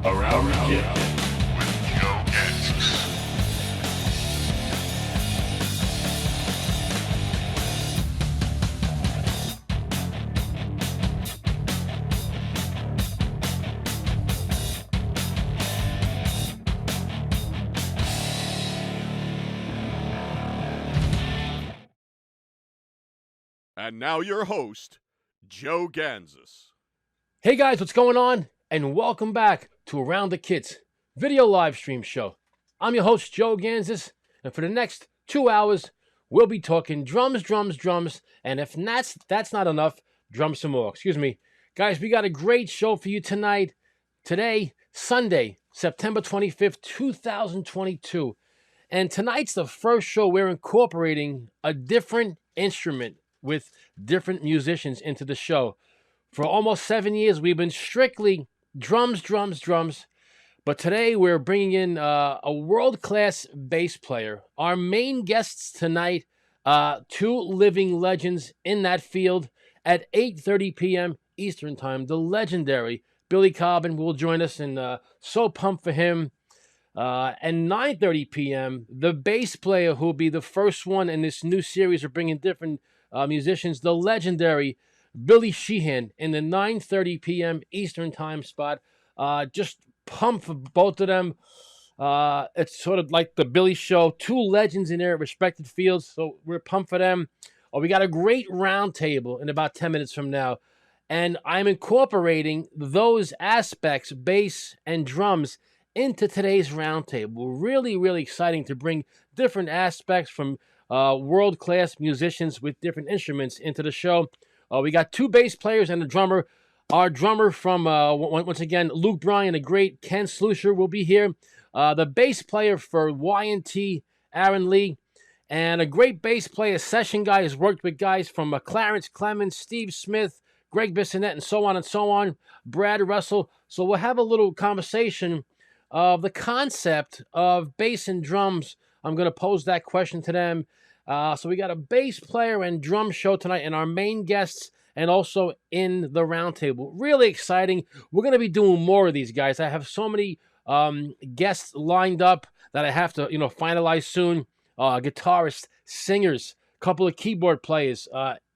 Around the Kid with Joe Gansas. And now your host, Joe Gansas. Hey guys, what's going on? And welcome back to Around the Kids video live stream show. I'm your host, Joe Gansas, and for the next 2 hours, we'll be talking drums, and if that's not enough, drums some more. Excuse me. Guys, we got a great show for you tonight. Today, Sunday, September 25th, 2022. And tonight's the first show we're incorporating a different instrument with different musicians into the show. For almost 7 years, we've been strictly drums. But today, we're bringing in a world-class bass player. Our main guests tonight, two living legends in that field. At 8:30 p.m. Eastern Time, the legendary Billy Cobb will join us, and so pumped for him. And 9:30 p.m., the bass player who will be the first one in this new series of bringing different musicians, the legendary Billy Sheehan, in the 9:30 p.m. Eastern Time spot. Just pumped for both of them. It's sort of like the Billy Show, two legends in their respected fields, so we're pumped for them. We got a great roundtable in about 10 minutes from now, and I'm incorporating those aspects, bass and drums, into today's roundtable. Really exciting to bring different aspects from world-class musicians with different instruments into the show. We got two bass players and a drummer. Our drummer from, once again, Luke Bryan, the great Ken Slusher will be here. The bass player for Y&T, Aaron Leigh, and a great bass player, session guy, has worked with guys from Clarence Clemens, Steve Smith, Greg Bissonette, and so on, Brad Russell. So we'll have a little conversation of the concept of bass and drums. I'm going to pose that question to them. So we got a bass player and drum show tonight, and our main guests, and also in the roundtable. Really exciting. We're going to be doing more of these, guys. I have so many guests lined up that I have to, finalize soon. Guitarists, singers, couple of keyboard players,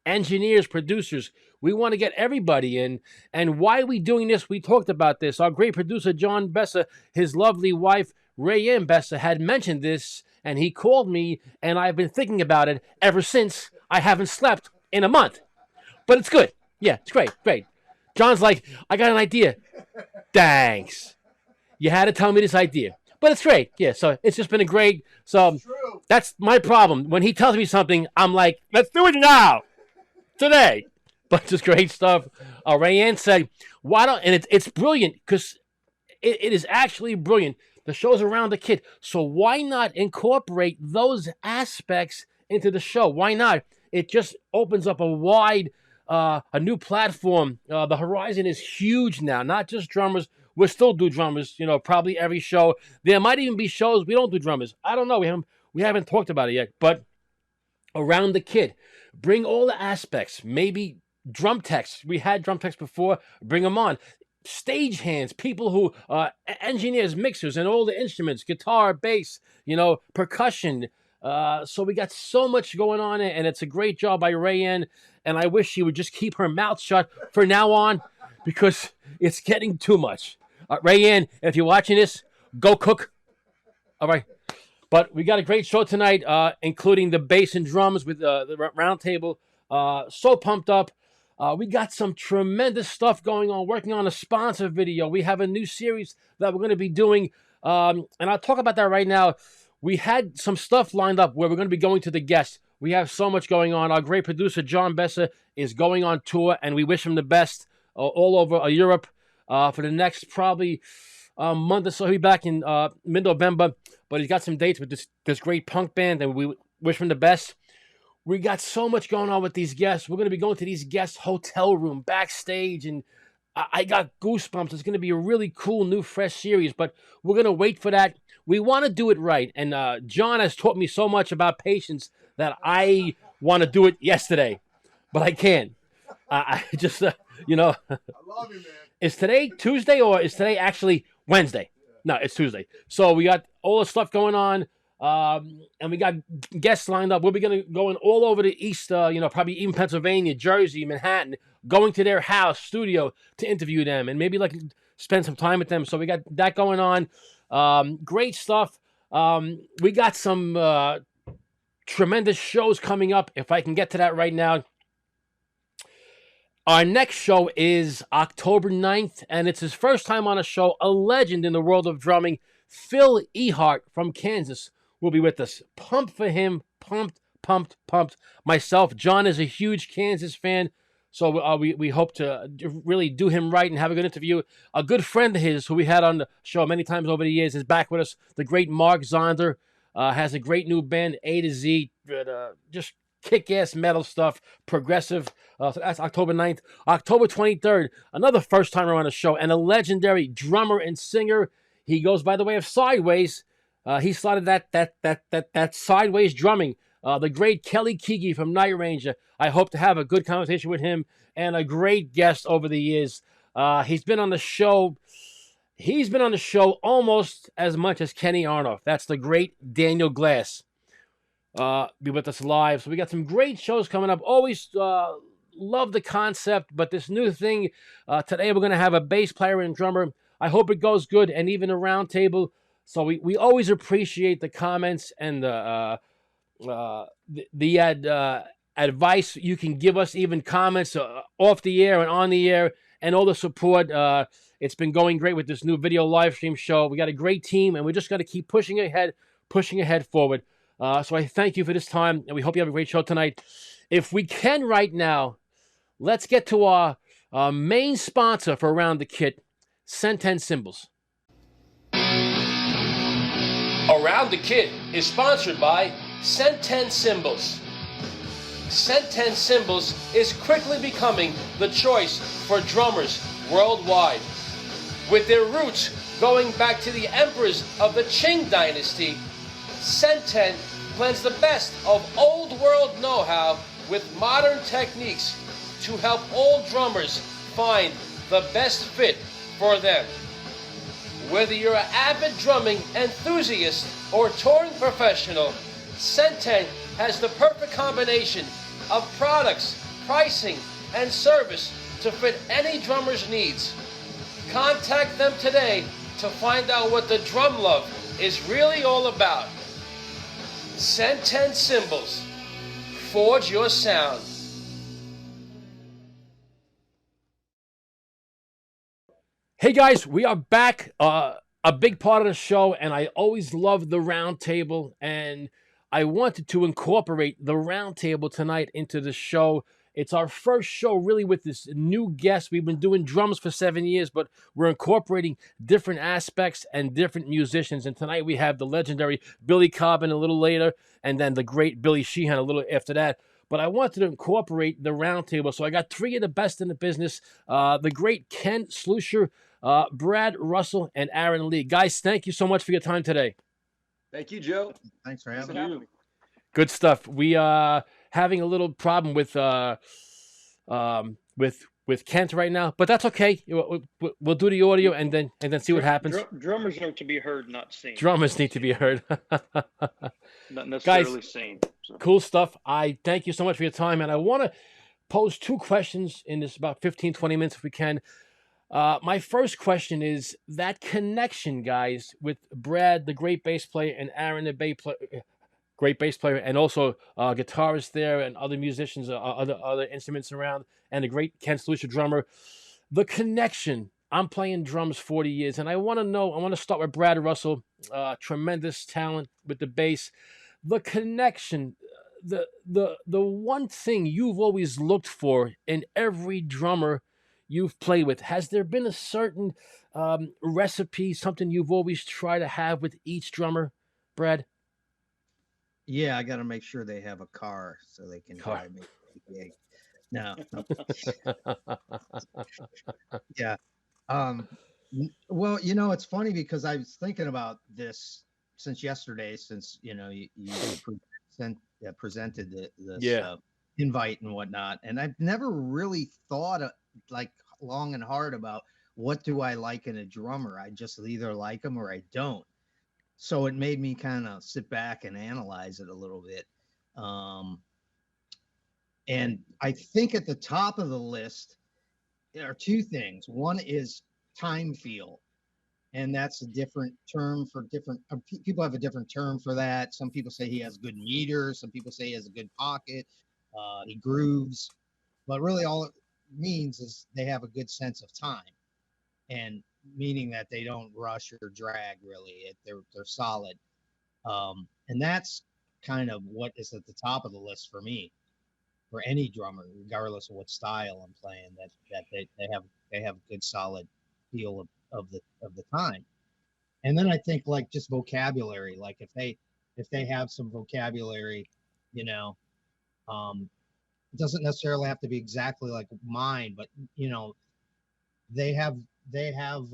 engineers, producers. We want to get everybody in. And why are we doing this? We talked about this. Our great producer, John Besser, his lovely wife, Rayanne Besser, had mentioned this, and he called me, and I've been thinking about it ever since. I haven't slept in a month. But it's good. Yeah, it's great. John's like, I got an idea. Thanks. You had to tell me this idea. But it's great. Yeah, so it's just been a great... So that's my problem. When he tells me something, I'm like, let's do it now. Today. But just great stuff. Rayanne said, why don't... And it's brilliant, because it is actually brilliant. The show's Around the Kid. So why not incorporate those aspects into the show? Why not? It just opens up a wide... a new platform. The horizon is huge now. Not just drummers. We'll still do drummers, probably every show. There might even be shows we don't do drummers. I don't know. We haven't talked about it yet. But Around the Kid, bring all the aspects. Maybe drum techs. We had drum techs before. Bring them on. Stage hands, people who, engineers, mixers, and all the instruments, guitar, bass, percussion. So we got so much going on, and it's a great job by Rayanne. And I wish she would just keep her mouth shut for now on, because it's getting too much. Rayanne, if you're watching this, go cook. All right. But we got a great show tonight, including the bass and drums with the roundtable. So pumped up. We got some tremendous stuff going on, working on a sponsor video. We have a new series that we're going to be doing, and I'll talk about that right now. We had some stuff lined up where we're going to be going to the guests. We have so much going on. Our great producer, John Besser, is going on tour, and we wish him the best all over Europe for the next probably month or so. He'll be back in mid-November, but he's got some dates with this great punk band, and we wish him the best. We got so much going on with these guests. We're going to be going to these guests' hotel room, backstage, and I got goosebumps. It's going to be a really cool, new, fresh series, but we're going to wait for that. We want to do it right, and John has taught me so much about patience that I want to do it yesterday, but I can't. I just, I love you, man. Is today Tuesday, or is today actually Wednesday. No, it's Tuesday. So we got all the stuff going on, and we got guests lined up. We'll be going all over the East, probably even Pennsylvania, Jersey, Manhattan, going to their house studio to interview them and maybe like spend some time with them. So we got that going on. Great stuff. We got some tremendous shows coming up. If I can get to that right now. Our next show is October 9th, and it's his first time on a show. A legend in the world of drumming, Phil Ehart from Kansas, will be with us. Pumped for him. Pumped. Myself, John is a huge Kansas fan, so we hope to really do him right and have a good interview. A good friend of his who we had on the show many times over the years is back with us. The great Mark Zonder has a great new band, A to Z, just kick-ass metal stuff, progressive. So that's October 9th. October 23rd, another first-timer on the show, and a legendary drummer and singer. He goes by the way of Sideways. He started that Sideways drumming. The great Kelly Keegi from Night Ranger. I hope to have a good conversation with him, and a great guest over the years. He's been on the show. He's been on the show almost as much as Kenny Arnoff. That's the great Daniel Glass. Be with us live. So we got some great shows coming up. Always love the concept, but this new thing, today we're going to have a bass player and drummer. I hope it goes good, and even a round table. So we always appreciate the comments and the advice you can give us, even comments off the air and on the air, and all the support. It's been going great with this new video live stream show. We got a great team, and we just got to keep pushing ahead forward. So I thank you for this time, and we hope you have a great show tonight. If we can right now, let's get to our main sponsor for Around the Kit, Senten Cymbals. Around the Kit is sponsored by Senten Cymbals. Senten Cymbals is quickly becoming the choice for drummers worldwide. With their roots going back to the emperors of the Qing dynasty, Senten blends the best of old world know-how with modern techniques to help all drummers find the best fit for them. Whether you're an avid drumming enthusiast or touring professional, Senten has the perfect combination of products, pricing, and service to fit any drummer's needs. Contact them today to find out what the drum love is really all about. Senten Cymbals. Forge your sound. Hey guys, we are back. A big part of the show, and I always love the Roundtable, and I wanted to incorporate the Roundtable tonight into the show. It's our first show really with this new guest. We've been doing drums for 7 years, but we're incorporating different aspects and different musicians. And tonight we have the legendary Billy Cobb a little later, and then the great Billy Sheehan a little after that. But I wanted to incorporate the Roundtable, so I got three of the best in the business. The great Ken Slusher, Brad Russell, and Aaron Leigh. Guys, thank you so much for your time today. Thank you, Joe. Thanks for having me. Good stuff. We are having a little problem with Kent right now, but that's okay. We'll do the audio and then see what happens. Drummers are to be heard, not seen. Drummers need to be heard. Not necessarily Guys, seen. So. Cool stuff. I thank you so much for your time, and I want to pose two questions in this about 15, 20 minutes if we can. My first question is that connection, guys, with Brad, the great bass player, and Aaron, the great bass player, and also guitarist there, and other musicians, other instruments around, and the great Ken Slusher drummer. The connection. I'm playing drums 40 years, and I want to start with Brad Russell, tremendous talent with the bass. The connection, the one thing you've always looked for in every drummer you've played with. Has there been a certain recipe, something you've always tried to have with each drummer, Brad? Yeah, I got to make sure they have a car so they can drive me to the gig. No. Yeah. Well, it's funny because I was thinking about this since yesterday, since you presented this invite and whatnot, and I've never really thought like long and hard about what do I like in a drummer? I just either like them or I don't. So it made me kind of sit back and analyze it a little bit. And I think at the top of the list there are two things. One is time feel, and that's a different term for different people have a different term for that. Some people say he has good meter, some people say he has a good pocket, he grooves, but really all it means is they have a good sense of time, and meaning that they don't rush or drag really. They're solid, and that's kind of what is at the top of the list for me, for any drummer, regardless of what style I'm playing. That they have good solid feel of the time. And then I think like just vocabulary, like if they have some vocabulary, you know, it doesn't necessarily have to be exactly like mine, but you know, they have they have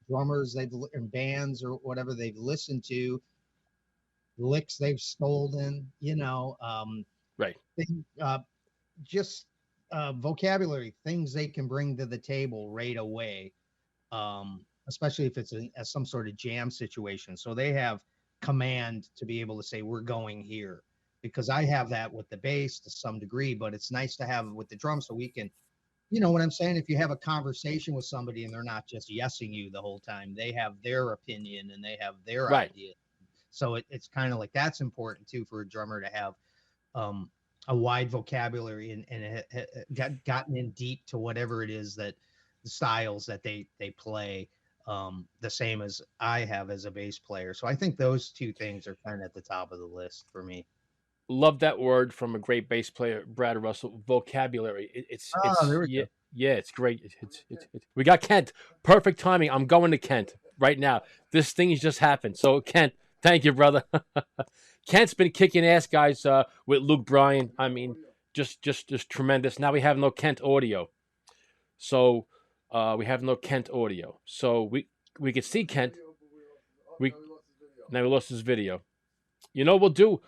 drummers they've in bands or whatever they've listened to, licks they've stolen, you know, Right. thing, just vocabulary, things they can bring to the table right away, especially if it's some sort of jam situation. So they have command to be able to say, we're going here. Because I have that with the bass to some degree, but it's nice to have it with the drum so we can, you know what I'm saying? If you have a conversation with somebody and they're not just yesing you the whole time, they have their opinion and they have their Right. idea. So it's kind of like that's important too for a drummer to have a wide vocabulary and gotten in deep to whatever it is that the styles that they play, the same as I have as a bass player. So I think those two things are kind of at the top of the list for me. Love that word from a great bass player, Brad Russell. Vocabulary. Oh, there we Yeah, go. yeah, it's great. We got Kent. Perfect timing. I'm going to Kent right now. This thing just happened. So Kent, thank you, brother. Kent's been kicking ass, guys. With Luke Bryan. I mean, just tremendous. Now we have no Kent audio, so we have no Kent audio. So we could see Kent. We Now we lost his video. You know what we'll do?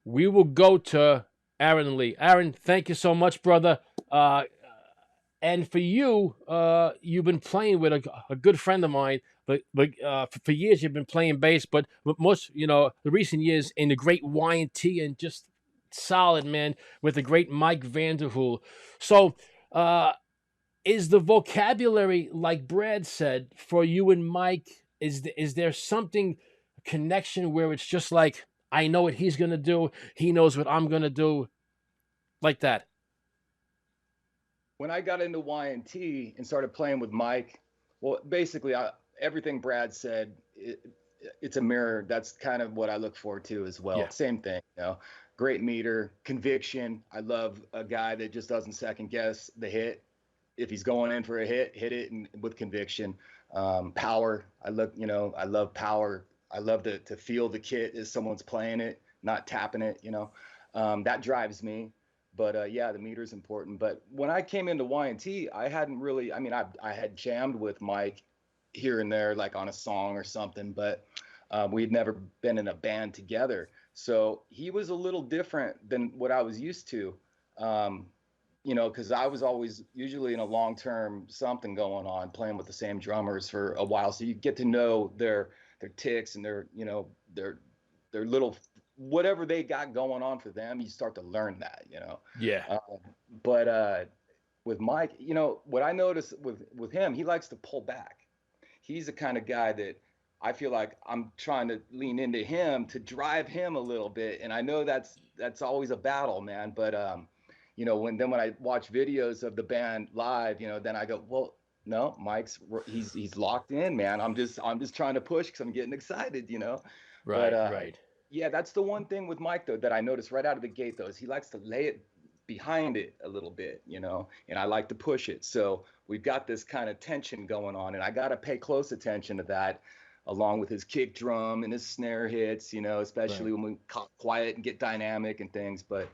We will go to Aaron and Leigh. Aaron, thank you so much, brother. And for you, you've been playing with a good friend of mine, but for years you've been playing bass, but most, the recent years in the great Y&T and just solid, man, with the great Mike Vanderhool. So, is the vocabulary, like Brad said, for you and Mike, is there something, connection where it's just like, I know what he's going to do, he knows what I'm going to do, like that? When I got into Y&T and started playing with Mike, well, basically, everything Brad said, it's a mirror. That's kind of what I look forward to as well. Yeah. Same thing, great meter, conviction. I love a guy that just doesn't second guess the hit. If he's going in for a hit it with conviction. Power. I love power. I love to feel the kit as someone's playing it, not tapping it, that drives me. But yeah, the meter is important. But when I came into Y&T, I hadn't really, I had jammed with Mike here and there, like on a song or something, but we'd never been in a band together. So he was a little different than what I was used to, because I was always usually in a long-term something going on, playing with the same drummers for a while. So you get to know their ticks and their little whatever they got going on for them. You start to learn that, Yeah. But with Mike, what I noticed with him, he likes to pull back. He's the kind of guy that I feel like I'm trying to lean into him to drive him a little bit. And I know that's always a battle, man. But when I watch videos of the band live, then I go, well, no, he's locked in, man. I'm just trying to push because I'm getting excited, Right. But, Right. Yeah, that's the one thing with Mike though that I noticed right out of the gate though is he likes to lay it behind it a little bit, and I like to push it. So we've got this kind of tension going on, and I got to pay close attention to that, along with his kick drum and his snare hits, especially when we quiet and get dynamic and things. But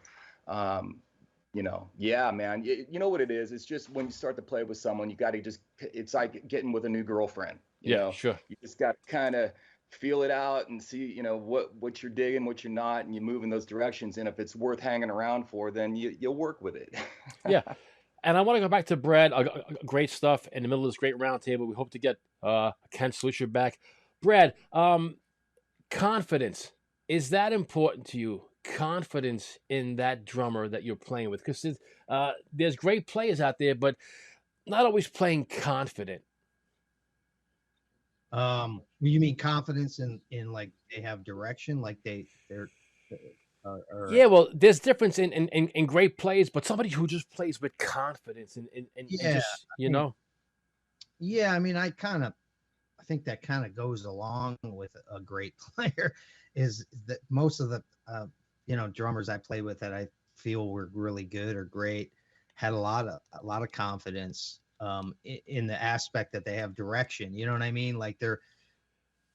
yeah, man, you know what it is? It's just when you start to play with someone, you got to it's like getting with a new girlfriend. Sure. You just got to kind of feel it out and see, what you're digging, what you're not, and you move in those directions. And if it's worth hanging around for, then you'll work with it. Yeah. And I want to go back to Brad. Great stuff in the middle of this great roundtable. We hope to get Ken Slusher back. Brad, confidence, is that important to you? Confidence in that drummer that you're playing with, because there's great players out there, but not always playing confident. You mean confidence in like they have direction, like they're Yeah, well, there's difference in great plays, but somebody who just plays with confidence and yeah, just, I mean, yeah. I mean, I think that kind of goes along with a great player, is that most of the drummers I play with that I feel were really good or great had a lot of confidence in the aspect that they have direction. You know what I mean? Like they're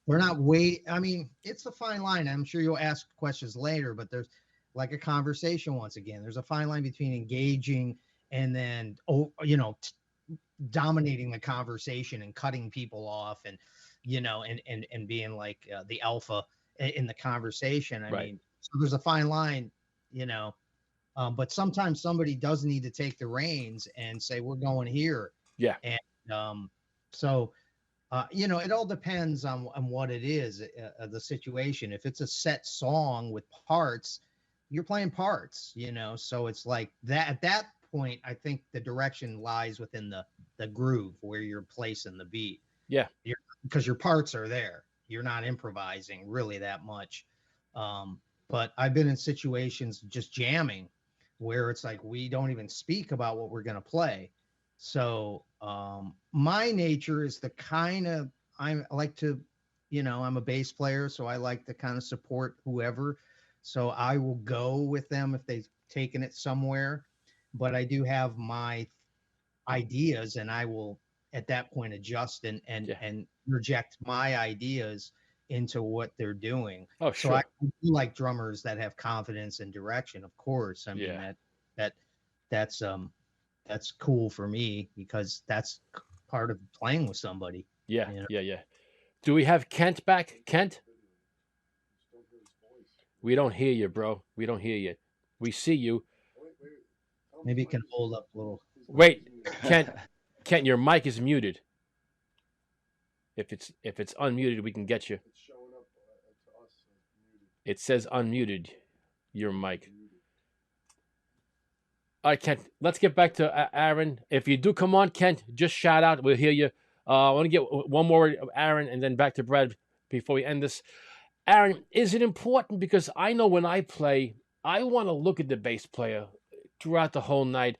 not I mean, it's a fine line. I'm sure you'll ask questions later, but there's like a conversation once again. There's a fine line between engaging and then dominating the conversation and cutting people off and and being like the alpha in the conversation. I mean, so there's a fine line, but sometimes somebody does need to take the reins and say, we're going here. Yeah. And so it all depends on what it is, the situation. If it's a set song with parts, you're playing parts, so it's like that. At that point, I think the direction lies within the groove where you're placing the beat. Yeah. Because your parts are there. You're not improvising really that much. But I've been in situations just jamming where it's like we don't even speak about what we're going to play. So my nature is the kind of, I like to, I'm a bass player, so I like to kind of support whoever. So I will go with them if they've taken it somewhere. But I do have my ideas, and I will at that point adjust and reject my ideas into what they're doing. Oh, sure. So I do like drummers that have confidence and direction, of course. I mean, that's cool for me because that's part of playing with somebody. Yeah. Do we have Kent back? Kent? We don't hear you, bro. We don't hear you. We see you. Maybe you can hold up a little. Wait, Kent, your mic is muted. If it's unmuted, we can get you. It's showing up to us. It says unmuted, your mic. All right, Kent, let's get back to Aaron. If you do come on, Kent, just shout out. We'll hear you. I want to get one more, Aaron, and then back to Brad before we end this. Aaron, is it important? Because I know when I play, I want to look at the bass player throughout the whole night.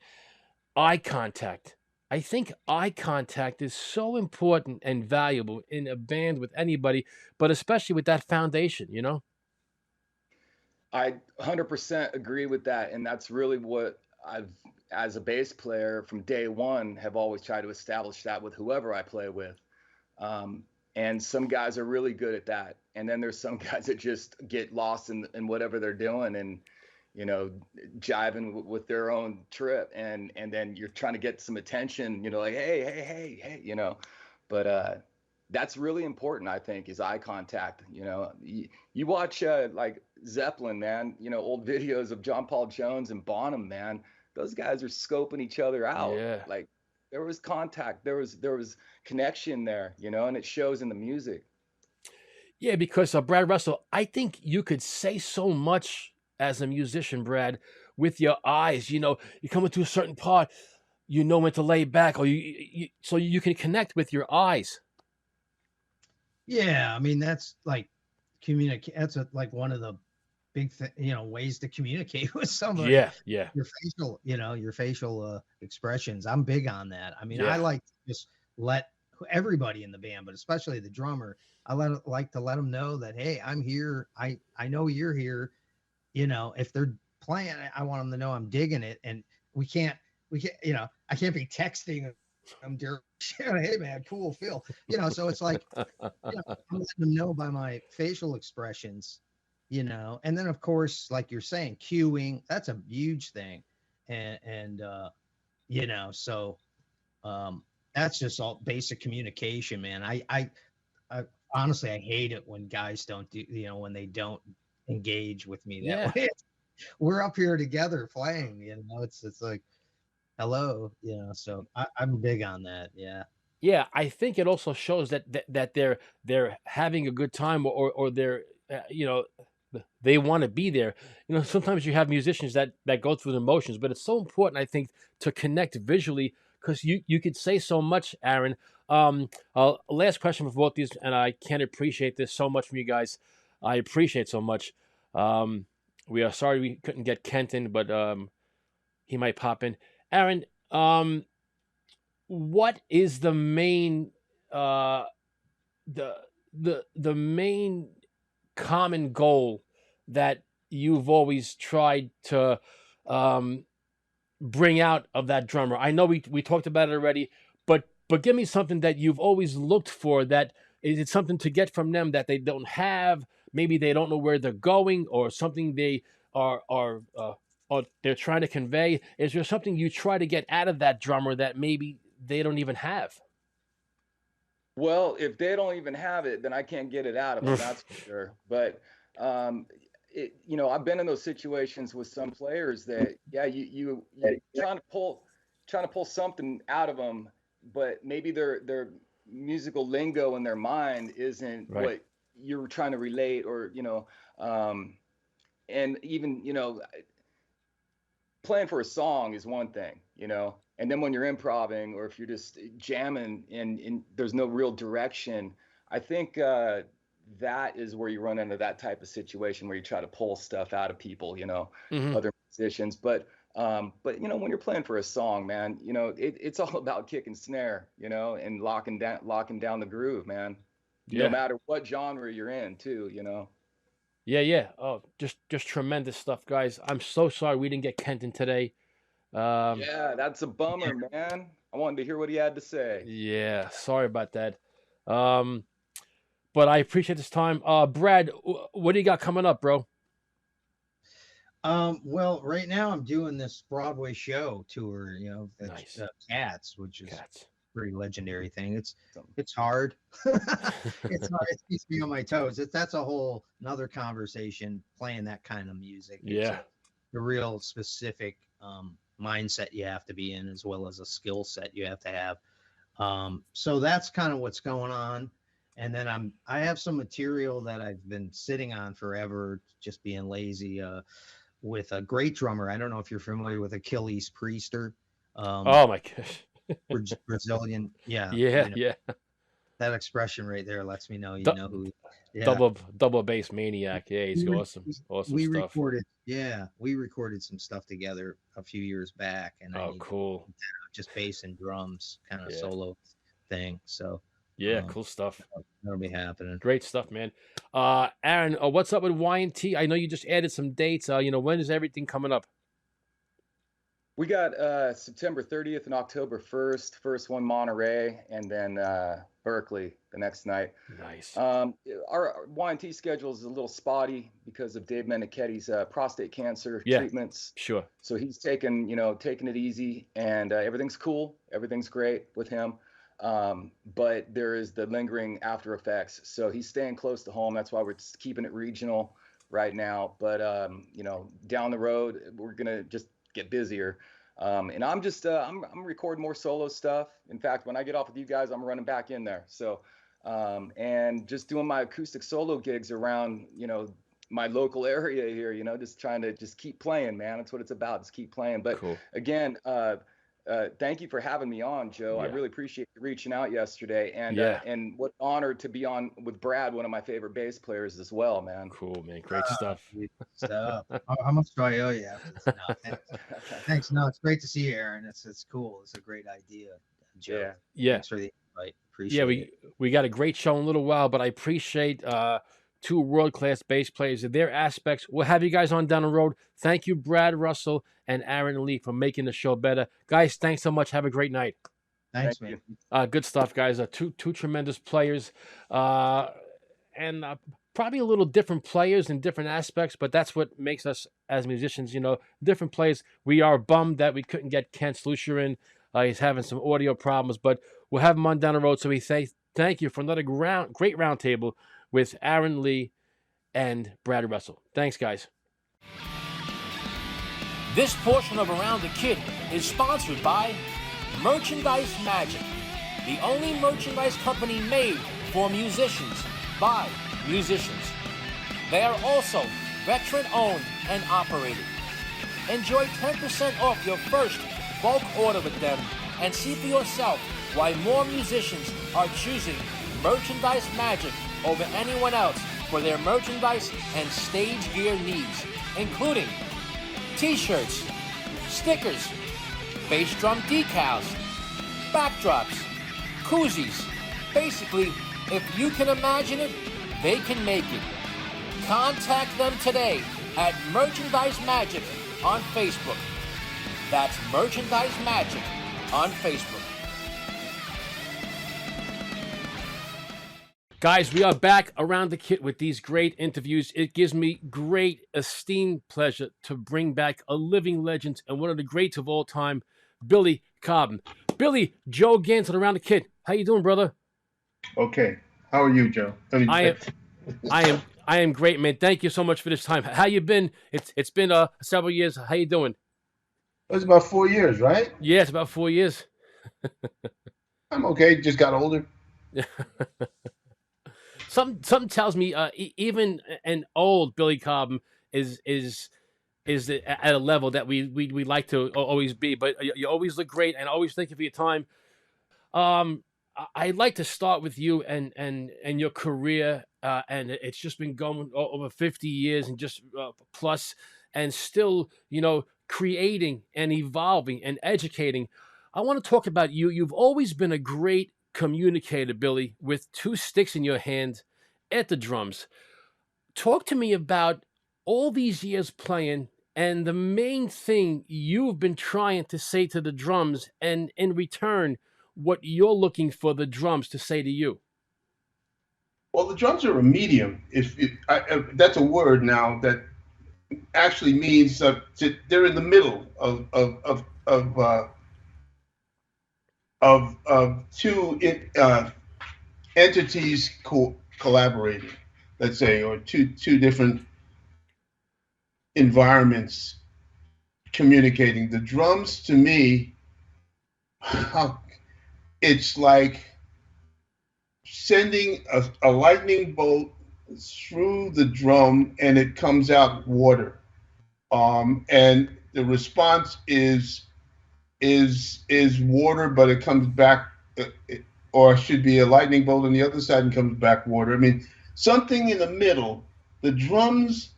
Eye contact. I think eye contact is so important and valuable in a band with anybody, but especially with that foundation, I 100% agree with that. And that's really what I've, as a bass player from day one, have always tried to establish that with whoever I play with. And some guys are really good at that. And then there's some guys that just get lost in whatever they're doing and, jiving with their own trip. And then you're trying to get some attention, like, hey, but that's really important, I think, is eye contact. You watch like Zeppelin, man, old videos of John Paul Jones and Bonham, man, those guys are scoping each other out. Yeah. Like there was contact, there was connection there, and it shows in the music. Yeah, because Brad Russell, I think you could say so much as a musician, Brad, with your eyes. You come into a certain part, when to lay back, or so you can connect with your eyes. Yeah, I mean that's like communicate. That's like one of the big ways to communicate with somebody. Yeah. Your facial expressions. I'm big on that. I mean, I like to just let everybody in the band, but especially the drummer, like to let them know that, hey, I'm here. I know you're here. If they're playing, I want them to know I'm digging it. And we can't, I can't be texting them, hey man, cool Phil. So it's like, I'm letting them know by my facial expressions, and then of course, like you're saying, cueing, that's a huge thing. And so that's just all basic communication, man. I honestly, I hate it when guys don't do, when they don't engage with me that way. We're up here together playing, it's like, hello, so I'm big on that. Yeah. Yeah, I think it also shows that they're having a good time, or they're they want to be there. Sometimes you have musicians that go through the motions, but it's so important, I think, to connect visually, because you could say so much, Aaron. Last question for both these, and I can't appreciate this so much from you guys. I appreciate so much. Um, we are sorry we couldn't get Kent in, but he might pop in. Aaron, what is the main uh the the main common goal that you've always tried to um bring out of that drummer? I know we talked about it already, but give me something that you've always looked for, that is it something to get from them that they don't have, maybe they don't know where they're going, or something they are or they're trying to convey. Is there something you try to get out of that drummer that maybe they don't even have? Well, if they don't even have it, then I can't get it out of them. That's for sure. But I've been in those situations with some players that, yeah, you trying to pull something out of them, but maybe their musical lingo in their mind isn't Right. what you're trying to relate, or and even playing for a song is one thing, and then when you're improvising, or if you're just jamming and there's no real direction, I think that is where you run into that type of situation where you try to pull stuff out of people, Hmm. other musicians. But when you're playing for a song, man, it's all about kick and snare, and locking down the groove, man. No Yeah. matter what genre you're in, too. Yeah, yeah. Oh, just tremendous stuff, guys. I'm so sorry we didn't get Kenton today. Um, Yeah, that's a bummer, man. I wanted to hear what he had to say. yeah, sorry about that. Um, but I appreciate this time. Brad, what do you got coming up, bro? Well, right now I'm doing this Broadway show tour, the Nice. Cats, which is Cats. a pretty legendary thing. So, It's hard. It's hard. It keeps me on my toes. That's a whole another conversation. Playing that kind of music, it's Yeah. a real specific mindset you have to be in, as well as a skill set you have to have. So that's kind of what's going on. And then I have some material that I've been sitting on forever, just being lazy. With a great drummer. I don't know if you're familiar with Achilles Priester, Oh my gosh. Brazilian. Yeah, Yeah, yeah. that expression right there lets me know you Du- know who. Yeah, double bass maniac. Yeah, he's awesome. Awesome we stuff. recorded. Yeah, we recorded some stuff together a few years back, and I Oh, need cool. just bass and drums kind of Yeah. solo thing. So Yeah, um, cool stuff. that'll be happening. Great stuff, man. Aaron, what's up with Y&T? I know you just added some dates. When is everything coming up? we got September 30th and October 1st. First one Monterey, and then Berkeley the next night. Nice. Our Y&T schedule is a little spotty because of Dave Meniketti's prostate cancer Yeah. treatments. Sure. So he's taking it easy, and everything's cool. Everything's great with him. But there is the lingering after effects. So he's staying close to home. That's why we're just keeping it regional right now. But down the road, we're gonna just get busier. And I'm just I'm recording more solo stuff. In fact, when I get off with you guys, I'm running back in there. So and just doing my acoustic solo gigs around my local area here. Just trying to just keep playing, man. That's what it's about. Just keep playing. But Cool. again, thank you for having me on, Joe. I Yeah. really appreciate you reaching out yesterday, and Yeah. what honor to be on with Brad, one of my favorite bass players as well, man. Cool, man. Great stuff. Good stuff. How much do I owe you after this? No, thanks. No, it's great to see you, Aaron. It's cool. It's a great idea, Joe. Yeah. Yeah. Thanks for the invite. Appreciate Yeah, it. we got a great show in a little while, but I appreciate two world-class bass players and their aspects. We'll have you guys on down the road. Thank you, Brad Russell and Aaron Leigh, for making the show better. Guys, thanks so much. Have a great night. Thanks, Thank man. Good stuff, guys. Two tremendous players, and probably a little different players in different aspects, but that's what makes us as musicians. Different players. We are bummed that we couldn't get Kent Slusher in. He's having some audio problems, but we'll have him on down the road. So we say thank you for another great roundtable with Aaron Leigh and Brad Russell. Thanks, guys. This portion of Around the Kid is sponsored by Merchandise Magic, the only merchandise company made for musicians by musicians. They are also veteran-owned and operated. Enjoy 10% off your first bulk order with them and see for yourself why more musicians are choosing Merchandise Magic over anyone else for their merchandise and stage gear needs, including t-shirts, stickers, bass drum decals, backdrops, koozies. Basically, if you can imagine it, they can make it. Contact them today at Merchandise Magic on Facebook. That's Merchandise Magic on Facebook. Guys, we are back Around the Kit with these great interviews. It gives me great esteemed pleasure to bring back a living legend and one of the greats of all time, Billy Cobb. Billy, Joe Gansas Around the Kit. How you doing, brother? Okay. How are you, Joe? I am great, man. Thank you so much for this time. How you been? It's been several years. How you doing? It's about 4 years, right? Yeah, it's about 4 years. I'm okay. Just got older. Something tells me even an old Billy Cobb is at a level that we like to always be. But you always look great, and always thank you for your time. I'd like to start with you and your career, and it's just been going over 50 years and just plus, and still, creating and evolving and educating. I want to talk about you. You've always been a great communicator, Billy, with two sticks in your hand at the drums. Talk to me about all these years playing and the main thing you've been trying to say to the drums, and in return, what you're looking for the drums to say to you. Well, the drums are a medium. That's a word now that actually means they're in the middle of two entities collaborating, let's say, or two different environments communicating. The drums, to me, it's like sending a lightning bolt through the drum and it comes out water. And the response is water, but it comes back, or should be a lightning bolt on the other side and comes back water. I mean, something in the middle. The drums,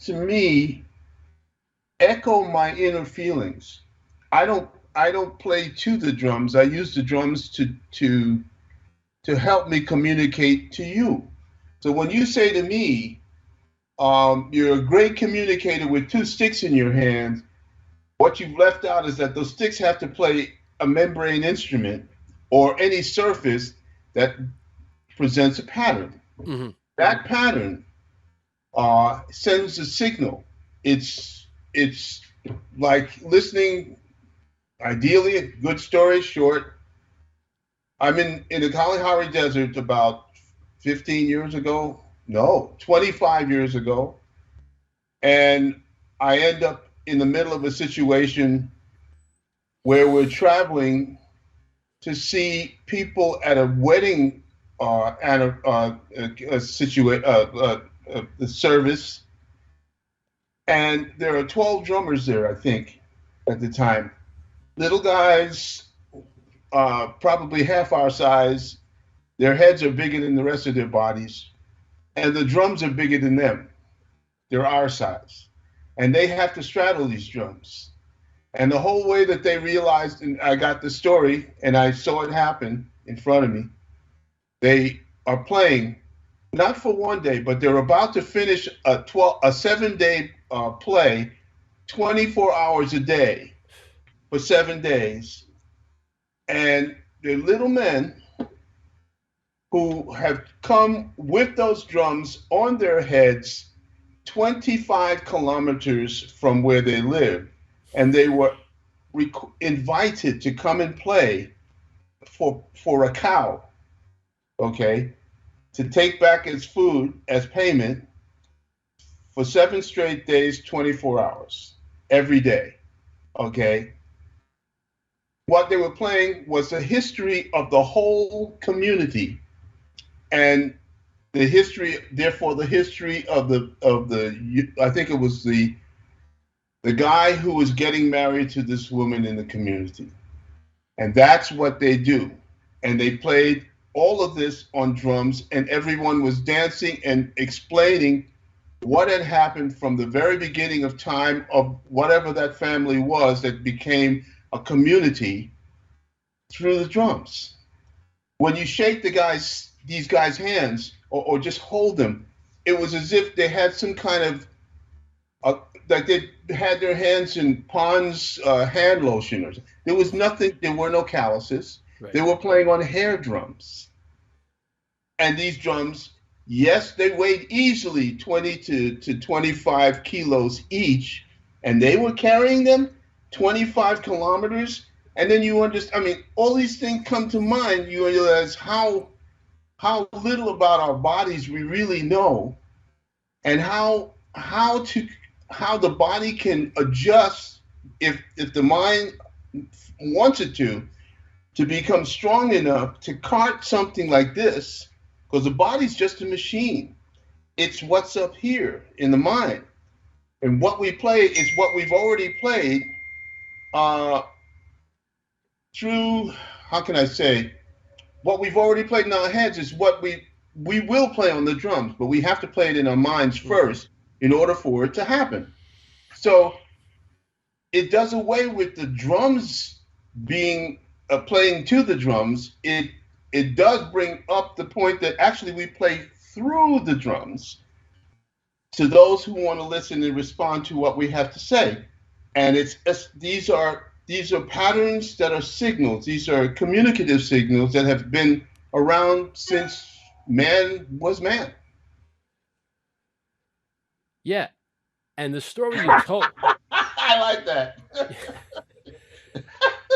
to me, echo my inner feelings. I don't play to the drums. I use the drums to help me communicate to you. So when you say to me, you're a great communicator with two sticks in your hand, what you've left out is that those sticks have to play a membrane instrument or any surface that presents a pattern. Mm-hmm. That pattern sends a signal. It's like listening, ideally, a good story, short. I'm in the Kalahari Desert about 15 years ago. No, 25 years ago. And I end up in the middle of a situation where we're traveling to see people at a wedding service, and there are 12 drummers there, I think, at the time. Little guys, probably half our size. Their heads are bigger than the rest of their bodies, and the drums are bigger than them. They're our size, and they have to straddle these drums. And the whole way that they realized, and I got the story, and I saw it happen in front of me, they are playing, not for one day, but they're about to finish a 7-day play, 24 hours a day for 7 days. And they're little men who have come with those drums on their heads 25 kilometers from where they live. And they were invited to come and play for a cow, okay, to take back as food, as payment, for 7 straight days, 24 hours. every day. Okay. What they were playing was the history of the whole community, and the history, therefore, the history of the I think it was the guy who was getting married to this woman in the community, and that's what they do. And they played all of this on drums, and everyone was dancing and explaining what had happened from the very beginning of time of whatever that family was that became a community through the drums. When you shake these guys' hands or just hold them, it was as if they had some kind of, like they had their hands in Pond's hand lotion. There was nothing, there were no calluses. Right. They were playing on hair drums. And these drums, yes, they weighed easily 20 to 25 kilos each, and they were carrying them 25 kilometers. And then you understand, I mean, all these things come to mind. You realize how little about our bodies we really know, and how the body can adjust if the mind wants it to become strong enough to cart something like this, because the body's just a machine. It's what's up here in the mind. And what we play is what we've already played through, how can I say, what we've already played in our heads is what we will play on the drums, but we have to play it in our minds first in order for it to happen. So it does away with the drums being playing to the drums. It does bring up the point that actually we play through the drums to those who want to listen and respond to what we have to say. And these are patterns that are signals. These are communicative signals that have been around since man was man. Yeah, and the story you told. I like that.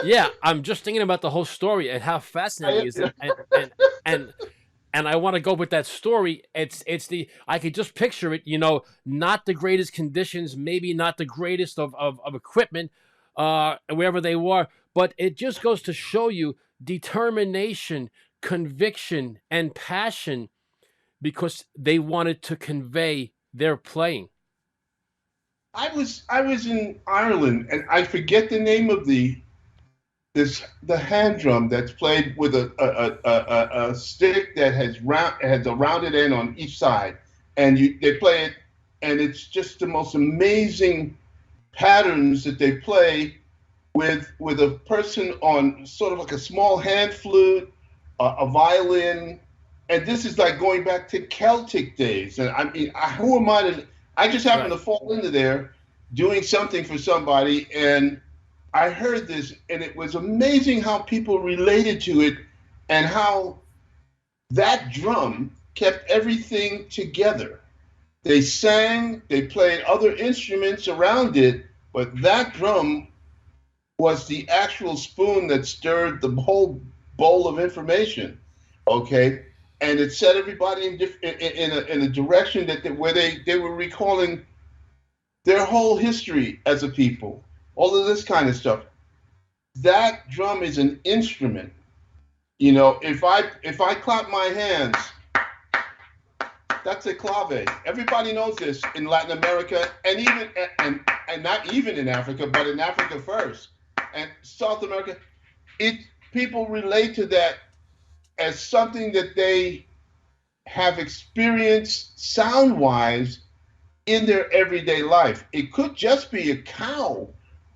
Yeah, I'm just thinking about the whole story and how fascinating it is, and I want to go with that story. I could just picture it. Not the greatest conditions, maybe not the greatest of equipment, wherever they were, but it just goes to show you determination, conviction, and passion, because they wanted to convey their playing. I was in Ireland, and I forget the name of the hand drum that's played with a stick that has a rounded end on each side, and they play it, and it's just the most amazing patterns that they play with a person on sort of like a small hand flute, a violin, and this is like going back to Celtic days. And I mean, who am I to? I just happened to fall into there doing something for somebody, and I heard this, and it was amazing how people related to it and how that drum kept everything together. They sang, they played other instruments around it, but that drum was the actual spoon that stirred the whole bowl of information, okay? And it set everybody in a direction where they were recalling their whole history as a people, all of this kind of stuff. That drum is an instrument. If I clap my hands, that's a clave. Everybody knows this in Latin America, and even and not even in Africa, but in Africa first, and South America. People relate to that as something that they have experienced sound-wise in their everyday life. It could just be a cow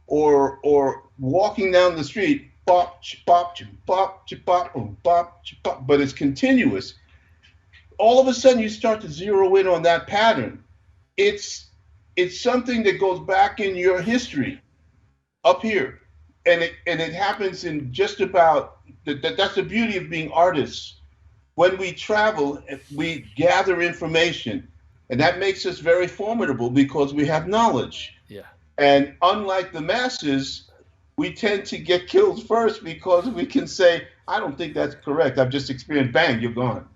or walking down the street, bop, bop, bop, bop, bop, bop, but it's continuous. All of a sudden, you start to zero in on that pattern. It's something that goes back in your history up here, and it happens in just about. That's the beauty of being artists. When we travel, we gather information, and that makes us very formidable because we have knowledge. Yeah. And unlike the masses, we tend to get killed first because we can say, I don't think that's correct. I've just experienced, bang, you're gone.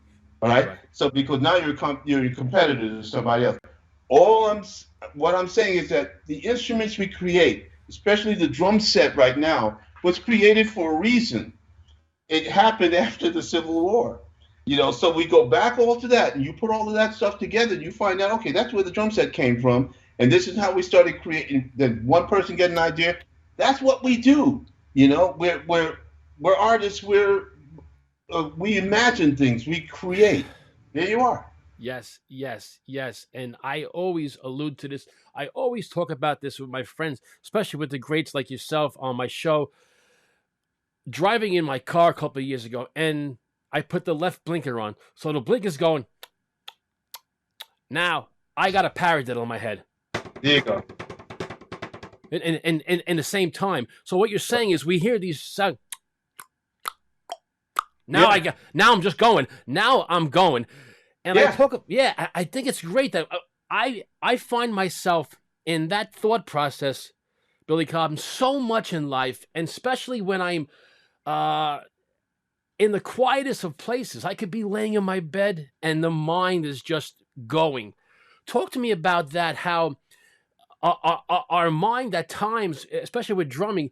All right? So because now you're your competitor to somebody else. What I'm saying is that the instruments we create, especially the drum set right now, was created for a reason. It happened after the Civil War. So we go back all to that, and you put all of that stuff together, and you find out, okay, that's where the drum set came from, and this is how we started creating. Then one person get an idea. That's what we do. We're artists. We imagine things. We create. There you are. Yes, yes, yes. And I always allude to this. I always talk about this with my friends, especially with the greats like yourself on my show. Driving in my car a couple of years ago, and I put the left blinker on. So the blinker's going. Now, I got a paradiddle on my head. There you go. In the same time. So what you're saying is we hear these sounds. Now now I'm just going. Now I'm going. And I think it's great that I find myself in that thought process, Billy Cobb, so much in life, and especially when I'm in the quietest of places. I could be laying in my bed and the mind is just going. Talk to me about that, how our mind at times, especially with drumming,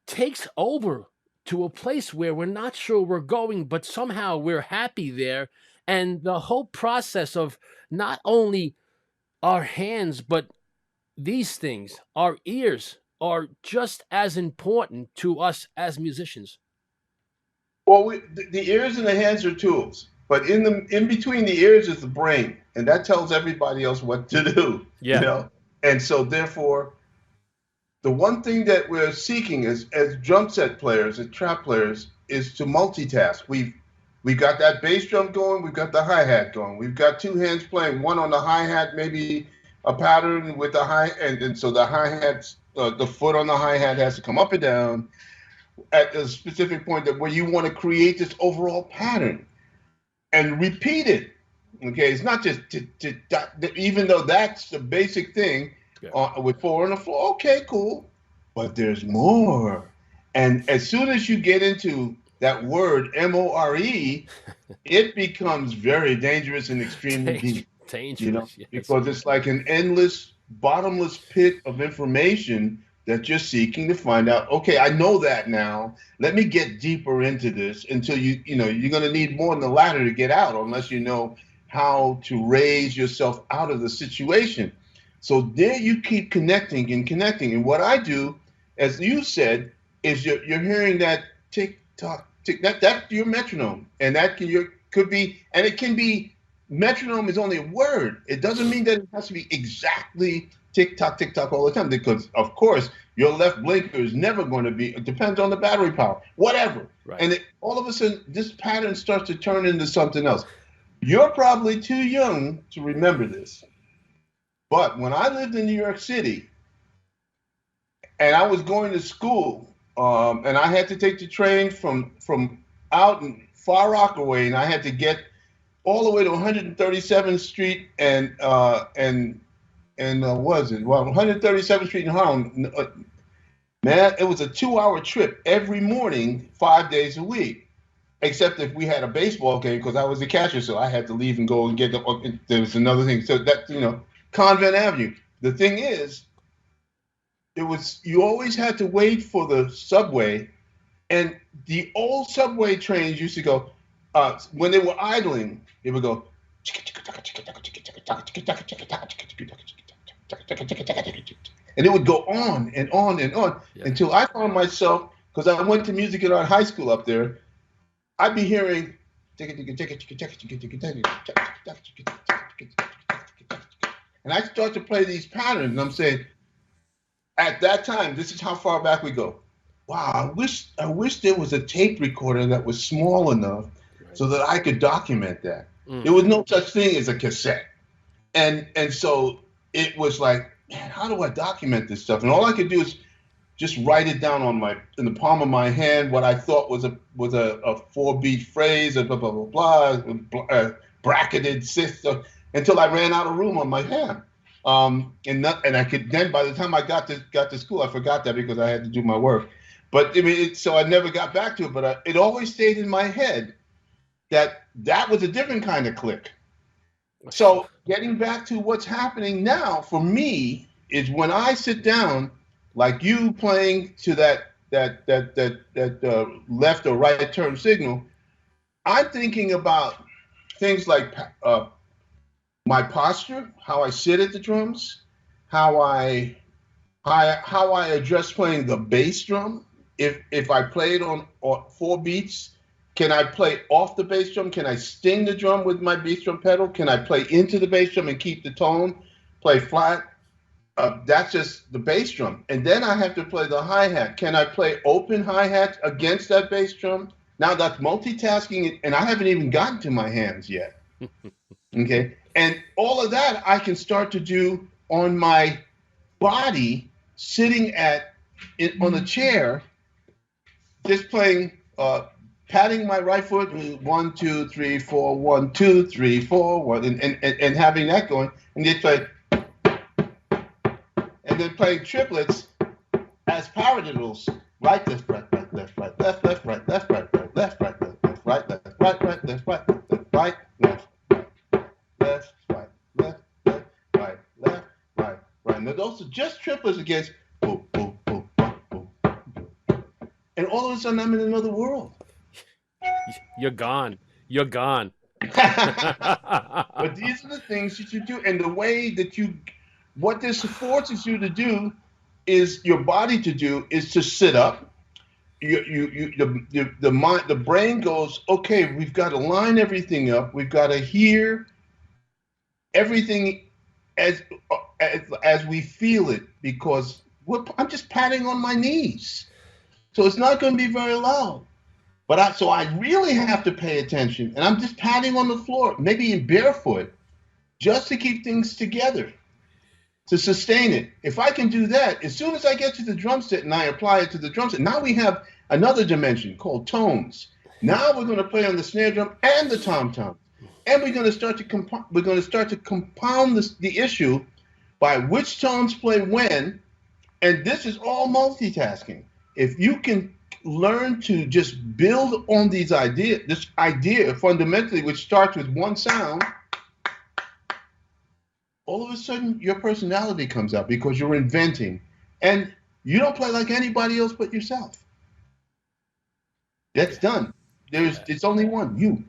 takes over to a place where we're not sure we're going, but somehow we're happy there. And the whole process of not only our hands, but these things, our ears, are just as important to us as musicians. Well, the ears and the hands are tools, but in between the ears is the brain, and that tells everybody else what to do. Yeah. And so therefore, the one thing that we're seeking as drum set players, as trap players, is to multitask. We've got that bass drum going, we've got the hi-hat going, we've got two hands playing, one on the hi-hat, maybe a pattern with the and so the hi-hats, the foot on the hi-hat has to come up and down at a specific point where you want to create this overall pattern and repeat it. Okay, it's not just even though that's the basic thing with 4 on the floor. Okay, cool, but there's more. And as soon as you get into that word more, it becomes very dangerous and extremely deep. Dangerous, yes. Because it's like an endless, bottomless pit of information that you're seeking to find out. Okay, I know that now. Let me get deeper into this until you're going to need more than the ladder to get out, unless you know how to raise yourself out of the situation. So there you keep connecting and connecting. And what I do, as you said, is you're hearing that tick tock tick. That's your metronome, and that could be, and it can be. Metronome is only a word. It doesn't mean that it has to be exactly tick tock all the time, because of course your left blinker is never going to be. It depends on the battery power, whatever. Right. And all of a sudden, this pattern starts to turn into something else. You're probably too young to remember this, but when I lived in New York City, and I was going to school, and I had to take the train from out in Far Rockaway, and I had to get all the way to 137th Street and 137th Street in Harlem. Man, it was a 2-hour trip every morning, 5 days a week, except if we had a baseball game, because I was the catcher, so I had to leave and go and get there was another thing. So that, Convent Avenue. The thing is, you always had to wait for the subway, and the old subway trains used to go, when they were idling, they would go, and it would go on and on and on until I found myself, because I went to music and art high school up there, I'd be hearing, and I start to play these patterns, and I'm saying, at that time, this is how far back we go. Wow, I wish there was a tape recorder that was small enough so that I could document that. There was no such thing as a cassette. And so it was like, man, how do I document this stuff? And all I could do is just write it down in the palm of my hand, what I thought was a 4-beat phrase, blah, blah, blah, blah, bracketed system, until I ran out of room on my hand. And I could then, by the time I got to school, I forgot that because I had to do my work. But I mean, so I never got back to it. But it always stayed in my head that was a different kind of click. So getting back to what's happening now for me is when I sit down, like you playing to that left or right turn signal, I'm thinking about things like my posture, how I sit at the drums, how I address playing the bass drum. If I play it on 4 beats, can I play off the bass drum? Can I sting the drum with my bass drum pedal? Can I play into the bass drum and keep the tone, play flat? That's just the bass drum. And then I have to play the hi-hat. Can I play open hi-hat against that bass drum? Now that's multitasking, and I haven't even gotten to my hands yet. Okay? And all of that I can start to do on my body, sitting on the chair, just playing, patting my right foot, 1, 2, 3, 4, 1, 2, 3, 4, 1, and having that going, and just play, and then playing triplets as paradiddles, right, left, right, left, right, left, left, right, left, right, left, right, left, right, left, right, left, right, left, right, left, left, right, left, right, left, right. Now those are just triplets against boom, boom, boom, boom, boom, boom. And all of a sudden I'm in another world. You're gone. You're gone. But these are the things that you do, and the way that what this forces you to do is your body to do is to sit up. The brain goes, okay, we've got to line everything up. We've got to hear everything as we feel it, because I'm just patting on my knees, so it's not going to be very loud. But so I really have to pay attention, and I'm just patting on the floor, maybe in barefoot, just to keep things together, to sustain it. If I can do that, as soon as I get to the drum set and I apply it to the drum set, now we have another dimension called tones. Now we're going to play on the snare drum and the tom-tom, and we're going to start to compound the issue by which tones play when, and this is all multitasking. If you can learn to just build on this idea fundamentally, which starts with one sound, all of a sudden your personality comes out because you're inventing, and you don't play like anybody else but yourself. That's done. It's only one, you.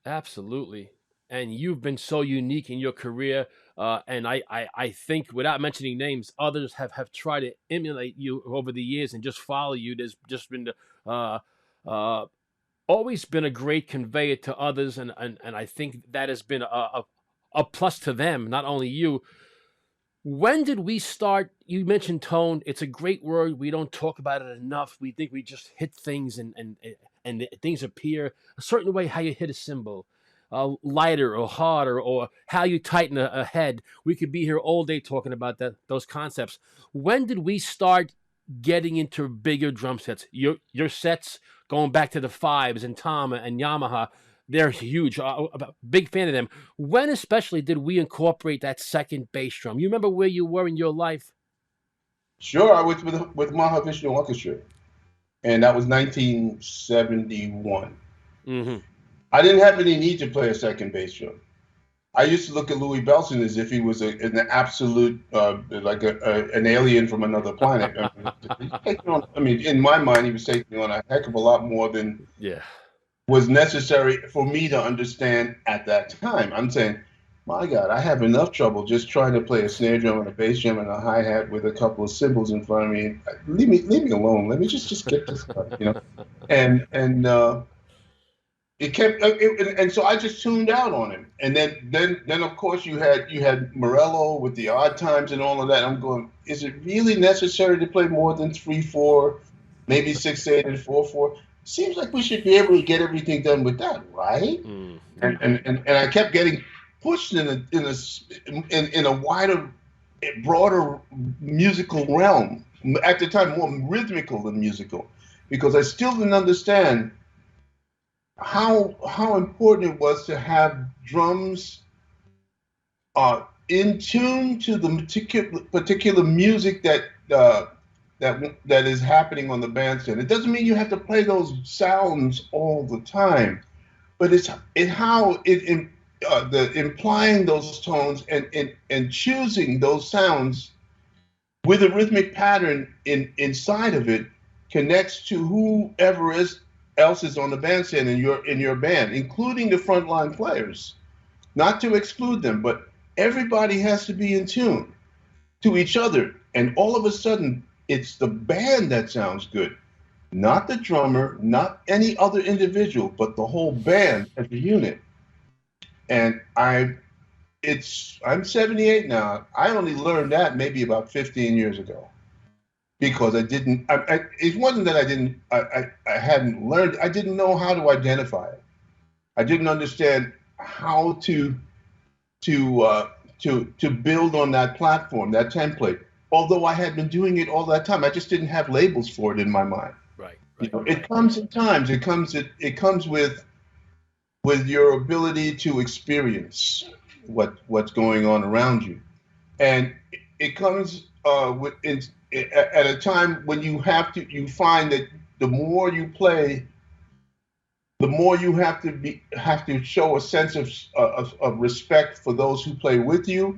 Absolutely. And you've been so unique in your career. And I think, without mentioning names, others have tried to emulate you over the years and just follow you. There's just been always been a great conveyor to others, and I think that has been a plus to them, not only you. When did we start? You mentioned tone. It's a great word. We don't talk about it enough. We think we just hit things and things appear a certain way. How you hit a cymbal. Lighter or harder, or how you tighten a head. We could be here all day talking about those concepts. When did we start getting into bigger drum sets? Your sets, going back to the 5s and Tama and Yamaha, they're huge. Big fan of them. When especially did we incorporate that second bass drum? You remember where you were in your life? Sure, I was with Mahavishnu Orchestra, and that was 1971. Mm-hmm. I didn't have any need to play a second bass drum. I used to look at Louis Bellson as if he was an absolute, like an alien from another planet. I mean, in my mind, he was taking on a heck of a lot more than was necessary for me to understand at that time. I'm saying, my God, I have enough trouble just trying to play a snare drum and a bass drum and a hi-hat with a couple of cymbals in front of me. Leave me alone. Let me just get this stuff, And it kept, and so I just tuned out on him. And then of course you had Morello with the odd times and all of that. I'm going, is it really necessary to play more than 3/4, maybe 6/8 and 4/4? Seems like we should be able to get everything done with that, right? Mm. And I kept getting pushed in a wider, broader musical realm. At the time, more rhythmical than musical, because I still didn't understand how important it was to have drums in tune to the particular music that is happening on the bandstand. It doesn't mean you have to play those sounds all the time, but it's how it the implying those tones and choosing those sounds with a rhythmic pattern inside of it connects to whoever else is on the bandstand in your band, including the frontline players. Not to exclude them, but everybody has to be in tune to each other. And all of a sudden, it's the band that sounds good, not the drummer, not any other individual, but the whole band as a unit. And I'm 78 now. I only learned that maybe about 15 years ago, because it wasn't that I hadn't learned. I didn't know how to identify it. I didn't understand how to build on that platform, that template. Although I had been doing it all that time, I just didn't have labels for it in my mind. Right. It comes in times. It comes with your ability to experience what's going on around you, and it comes at a time when you find that the more you play, the more you have to show a sense of respect for those who play with you,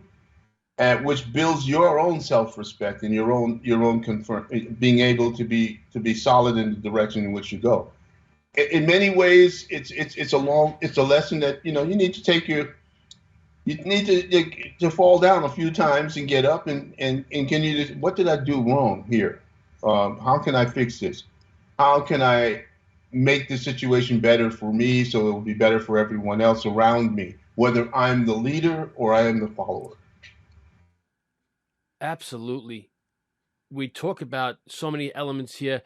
which builds your own self-respect and your own being able to be solid in the direction in which you go. In many ways, it's a lesson that you need to take you need to fall down a few times and get up and continue to, what did I do wrong here? How can I fix this? How can I make the situation better for me so it will be better for everyone else around me, whether I'm the leader or I am the follower? Absolutely. We talk about so many elements here,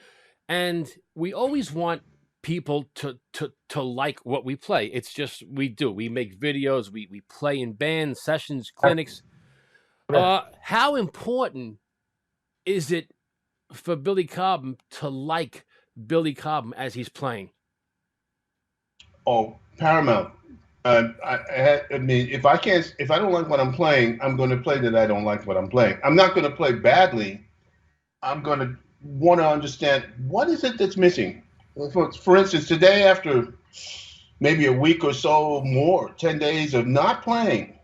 and we always want people to like what we play. It's just we make videos, we play in bands, sessions, clinics. How important is it for Billy Cobb to like Billy Cobb as he's playing? Oh, paramount. I mean, if I don't like what I'm playing, I'm going to play that I don't like what I'm playing. I'm not going to play badly. I'm going to want to understand what is it that's missing. For instance, today, after maybe a week or so more, 10 days of not playing,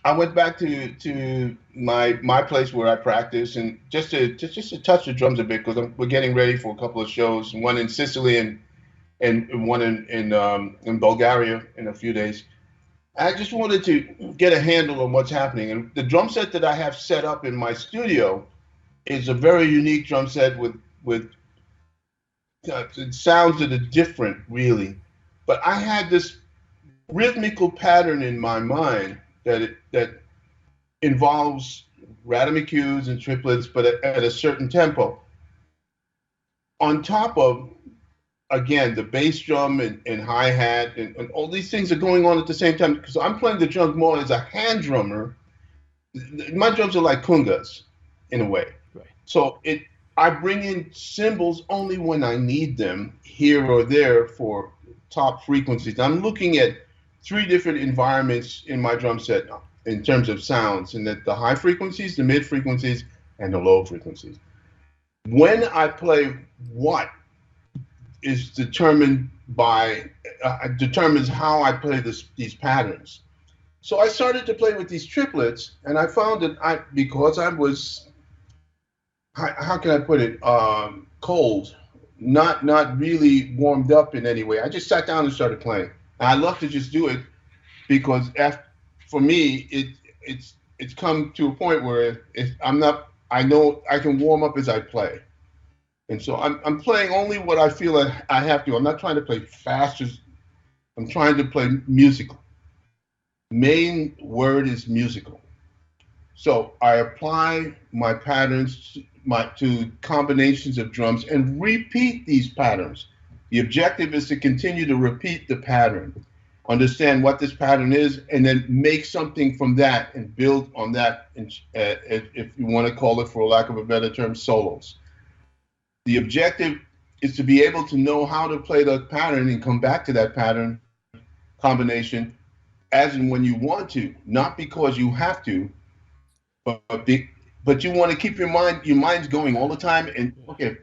I went back to my place where I practice, and just to touch the drums a bit, because we're getting ready for a couple of shows, one in Sicily and one in Bulgaria in a few days. I just wanted to get a handle on what's happening. And the drum set that I have set up in my studio is a very unique drum set with sounds that are different, really. But I had this rhythmical pattern in my mind that involves rhythmic and triplets, but at a certain tempo. On top of, again, the bass drum and hi-hat and all these things are going on at the same time, because I'm playing the drums more as a hand drummer. My drums are like congas in a way. Right. So I bring in cymbals only when I need them, here or there, for top frequencies. I'm looking at 3 different environments in my drum set in terms of sounds, and that the high frequencies, the mid frequencies, and the low frequencies. When I play what is determines how I play these patterns. So I started to play with these triplets, and I found that because I was, how can I put it, cold, not really warmed up in any way, I just sat down and started playing. And I love to just do it because for me, it's come to a point where I know I can warm up as I play. And so I'm playing only what I feel I have to. I'm not trying to play fast. I'm trying to play musical. Main word is musical. So I apply my patterns to combinations of drums and repeat these patterns. The objective is to continue to repeat the pattern, understand what this pattern is, and then make something from that and build on that, if you want to call it, for lack of a better term, solos. The objective is to be able to know how to play the pattern and come back to that pattern combination as and when you want to, not because you have to, but you want to keep your mind's going all the time. And okay,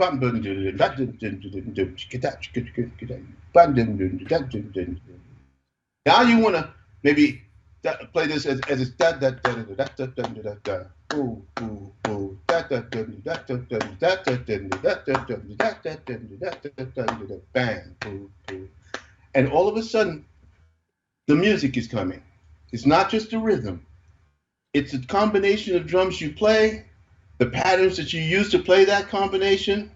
now you want to Maybe play this as it's da da da da da da da da da. Ooh ooh ooh da da da da da da da da da da bang ooh ooh. And all of a sudden, the music is coming. It's not just the rhythm. It's a combination of drums you play, the patterns that you use to play that combination.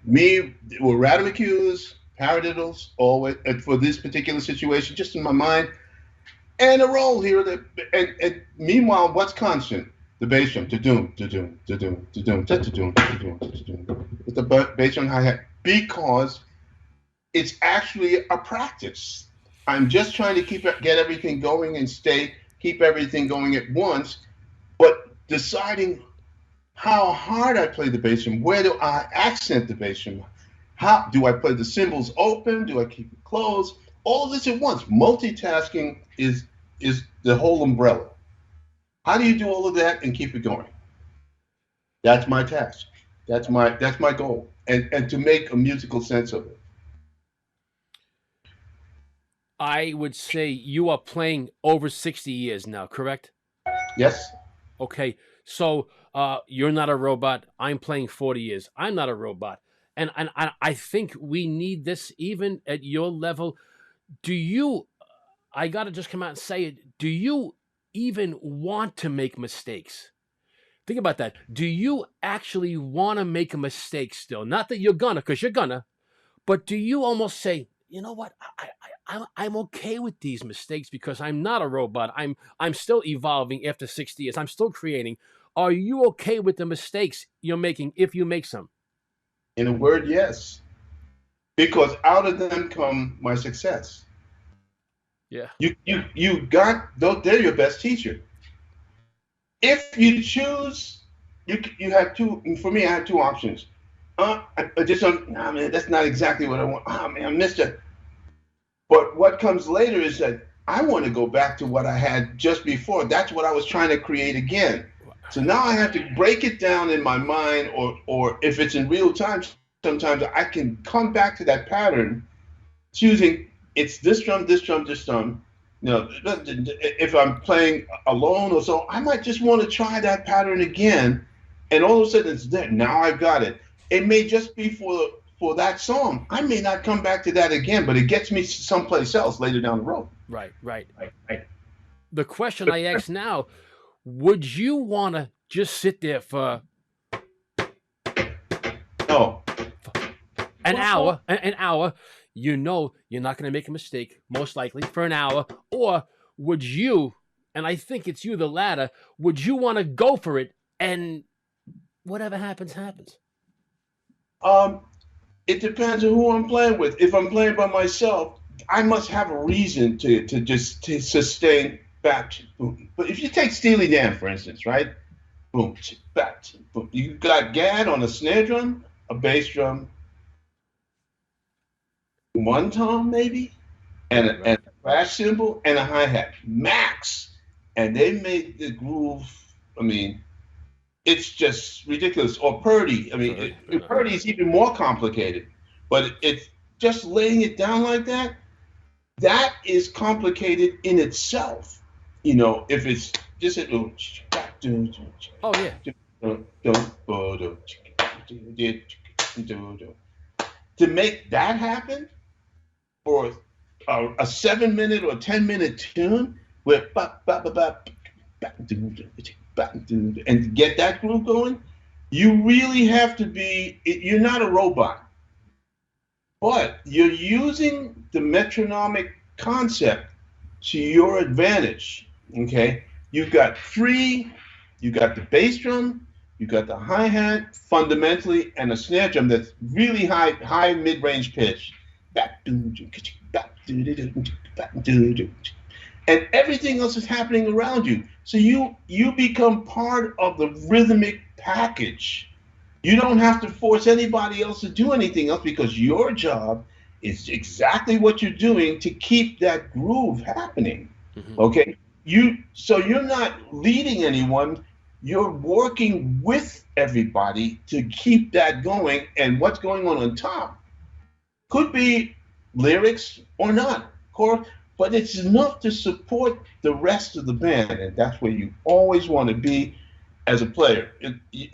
Me, were rhythmic-cues, paradiddles, always for this particular situation, just in my mind, and a roll here. And meanwhile, what's constant? The bass drum, da-doom, da-doom, da-doom, da-doom, da-doom, da-doom, da-doom. With the bass drum hi-hat, because it's actually a practice. I'm just trying to get everything going and keep everything going at once, but deciding how hard I play the bass drum, where do I accent the bass drum, how do I play the cymbals open, do I keep it closed, all of this at once. Multitasking is the whole umbrella. How do you do all of that and keep it going? That's my task. That's my goal, and to make a musical sense of it. I would say you are playing over 60 years now, correct? Yes. Okay, so you're not a robot. I'm playing 40 years. I'm not a robot. And I think we need this even at your level. I got to just come out and say it, do you even want to make mistakes? Think about that. Do you actually want to make a mistake still? Not that you're gonna, because you're gonna, but do you almost say, you know what, I'm okay with these mistakes because I'm not a robot. I'm still evolving after 60 years. I'm still creating. Are you okay with the mistakes you're making if you make some? In a word, yes. Because out of them come my success. Yeah. You got, they're your best teacher. If you choose, you have two, for me, I have two options. I just don't, nah, man, that's not exactly what I want. Oh, man, I missed it. But what comes later is that I want to go back to what I had just before. That's what I was trying to create again. So now I have to break it down in my mind, or if it's in real time, sometimes I can come back to that pattern, choosing it's this drum, this drum, this drum. You know, if I'm playing alone or so, I might just want to try that pattern again, and all of a sudden it's there. Now I've got it. It may just be for that song. I may not come back to that again, but it gets me someplace else later down the road. Right. The question I ask now, would you want to just sit there for an hour? You know you're not going to make a mistake, most likely, for an hour. Or would you, and I think it's you, the latter, would you want to go for it and whatever happens, happens? It depends on who I'm playing with. If I'm playing by myself, I must have a reason to sustain back. Boom. But if you take Steely Dan, for instance, right? Boom, back, boom. You got Gad on a snare drum, a bass drum, one tom maybe, and a crash cymbal and a hi-hat max, and they made the groove. I mean, it's just ridiculous. Or Purdy. I mean, Purdy is even more complicated, but it's just laying it down like that. That is complicated in itself. You know, if it's just to make that happen, or a 7-minute or 10-minute tune where and to get that groove going, you really have to be, you're not a robot, but you're using the metronomic concept to your advantage, okay? You've got the bass drum, you got the hi-hat fundamentally, and a snare drum that's really high mid-range pitch. And everything else is happening around you. So you become part of the rhythmic package. You don't have to force anybody else to do anything else because your job is exactly what you're doing to keep that groove happening. Mm-hmm. Okay? So you're not leading anyone. You're working with everybody to keep that going, and what's going on top could be lyrics or not. For but it's enough to support the rest of the band, and that's where you always want to be as a player,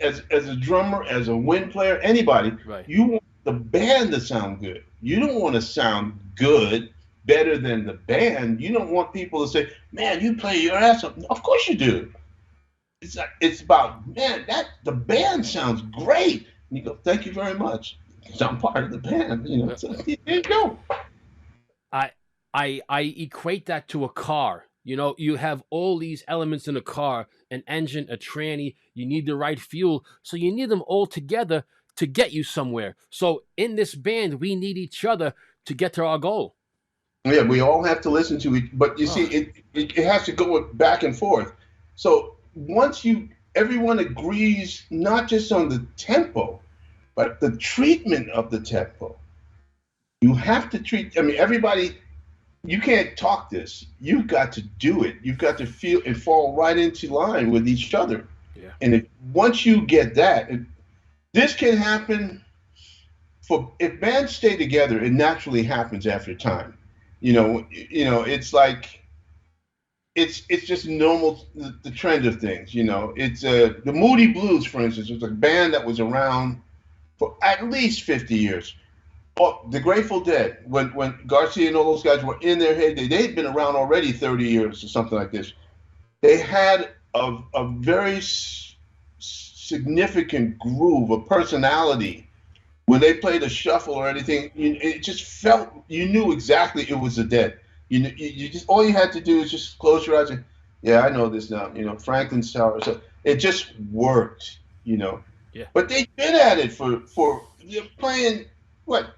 as a drummer, as a wind player, anybody. Right. You want the band to sound good. You don't want to sound good, better than the band. You don't want people to say, "Man, you play your ass off." Of course you do. It's about, man, that the band sounds great. And you go, "Thank you very much. I'm part of the band." You know, so there you go. I equate that to a car. You know, you have all these elements in a car, an engine, a tranny, you need the right fuel. So you need them all together to get you somewhere. So in this band, we need each other to get to our goal. Yeah, we all have to listen to it. But you see, it has to go back and forth. So once everyone agrees, not just on the tempo, but the treatment of the tempo. You have to treat, I mean, everybody, you can't talk this. You've got to do it. You've got to feel and fall right into line with each other. Yeah. And once you get that, this can happen if bands stay together, it naturally happens after time. You know, it's like, it's just normal, the trend of things, you know. It's the Moody Blues, for instance, was a band that was around for at least 50 years. Oh, the Grateful Dead, when Garcia and all those guys were in their heyday, they'd been around already 30 years or something like this. They had a very significant groove, a personality. When they played a shuffle or anything, it just felt, you knew exactly it was the Dead. You just, all you had to do is just close your eyes and, yeah, I know this now, you know, Franklin's Tower. So it just worked, you know. Yeah. But they've been at it for they're playing, what,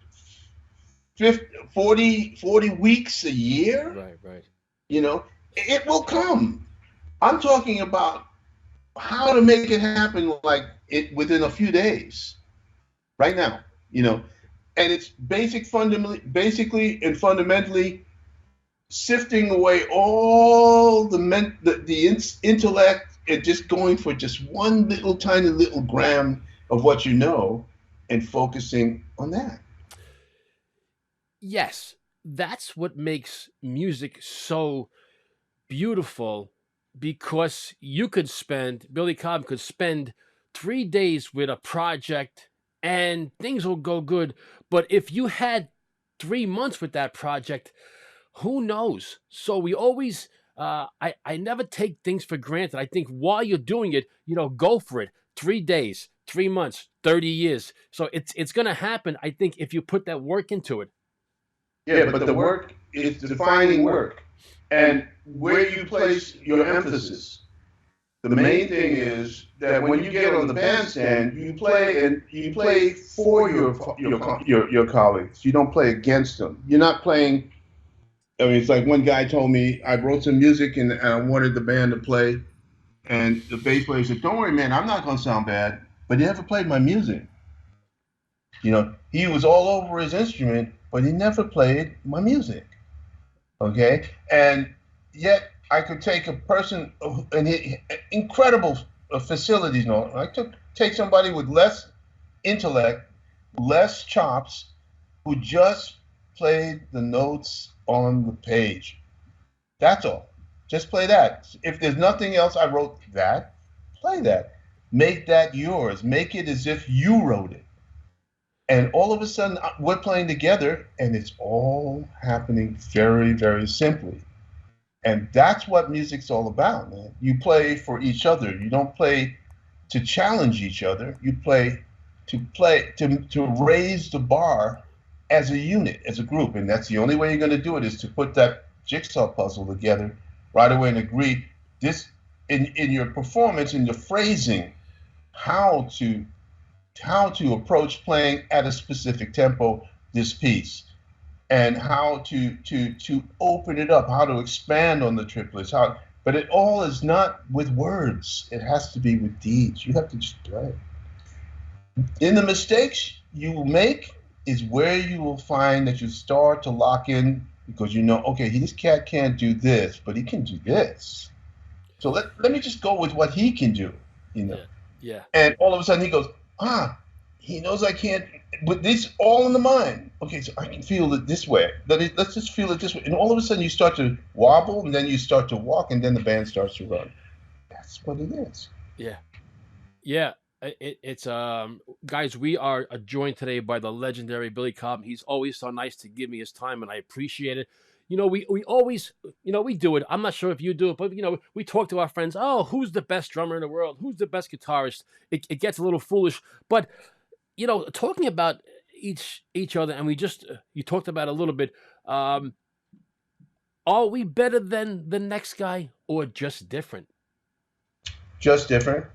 40 weeks a year? Right. You know, it will come. I'm talking about how to make it happen like it within a few days, right now, you know. And it's basically and fundamentally sifting away all the intellect and just going for just one little tiny little gram of what you know and focusing on that. Yes, that's what makes music so beautiful, because Billy Cobb could spend 3 days with a project and things will go good. But if you had 3 months with that project, who knows? So we always, I never take things for granted. I think while you're doing it, you know, go for it. 3 days, 3 months, 30 years. So it's going to happen, I think, if you put that work into it. Yeah, but the work is defining work, and where you place your emphasis. The main thing is that when you get on the bandstand, you play for your colleagues. You don't play against them. You're not playing. I mean, it's like one guy told me, I wrote some music and I wanted the band to play, and the bass player said, "Don't worry, man, I'm not gonna sound bad." But he never played my music. You know, he was all over his instrument, but he never played my music. Okay, and yet I could take a person and incredible facilities. No, I take somebody with less intellect, less chops, who just played the notes on the page. That's all. Just play that. If there's nothing else, I wrote that. Play that. Make that yours. Make it as if you wrote it. And all of a sudden, we're playing together, and it's all happening very, very simply. And that's what music's all about, man. You play for each other. You don't play to challenge each other. You play to raise the bar as a unit, as a group. And that's the only way you're going to do it, is to put that jigsaw puzzle together right away and agree this in your performance, in your phrasing, how to approach playing at a specific tempo this piece, and how to open it up, how to expand on the triplets, but it all is not with words. It has to be with deeds. You have to just play. In the mistakes you will make is where you will find that you start to lock in, because you know, okay, this cat can't do this, but he can do this. So let me just go with what he can do, you know. Yeah. And all of a sudden he goes, he knows I can't with this all in the mind. Okay, so I can feel it this way. Let's just feel it this way. And all of a sudden you start to wobble, and then you start to walk, and then the band starts to run. That's what it is. Yeah. Yeah. It's guys, we are joined today by the legendary Billy Cobb. He's always so nice to give me his time, and I appreciate it. We always, we do it. I'm not sure if you do it, but we talk to our friends. Oh, who's the best drummer in the world? Who's the best guitarist? It gets a little foolish, but talking about each other, and we just you talked about it a little bit. Are we better than the next guy, or just different? Just different.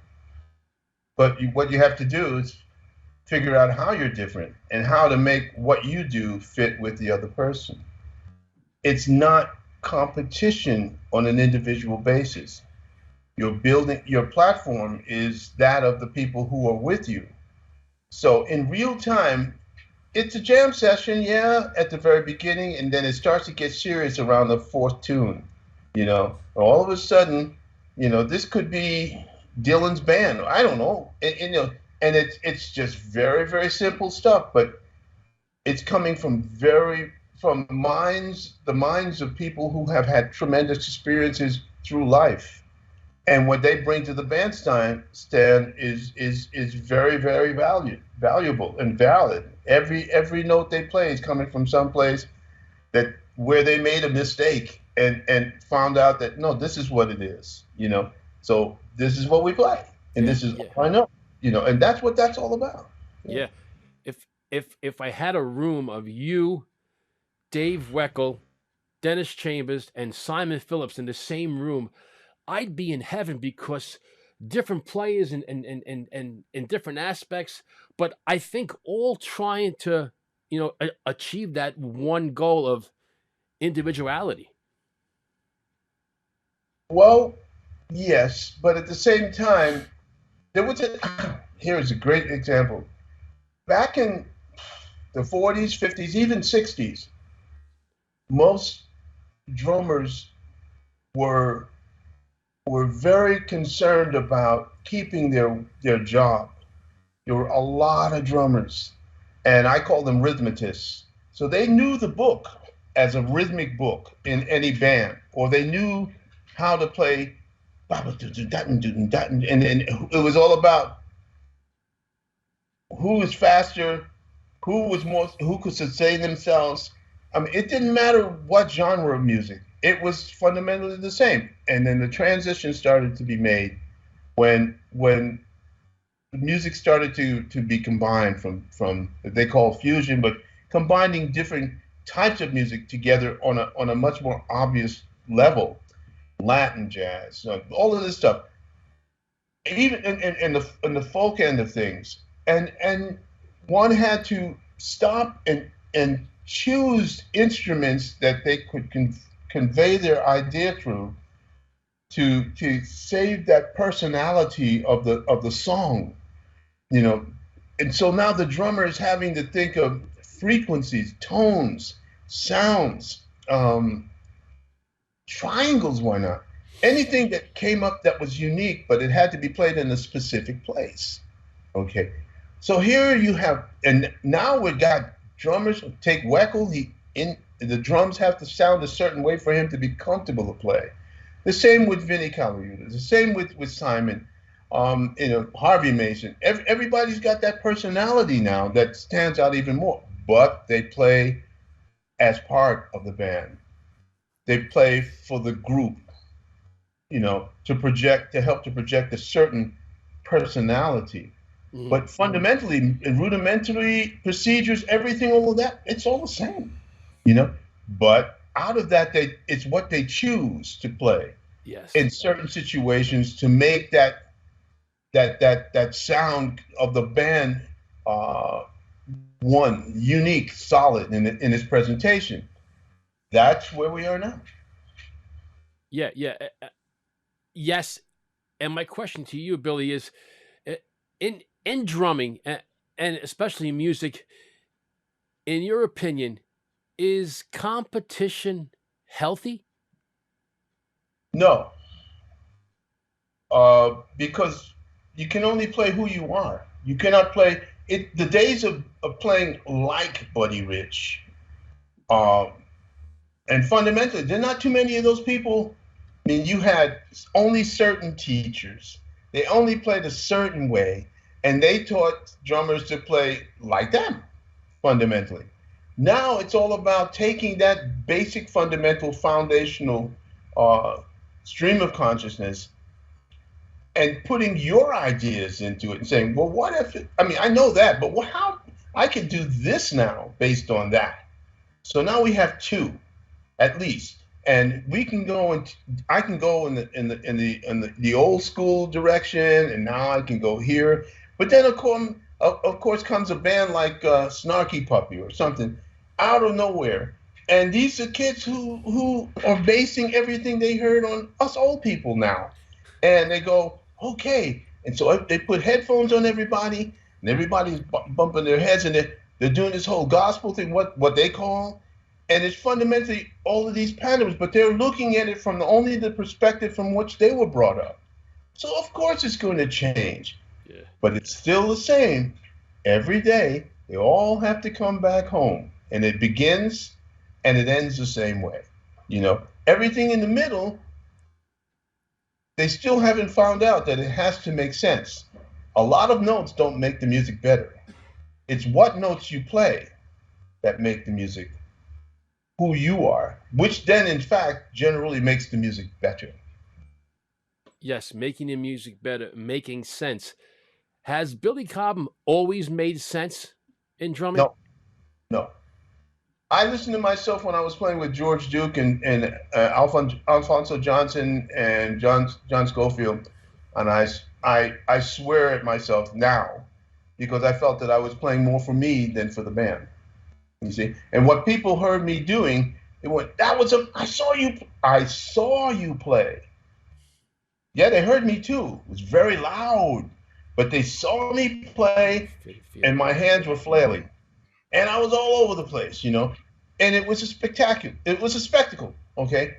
But what you have to do is figure out how you're different and how to make what you do fit with the other person. It's not competition on an individual basis. Your platform is that of the people who are with you. So in real time, it's a jam session, yeah, at the very beginning, and then it starts to get serious around the fourth tune. All of a sudden, this could be Dylan's band. I don't know. And it's just very, very simple stuff, but it's coming from the minds of people who have had tremendous experiences through life. And what they bring to the bandstand is very, very valuable and valid. Every note they play is coming from someplace where they made a mistake and found out that no, this is what it is. So this is what we play, and this is all I know. And that's what that's all about. Yeah. If I had a room of you, Dave Weckl, Dennis Chambers, and Simon Phillips in the same room, I'd be in heaven, because different players and in different aspects, but I think all trying to, achieve that one goal of individuality. Well, yes, but at the same time, here's a great example. Back in the 40s, 50s, even 60s, most drummers were very concerned about keeping their job. There were a lot of drummers, and I call them rhythmatists. So they knew the book as a rhythmic book in any band, or they knew how to play, and it was all about who was faster, who could sustain themselves. I mean, it didn't matter what genre of music. It was fundamentally the same. And then the transition started to be made when the music started to be combined from they call fusion, but combining different types of music together on a much more obvious level. Latin jazz, all of this stuff, even in the folk end of things, and one had to stop and choose instruments that they could convey their idea through to save that personality of the song, and so now the drummer is having to think of frequencies, tones, sounds, triangles, why not? Anything that came up that was unique, but it had to be played in a specific place. Okay, so here you have, and now we've got drummers. Take Weckl, the drums have to sound a certain way for him to be comfortable to play. The same with Vinnie Colaiuta. The same with Simon. Harvey Mason. Everybody's got that personality now that stands out even more. But they play as part of the band. They play for the group, to help to project a certain personality. Mm-hmm. But fundamentally, rudimentary procedures, everything, all of that, it's all the same, But out of that, it's what they choose to play in certain situations to make that sound of the band one unique, solid in its presentation. That's where we are now. Yeah. Yes. And my question to you, Billy, is in drumming and especially music, in your opinion, is competition healthy? No. Because you can only play who you are. You cannot play the days of playing like Buddy Rich, and fundamentally, there are not too many of those people. I mean, you had only certain teachers. They only played a certain way, and they taught drummers to play like them, fundamentally. Now it's all about taking that basic, fundamental, foundational stream of consciousness and putting your ideas into it and saying, well, what if, I know that, but how I can do this now based on that. So now we have two, at least, and we can go and I can go in the old school direction, and now I can go here. But then of course comes a band like Snarky Puppy or something out of nowhere, and these are kids who are basing everything they heard on us old people now, and they go, okay, and so they put headphones on everybody, and everybody's bumping their heads, and they're doing this whole gospel thing, what they call, and it's fundamentally all of these patterns, but they're looking at it from only the perspective from which they were brought up. So of course it's going to change, but it's still the same. Every day they all have to come back home, and it begins and it ends the same way. Everything in the middle, they still haven't found out that it has to make sense. A lot of notes don't make the music better. It's what notes you play that make the music who you are, which then in fact generally makes the music better. Yes, making the music better, making sense. Has Billy Cobham always made sense in drumming? No. I listened to myself when I was playing with George Duke and Alfonso Johnson and John Scofield, and I swear at myself now because I felt that I was playing more for me than for the band. You see, and what people heard me doing, they went, I saw you play. Yeah, they heard me too. It was very loud, but they saw me play, and my hands were flailing. And I was all over the place, and it was a spectacular. It was a spectacle, okay?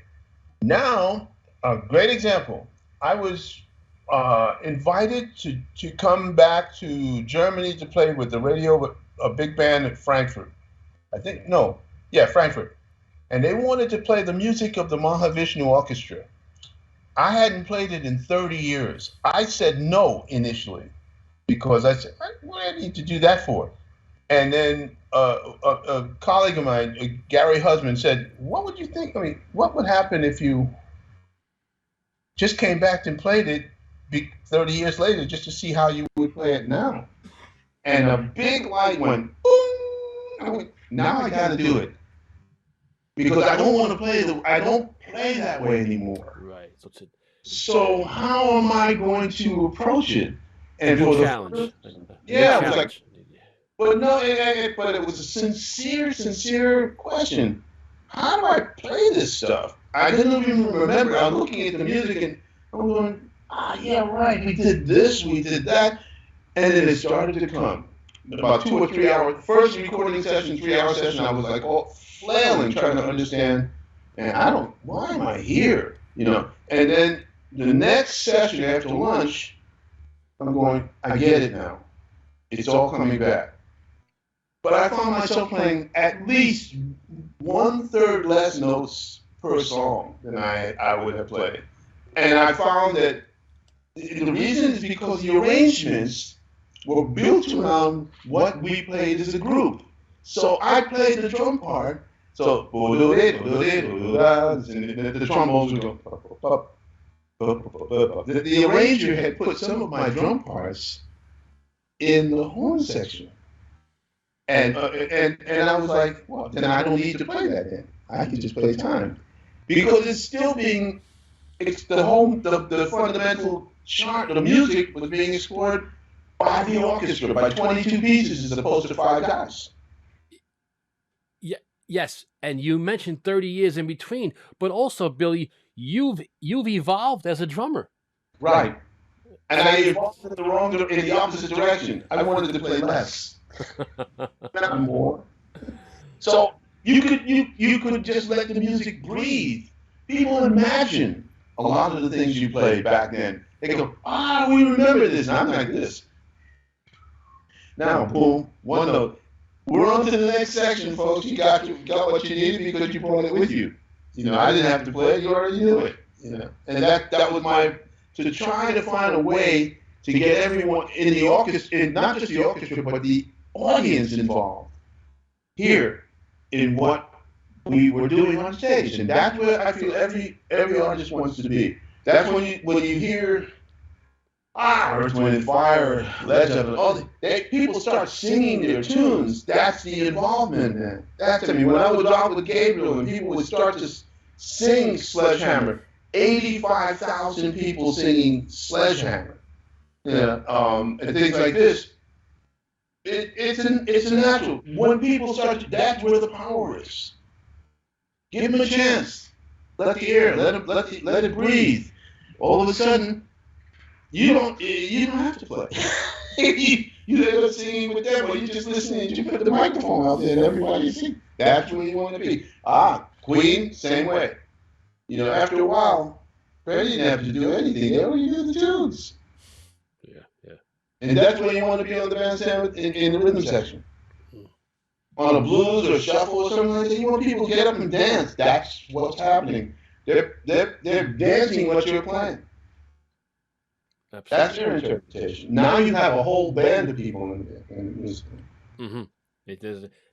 Now, a great example. I was invited to come back to Germany to play with the radio, a big band at Frankfurt. Frankfurt. And they wanted to play the music of the Mahavishnu Orchestra. I hadn't played it in 30 years. I said no initially because I said, what do I need to do that for? And then a colleague of mine, Gary Husband, said, what would you think? What would happen if you just came back and played it 30 years later just to see how you would play it now? And a big light went, boom. I went, now I got to do it because I don't want to I don't play that way anymore. Right. So how am I going to approach it? And for challenge. It was like, but no, but it was a sincere question. How do I play this stuff? I didn't even remember. I was looking at the music and I'm going, yeah, right. We did this, we did that, and then it started to come. About 2 or 3 hours, first recording session, 3-hour session, I was like all flailing, trying to understand, and why am I here? And then the next session after lunch, I'm going, I get it now. It's all coming back. But I found myself playing at least 1/3 less notes per song than I would have played. And I found that the reason is because the arrangements were built around what we played as a group. So I played the drum part. So the trombones would go. The arranger had put some of my drum parts in the horn section, and I was like, well, then I don't need to play that. Then I can just play time because it's still being the fundamental chart of the music was being explored by the orchestra, by 22 pieces as opposed to 5 guys. Yes, and you mentioned 30 years in between, but also, Billy, you've evolved as a drummer. Right. And I evolved in the opposite direction. I wanted to play less, not more. So you could just let the music breathe. People imagine a lot of the things you played back then. They go, we remember this. And I'm like this. Now, boom, one note. We're on to the next section, folks. You got what you needed because you brought it with you. I didn't have to play it. You already knew it. And that was to try to find a way to get everyone in the orchestra, not just the orchestra, but the audience involved here in what we were doing on stage. And that's where I feel every artist wants to be. That's when you hear Earth, Wind, and Fire, Led Zeppelin, people start singing their tunes. That's the involvement, man. When I was out with Gabriel and people would start to sing Sledgehammer, 85,000 people singing Sledgehammer, and things like this. It's a natural. When people start, that's where the power is. Give them a chance. Let the air, let it breathe. All of a sudden, you don't have to play. you end up singing with them, or you just listening. You put the microphone out there and everybody sing. That's where you want to be. Queen, same way. After a while, Freddie didn't have to do anything. They already did the tunes. Yeah. And that's where you want to be on the bandstand in the rhythm section. On a blues or a shuffle or something like that, you want people to get up and dance. That's what's happening. They're dancing what you're playing. Absolutely. That's your interpretation. Now you have a whole band of people in the music. Mm-hmm.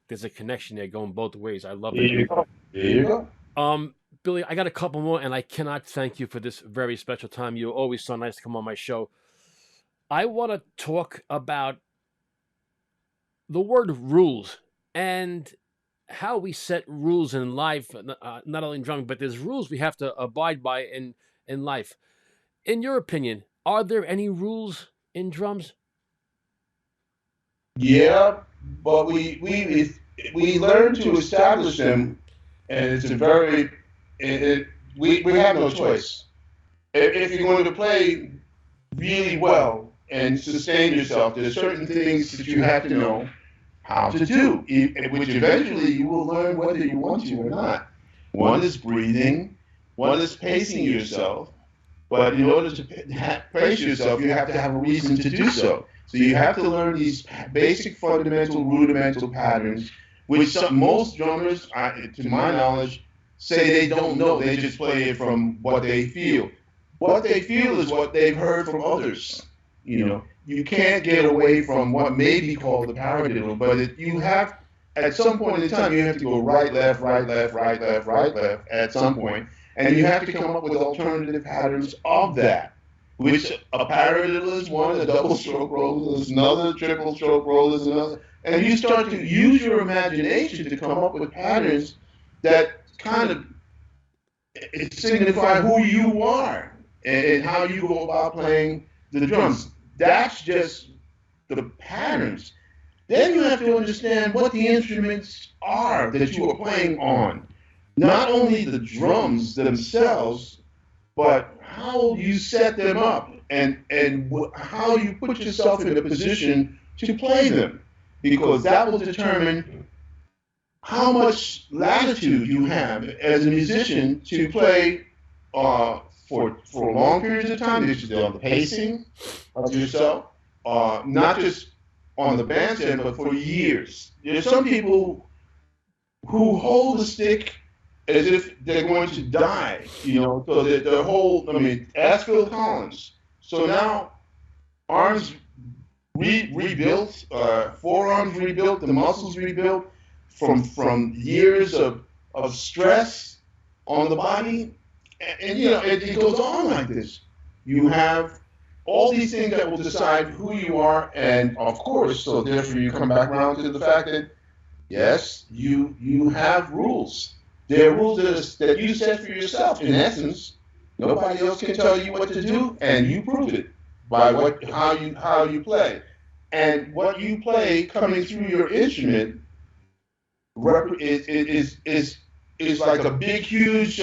There's a connection there going both ways. I love it. There you go. Billy, I got a couple more, and I cannot thank you for this very special time. You're always so nice to come on my show. I want to talk about the word rules and how we set rules in life, not only in drumming, but there's rules we have to abide by in life. In your opinion, are there any rules in drums? Yeah, but we learn to establish them, and it's we have no choice. If you're going to play really well and sustain yourself, there's certain things that you have to know how to do, which eventually you will learn whether you want to or not. One is breathing, one is pacing yourself, but in order to pace yourself, you have to have a reason to do so. So you have to learn these basic, fundamental, rudimental patterns, which most drummers, to my knowledge, say they don't know. They just play it from what they feel. What they feel is what they've heard from others. You can't get away from what may be called the paradiddle, but you have, at some point in time, you have to go right, left, right, left, right, left, right, left at some point, and you have to come up with alternative patterns of that, which a paradiddle is one, a double stroke roll is another, triple stroke roll is another, and you start to use your imagination to come up with patterns that kind of signify who you are and how you go about playing the drums. That's just the patterns. Then you have to understand what the instruments are that you are playing on. Not only the drums themselves, but how you set them up and how you put yourself in a position to play them. Because that will determine how much latitude you have as a musician to play for long periods of time. This is on the pacing of yourself, not just on the bandstand, but for years. There's some people who hold the stick as if they're going to die, so that their whole, ask Phil Collins. So now, arms rebuilt, forearms rebuilt, the muscles rebuilt from years of stress on the body. And it goes on like this. You have all these things that will decide who you are, and of course, so therefore you come back around to the fact that, yes, you have rules. There are rules that you set for yourself. In essence, nobody else can tell you what to do, and you prove it by how you play. And what you play coming through your instrument is like a big, huge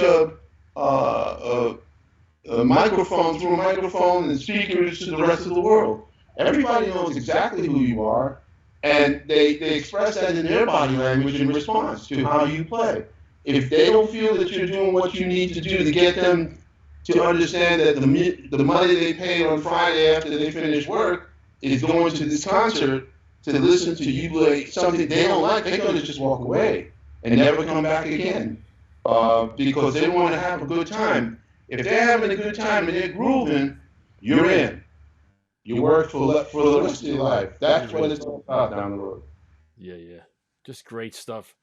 microphone through a microphone and speakers to the rest of the world. Everybody knows exactly who you are, and they express that in their body language in response to how you play. If they don't feel that you're doing what you need to do to get them to understand that the money they paid on Friday after they finish work is going to this concert, to listen to you play something they don't like, they're going to just walk away and never come back again because they want to have a good time. If they're having a good time and they're grooving, you're in. You work for the rest of your life. That's what it's all about down the road. Yeah. Just great stuff.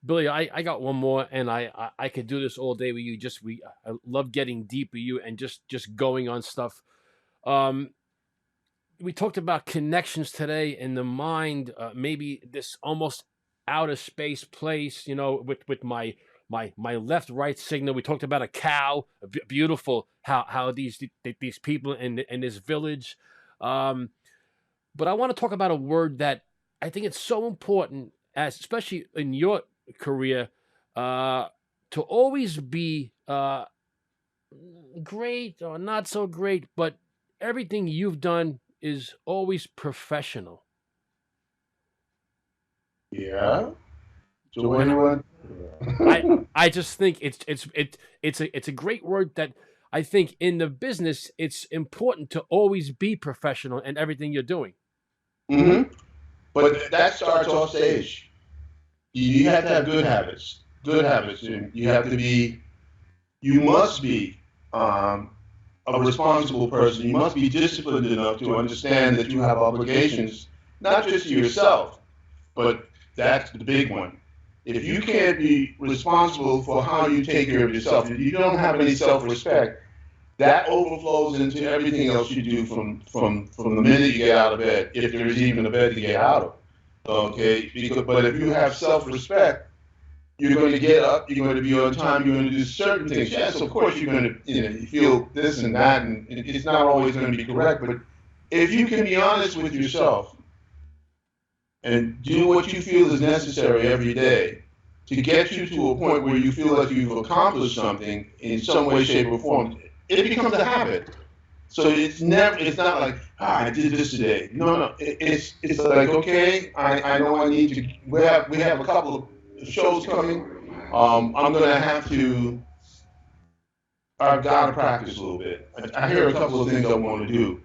Billy, I got one more, and I could do this all day with you. I love getting deep with you and just going on stuff. We talked about connections today in the mind, maybe this almost outer space place, with my left-right signal. We talked about a cow, beautiful, how these people in this village. But I want to talk about a word that I think it's so important, especially in your career, to always be great or not so great, but everything you've done is always professional. Yeah. So anyone? I just think it's a great word that I think in the business it's important to always be professional in everything you're doing. Mm-hmm. But that starts off stage. You have to have good habits. And you must be a responsible person. You must be disciplined enough to understand that you have obligations, not just to yourself, but that's the big one. If you can't be responsible for how you take care of yourself, if you don't have any self-respect, that overflows into everything else you do from the minute you get out of bed, if there is even a bed to get out of. Okay, but if you have self-respect, you're going to get up, you're going to be on time, you're going to do certain things. Yes, of course you're going to, you feel this and that, and it's not always going to be correct, but if you can be honest with yourself and do what you feel is necessary every day to get you to a point where you feel like you've accomplished something in some way, shape, or form, it becomes a habit. So it's not like, I did this today. No. It's like, okay, I know I need to, we have a couple of shows coming. I've got to practice a little bit. I hear a couple of things I want to do.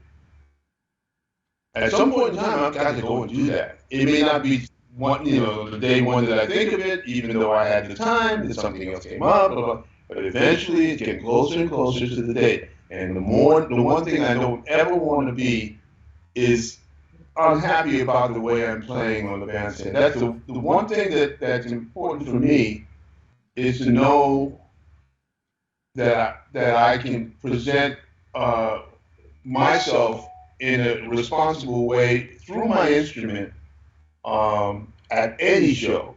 At some point in time, I've got to go and do that. It may not be the day one that I think of it, even though I had the time, and something else came up, but eventually it's getting closer and closer to the date. And the one thing I don't ever want to be is unhappy about the way I'm playing on the bandstand. That's the one thing that's important for me is to know that I can present myself in a responsible way through my instrument at any show,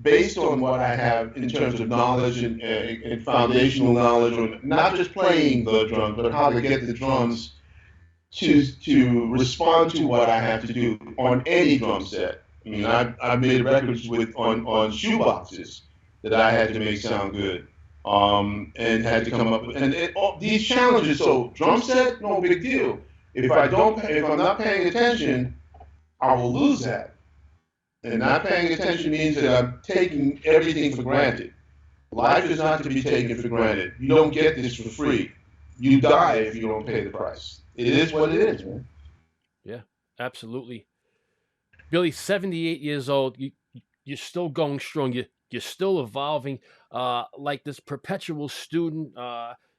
based on what I have in terms of knowledge and foundational knowledge, on not just playing the drums, but how to get the drums to respond to what I have to do on any drum set. I mean, I've made records on shoeboxes that I had to make sound good, and had to come up with, and all these challenges. So drum set, no big deal. If I'm not paying attention, I will lose that. And not paying attention means that I'm taking everything for granted. Life is not to be taken for granted. You don't get this for free. You die if you don't pay the price. It is what it is, man. Yeah, absolutely. Billy, 78 years old. You're still going strong. You're still evolving, like this perpetual student,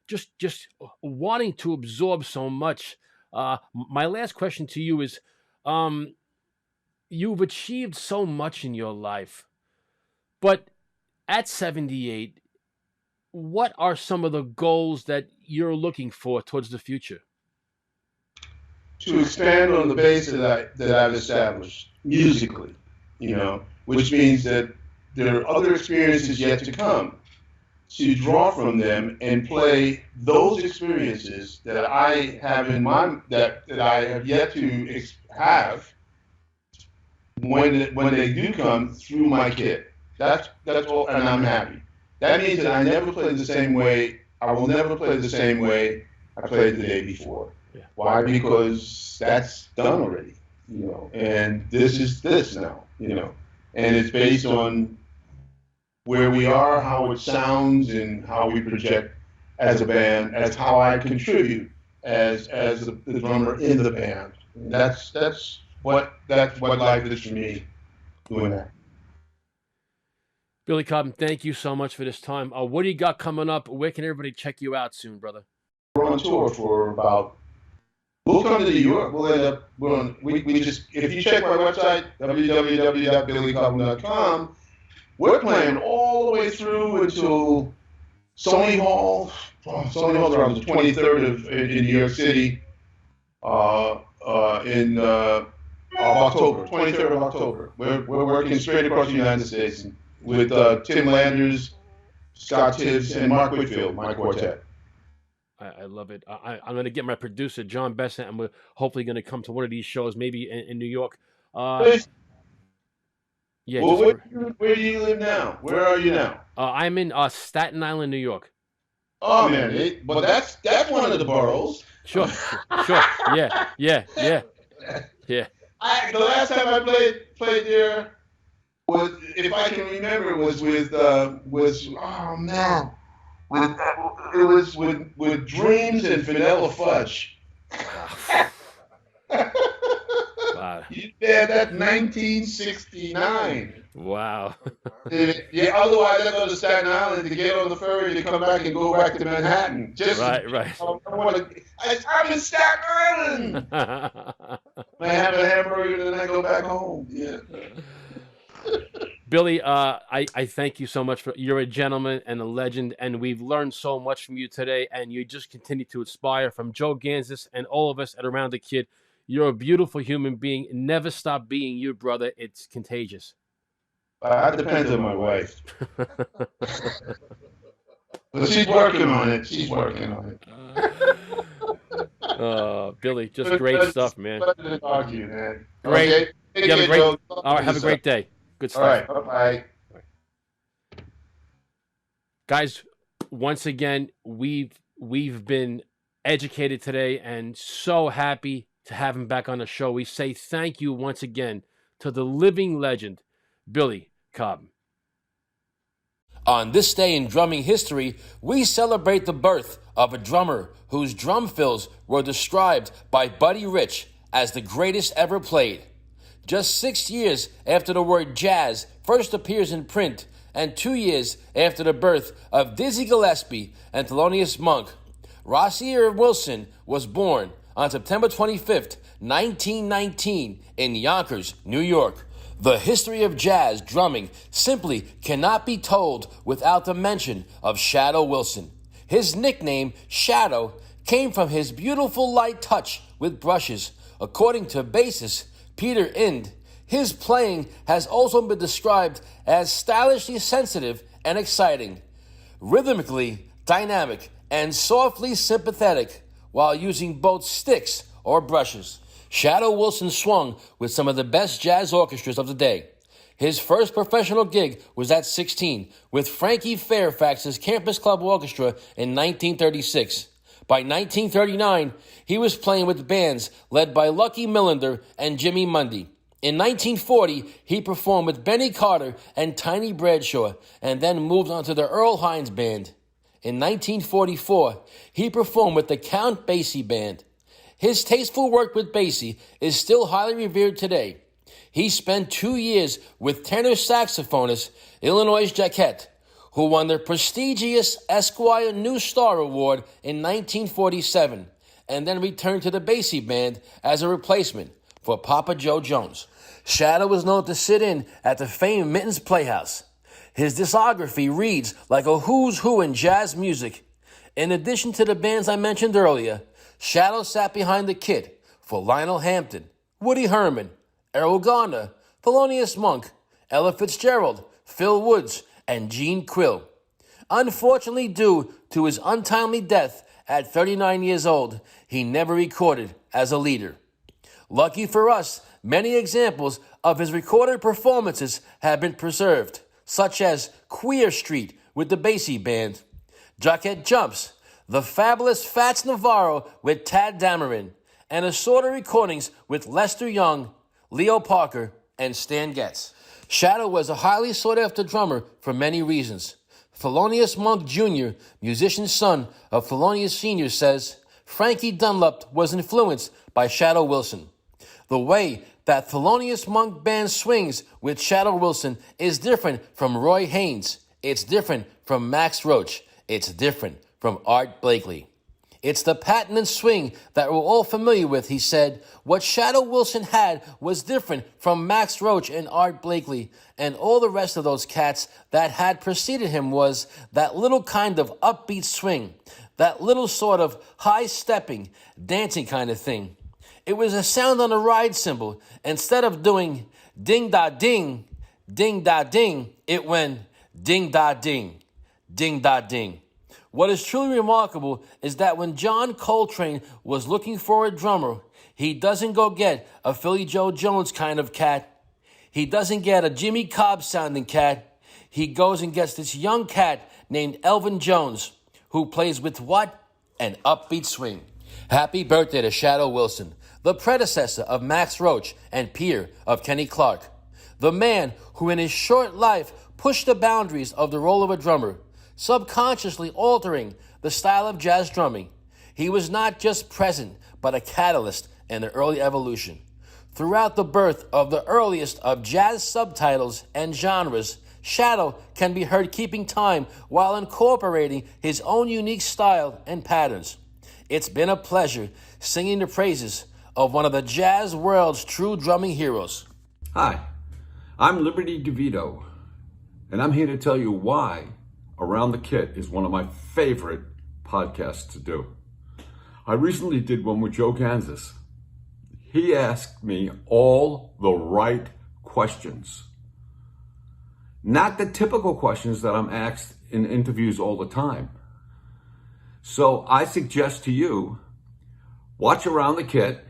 just wanting to absorb so much. My last question to you is, you've achieved so much in your life, but at 78, what are some of the goals that you're looking for towards the future? To expand on the base that I've established musically, which means that there are other experiences yet to come, to draw from them and play those experiences that I have in mind, that I have yet to have when they do come through my kit. That's all, and I'm happy. That means that I never play the same way. I will never play the same way I played the day before. Yeah. Why? Because that's done already, and this is this now, and it's based on where we are, how it sounds, and how we project as a band, as how I contribute as the drummer in the band. And that's that's what life is for me, doing that. Billy Cobb, thank you so much for this time. What do you got coming up? Where can everybody check you out soon, brother? We're on tour for about. We'll come to New York. We'll end up. We just. If you check my website www.billycobham.com, we're playing all the way through until Sony Hall. Sony Hall's around the 23rd in New York City. In October, 23rd of October. We're working straight across the United States with Tim Landers, Scott Tibbs, and Mark Whitfield, my quartet. I love it. I'm going to get my producer, John Besser, and we're hopefully going to come to one of these shows, maybe in New York. Yeah. Well, where do you live now? Where are you now? I'm in Staten Island, New York. Oh man, but that's one of the boroughs. Sure. Yeah. The last time I played there was, if I can remember, was with Dreams and Vanilla Fudge. Wow. Yeah, that's 1969. Wow. Yeah, otherwise I go to Staten Island to get on the ferry to come back and go back to Manhattan. Right. I'm in Staten Island. I have a hamburger and then I go back home. Yeah. Billy, I thank you so much. You're a gentleman and a legend, and we've learned so much from you today, and you just continue to inspire from Joe Gansas and all of us at Around the Kid. You're a beautiful human being. Never stop being you, brother. It's contagious. That depends on my wife. But she's working on it. Billy, just great stuff, man. Pleasure to talk to you, man. Great. Okay. You have a great. All right, have a great day. Good stuff. All right. Bye-bye. Guys, once again, we've been educated today and so happy to have him back on the show. We say thank you once again to the living legend, Billy Cobb. On this day in drumming history, we celebrate the birth of a drummer whose drum fills were described by Buddy Rich as the greatest ever played. Just 6 years after the word jazz first appears in print, and 2 years after the birth of Dizzy Gillespie and Thelonious Monk, Rossier Wilson was born on September 25th, 1919, in Yonkers, New York. The history of jazz drumming simply cannot be told without the mention of Shadow Wilson. His nickname, Shadow, came from his beautiful light touch with brushes. According to bassist Peter Ind, his playing has also been described as stylishly sensitive and exciting, rhythmically dynamic, and softly sympathetic, while using both sticks or brushes. Shadow Wilson swung with some of the best jazz orchestras of the day. His first professional gig was at 16 with Frankie Fairfax's Campus Club Orchestra in 1936. By 1939, he was playing with bands led by Lucky Millinder and Jimmy Mundy. In 1940, he performed with Benny Carter and Tiny Bradshaw, and then moved on to the Earl Hines Band. In 1944, he performed with the Count Basie Band. His tasteful work with Basie is still highly revered today. He spent 2 years with tenor saxophonist Illinois Jacquet, who won the prestigious Esquire New Star Award in 1947, and then returned to the Basie Band as a replacement for Papa Joe Jones. Shadow was known to sit in at the famed Mittens Playhouse. His discography reads like a who's who in jazz music. In addition to the bands I mentioned earlier, Shadow sat behind the kit for Lionel Hampton, Woody Herman, Errol Garner, Thelonious Monk, Ella Fitzgerald, Phil Woods, and Gene Quill. Unfortunately, due to his untimely death at 39 years old, he never recorded as a leader. Lucky for us, many examples of his recorded performances have been preserved, such as Queer Street with the Basie Band, Jacquet Jumps, The Fabulous Fats Navarro with Tad Dameron, and assorted recordings with Lester Young, Leo Parker, and Stan Getz. Shadow was a highly sought-after drummer for many reasons. Thelonious Monk Jr., musician's son of Thelonious Sr., says Frankie Dunlop was influenced by Shadow Wilson. The way that Thelonious Monk Band swings with Shadow Wilson is different from Roy Haynes. It's different from Max Roach. It's different from Art Blakey. It's the pattern and swing that we're all familiar with, he said. What Shadow Wilson had was different from Max Roach and Art Blakey and all the rest of those cats that had preceded him was that little kind of upbeat swing, that little sort of high-stepping, dancing kind of thing. It was a sound on a ride cymbal. Instead of doing ding-da-ding, ding-da-ding, it went ding-da-ding, ding-da-ding. What is truly remarkable is that when John Coltrane was looking for a drummer, he doesn't go get a Philly Joe Jones kind of cat. He doesn't get a Jimmy Cobb sounding cat. He goes and gets this young cat named Elvin Jones, who plays with what? An upbeat swing. Happy birthday to Shadow Wilson, the predecessor of Max Roach and peer of Kenny Clarke. The man who in his short life pushed the boundaries of the role of a drummer, subconsciously altering the style of jazz drumming. He was not just present, but a catalyst in the early evolution. Throughout the birth of the earliest of jazz subtitles and genres, Shadow can be heard keeping time while incorporating his own unique style and patterns. It's been a pleasure singing the praises of one of the jazz world's true drumming heroes. Hi, I'm Liberty DeVito, and I'm here to tell you why Around the Kit is one of my favorite podcasts to do. I recently did one with Joe Gansas. He asked me all the right questions. Not the typical questions that I'm asked in interviews all the time. So I suggest to you, watch Around the Kit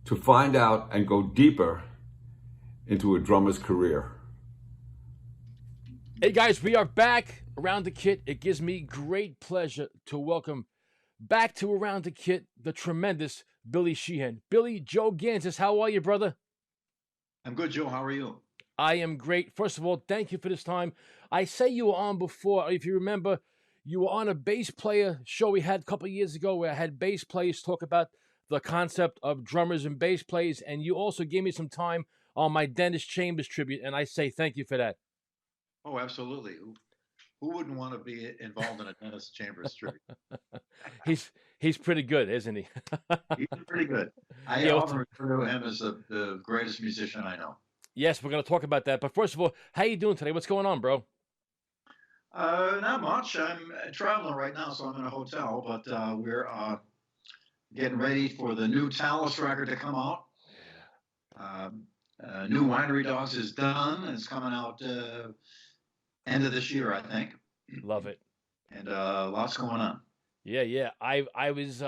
to find out and go deeper into a drummer's career. Hey guys, we are back Around the Kit. It gives me great pleasure to welcome back to Around the Kit the tremendous Billy Sheehan. Billy, Joe Gansas, how are you, brother? I'm good, Joe. How are you? I am great. First of all, thank you for this time. I say you were on before. If you remember, you were on a bass player show we had a couple of years ago where I had bass players talk about the concept of drummers and bass players, and you also gave me some time on my Dennis Chambers tribute, and I say thank you for that. Oh, absolutely. Who wouldn't want to be involved in a Dennis Chambers tribute? He's pretty good, isn't he? He's pretty good. I often refer to him as the greatest musician I know. Yes, we're going to talk about that. But first of all, how you doing today? What's going on, bro? Not much. I'm traveling right now, so I'm in a hotel. But we're getting ready for the new Talus record to come out. New Winery Dogs is done. It's coming out end of this year, I think. Love it. And lots going on. Yeah. I was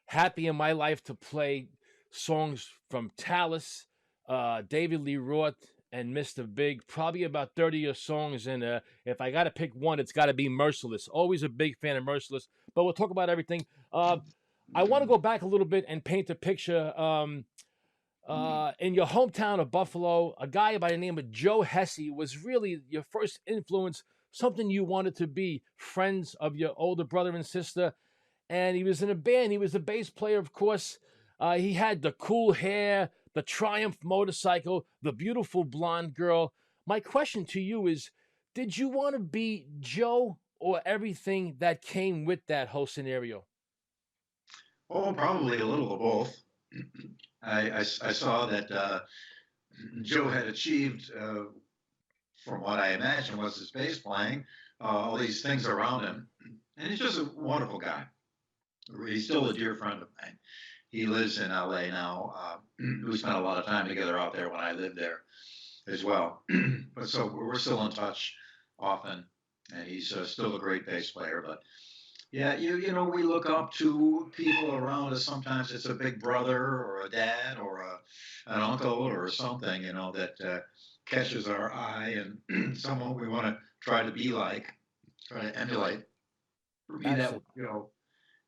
happy in my life to play songs from Talus, David Lee Roth, and Mr. Big. Probably about 30 of your songs. And if I got to pick one, it's got to be Merciless. Always a big fan of Merciless. But we'll talk about everything. I want to go back a little bit and paint a picture. In your hometown of Buffalo, a guy by the name of Joe Hesse was really your first influence, something you wanted to be, friends of your older brother and sister. And he was in a band. He was a bass player, of course. He had the cool hair, the Triumph motorcycle, the beautiful blonde girl. My question to you is, did you want to be Joe or everything that came with that whole scenario? Oh, probably a little of both. I saw that Joe had achieved, from what I imagine was his bass playing, all these things around him. And he's just a wonderful guy. He's still a dear friend of mine. He lives in LA now. We spent a lot of time together out there when I lived there as well. But so we're still in touch often. And he's still a great bass player. But yeah, you know, we look up to people around us. Sometimes it's a big brother or a dad or an uncle or something, you know, that catches our eye and someone we want to try to be like, try to emulate. For me, that, you know,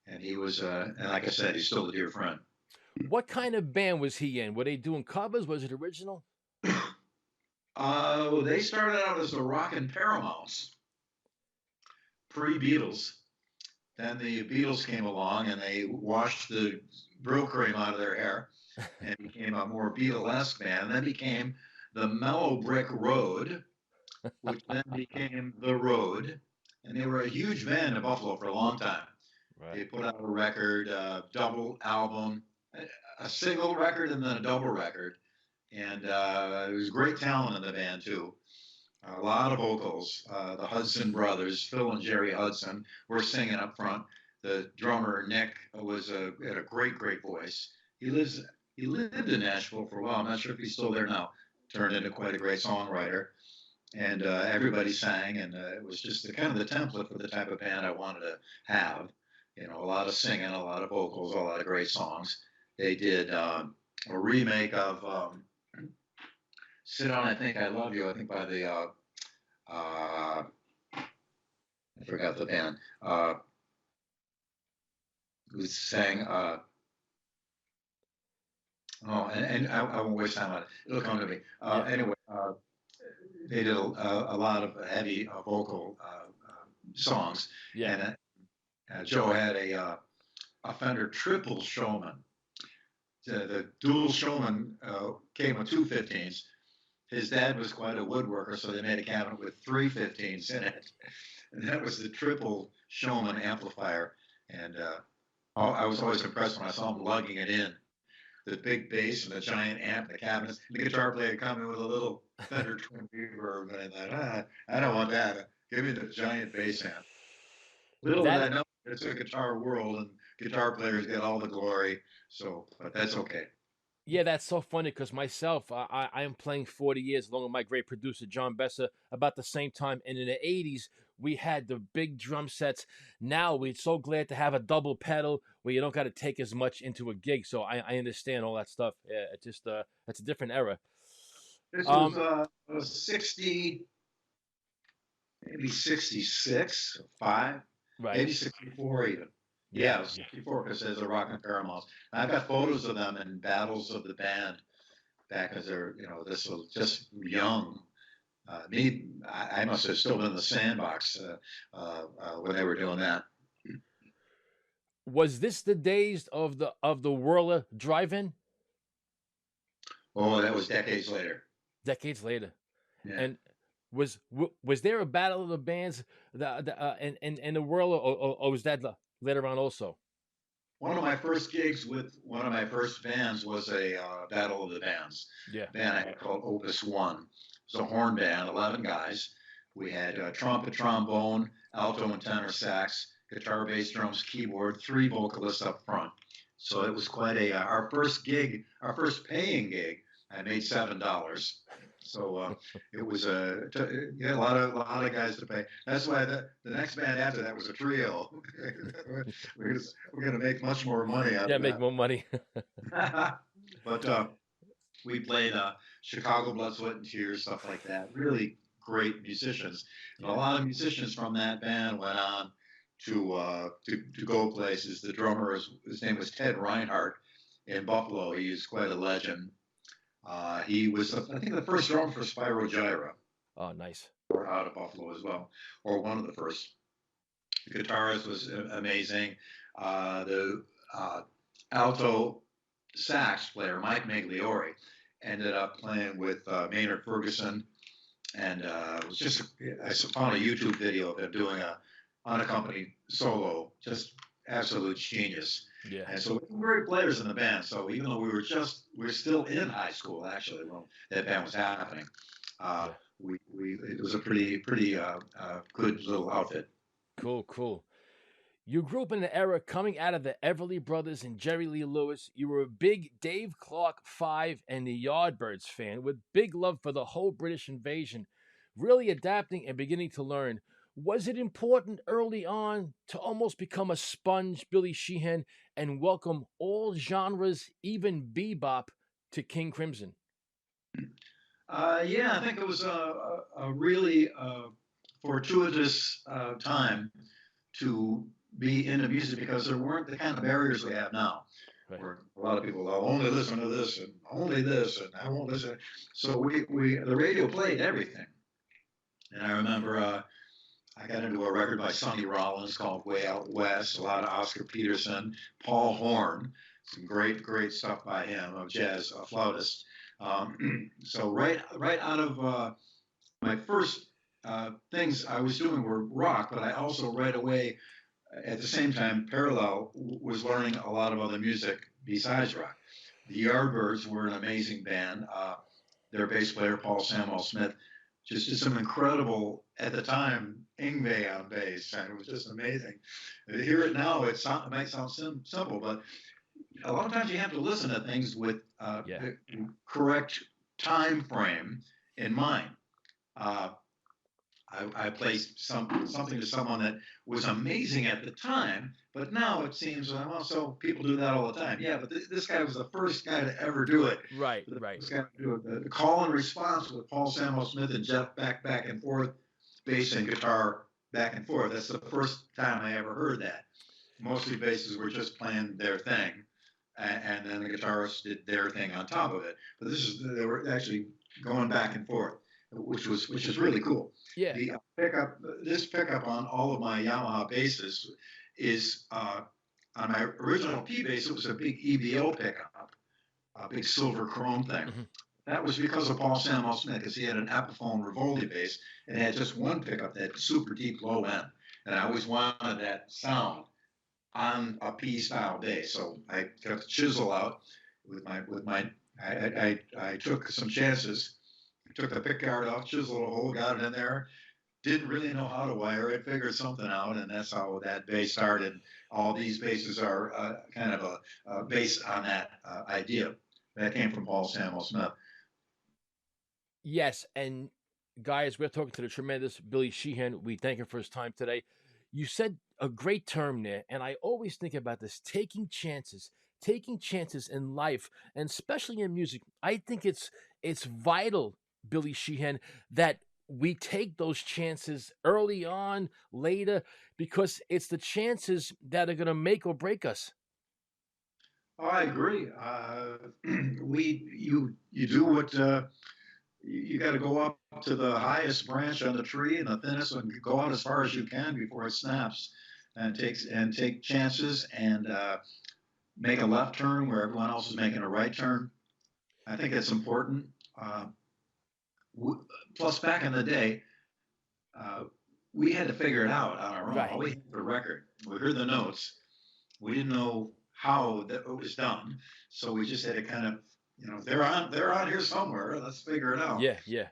and he was, and like I said, he's still a dear friend. What kind of band was he in? Were they doing covers? Was it original? They started out as the Rockin' Paramounts, pre-Beatles. Then the Beatles came along and they washed the Brill cream out of their hair and became a more Beatlesque band. And then became the Mellow Brick Road, which then became The Road. And they were a huge band in Buffalo for a long time. Right. They put out a record, double album, a single record, and then a double record. And there was great talent in the band, too. A lot of vocals. The Hudson brothers, Phil and Jerry Hudson, were singing up front. The drummer, Nick, had a great, great voice. He lived in Nashville for a while. I'm not sure if he's still there now. Turned into quite a great songwriter. And everybody sang, and it was just the kind of the template for the type of band I wanted to have. You know, a lot of singing, a lot of vocals, a lot of great songs. They did a remake of "Sit Down, I Think I Love You," I think by the I forgot the band who sang. And I won't waste time on it. It'll come to me. Anyway, they did a lot of heavy vocal songs. Yeah. And Joe had a Fender triple Showman. The dual Showman came with two 15s. His dad was quite a woodworker, so they made a cabinet with three 15s in it. And that was the triple Showman amplifier. And I was always impressed when I saw him lugging it in. The big bass and the giant amp, the cabinets. The guitar player would come in with a little Fender Twin reverb, and I thought, I don't want that. Give me the giant bass amp. Little did I know, it's a guitar world, and guitar players get all the glory. So, but that's okay. Yeah, that's so funny because myself, I am playing 40 years along with my great producer, John Besser, about the same time. And in the 80s, we had the big drum sets. Now we're so glad to have a double pedal where you don't got to take as much into a gig. So I understand all that stuff. Yeah, it's just it's a different era. This was 60, maybe 66, 5, right. Maybe 64 even. Yeah, it was 64 because there's a Rock and Paramounts. I've got photos of them in battles of the band back as they're, this was just young. I must have still been in the sandbox when they were doing that. Was this the days of the Whirler drive-in? Oh, that was decades later. Decades later. Yeah. And was there a battle of the bands and the Whirler, or was that later on also? One of my first gigs with one of my first bands was a battle of the bands. Yeah. A band I had called Opus One. It was a horn band, 11 guys. We had trumpet, trombone, alto and tenor sax, guitar, bass, drums, keyboard, 3 vocalists up front. So it was quite our first gig, our first paying gig. I made $7. So it was a lot of guys to pay. That's why the next band after that was a trio. we're going to make much more money out of that. Yeah, make more money. But we played Chicago Blood, Sweat, and Tears, stuff like that. Really great musicians. And a lot of musicians from that band went on to go places. The drummer, his name was Ted Reinhardt in Buffalo. He was quite a legend. He was, I think, the first drummer for Spyro Gyra. Oh, nice. Out of Buffalo as well, or one of the first. The guitarist was amazing. The alto sax player, Mike Migliore, ended up playing with Maynard Ferguson, and it was just, I found a YouTube video of him doing a unaccompanied solo, just absolute genius. Yeah. And so we were great players in the band. So even though we were still in high school actually when that band was happening, it was a pretty good little outfit. Cool. You grew up in an era coming out of the Everly Brothers and Jerry Lee Lewis. You were a big Dave Clark 5 and the Yardbirds fan with big love for the whole British invasion, really adapting and beginning to learn. Was it important early on to almost become a sponge, Billy Sheehan, and welcome all genres, even bebop, to King Crimson? Yeah, I think it was a really fortuitous time to be into music because there weren't the kind of barriers we have now. Right. Where a lot of people only listen to this and only this and I won't listen. So the radio played everything. And I remember I got into a record by Sonny Rollins called Way Out West, a lot of Oscar Peterson, Paul Horn, some great stuff by him, a jazz flautist. So right out of my first things I was doing were rock, but I also right away, at the same time, parallel, was learning a lot of other music besides rock. The Yardbirds were an amazing band. Their bass player, Paul Samuel Smith, just did some incredible, at the time, Ingve on bass, and it was just amazing. To hear it now, it might sound simple, but a lot of times you have to listen to things with the correct time frame in mind. I played something to someone that was amazing at the time, but now it seems, well, so people do that all the time. Yeah, but this guy was the first guy to ever do it. Right. First guy to do it. The call and response with Paul Samuel Smith and Jeff back and forth, bass and guitar back and forth. That's the first time I ever heard that. Mostly basses were just playing their thing, and then the guitarists did their thing on top of it. But they were actually going back and forth, which is really cool. Yeah. The pickup on all of my Yamaha basses is on my original P bass. It was a big EBO pickup, a big silver chrome thing. Mm-hmm. That was because of Paul Samuel Smith, because he had an Epiphone Rivoli bass and it had just one pickup, that super deep low end, and I always wanted that sound on a P style bass. So I took the chisel out with my. I took some chances. Took the pick guard off, chiseled a hole, got it in there. Didn't really know how to wire it, figured something out, and that's how that bass started. All these basses are kind of a based on that idea. That came from Paul Samuel Smith. Yes, and guys, we're talking to the tremendous Billy Sheehan. We thank him for his time today. You said a great term there, and I always think about this: taking chances in life, and especially in music. I think it's vital, Billy Sheehan, that we take those chances early on, later, because it's the chances that are going to make or break us. Oh, I agree. You do what you got to go up to the highest branch on the tree and the thinnest, and go out as far as you can before it snaps, and take chances and make a left turn where everyone else is making a right turn. I think it's important. Plus, back in the day, we had to figure it out on our own. Right. All we had the record. We heard the notes. We didn't know how that was done, so we just had to kind of, they're on here somewhere. Let's figure it out. Yeah.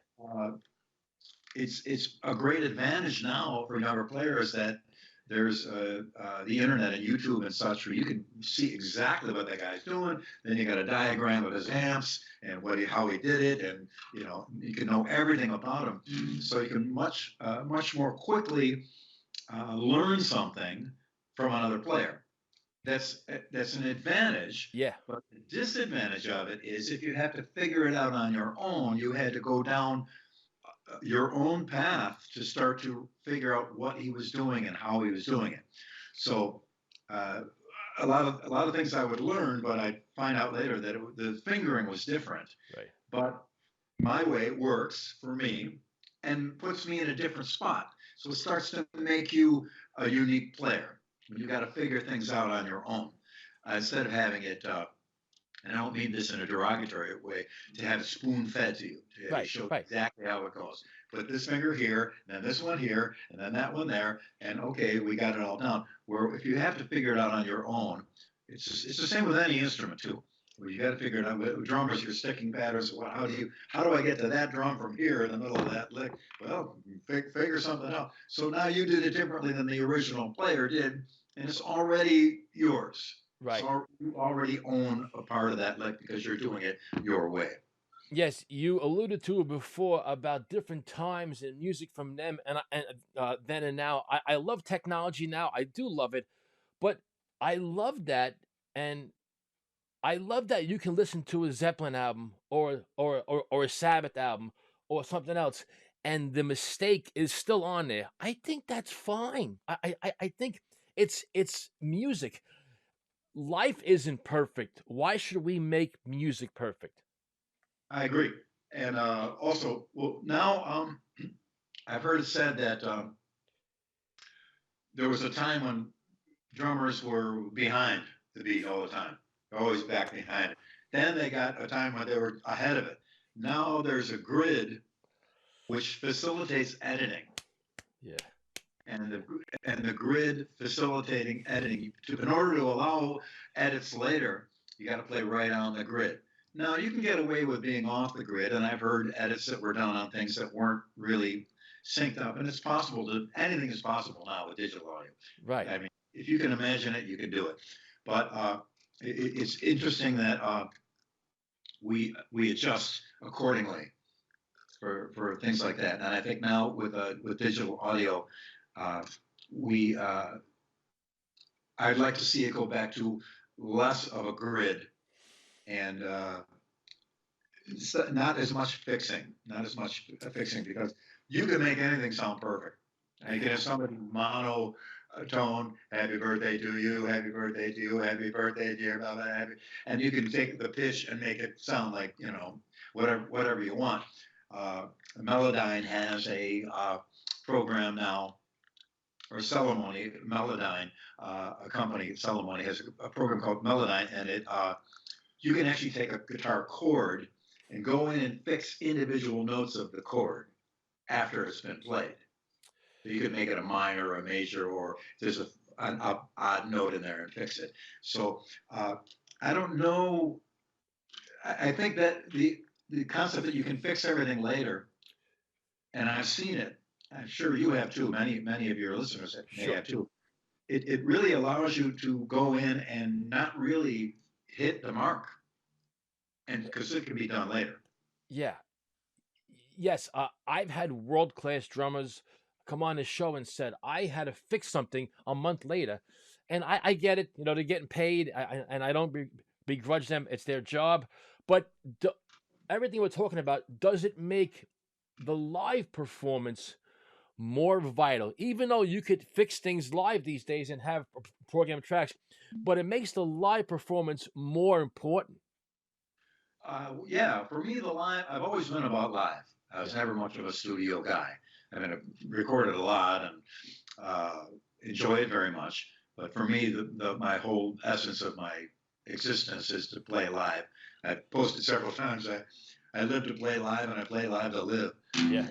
It's a great advantage now for younger players that there's the internet and YouTube and such, where you can see exactly what that guy's doing. Then you got a diagram of his amps and how he did it, and you can know everything about him. So you can much more quickly learn something from another player. That's an advantage. Yeah. But the disadvantage of it is, if you have to figure it out on your own, you had to go down your own path to start to figure out what he was doing and how he was doing it. So a lot of things I would learn, but I'd find out later that the fingering was different. Right. But my way works for me and puts me in a different spot. So it starts to make you a unique player. You got to figure things out on your own, instead of having it. And I don't mean this in a derogatory way, to have it spoon-fed to you, to show exactly how it goes. Put this finger here, then this one here, and then that one there, and okay, we got it all down. Where if you have to figure it out on your own, it's the same with any instrument too. Where you got to figure it out. With drummers, your sticking patterns. Well, how do I get to that drum from here in the middle of that lick? Well, figure something out. So now you did it differently than the original player did, and it's already yours. Right. So you already own a part of that lick because you're doing it your way. Yes, you alluded to it before about different times in music from them and then and now. I love technology now. I do love it, but I love that, and I love that you can listen to a Zeppelin album or a Sabbath album or something else, and the mistake is still on there. I think that's fine. I think it's music. Life isn't perfect. Why should we make music perfect? I agree. And also, well, now I've heard it said that there was a time when drummers were behind the beat all the time. always back behind it. Then they got a time when they were ahead of it. Now there's a grid which facilitates editing. Yeah. And the grid facilitating editing. In order to allow edits later, you got to play right on the grid. Now you can get away with being off the grid, and I've heard edits that were done on things that weren't really synced up, and it's possible to anything is possible now with digital audio. Right. I mean, if you can imagine it, you can do it. But it's interesting that we adjust accordingly for things like that. And I think now with digital audio, I'd like to see it go back to less of a grid and not as much fixing, because you can make anything sound perfect. And you can have somebody monotone, happy birthday to you, happy birthday to you, happy birthday dear, blah, blah, happy, and you can take the pitch and make it sound like, whatever you want. Melodyne has a program now, or Celemony, Melodyne, a company, Celemony has a program called Melodyne, and you can actually take a guitar chord and go in and fix individual notes of the chord after it's been played. So you could make it a minor, or a major, or there's an odd note in there and fix it. So I don't know. I think that the concept that you can fix everything later, and I've seen it. I'm sure you have too. Many of your listeners may have too. It really allows you to go in and not really hit the mark, and because it can be done later. Yeah. Yes, I've had world-class drummers come on the show and said I had to fix something a month later, and I get it. They're getting paid, and I don't begrudge them. It's their job. But everything we're talking about, does it make the live performance more vital? Even though you could fix things live these days and have program tracks, but it makes the live performance more important. Yeah, for me, the live, I've always been about live. I was never much of a studio guy. I mean, I recorded a lot and enjoy it very much. But for me, my whole essence of my existence is to play live. I've posted several times. I live to play live, and I play live to live. Yeah.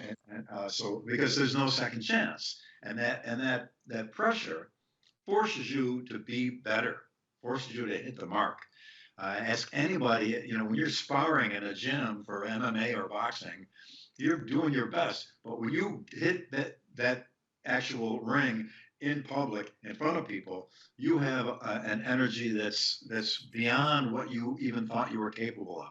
So because there's no second chance, and that pressure forces you to be better, forces you to hit the mark. Ask anybody, when you're sparring in a gym for MMA or boxing, you're doing your best. But when you hit that actual ring in public, in front of people, you have an energy that's beyond what you even thought you were capable of.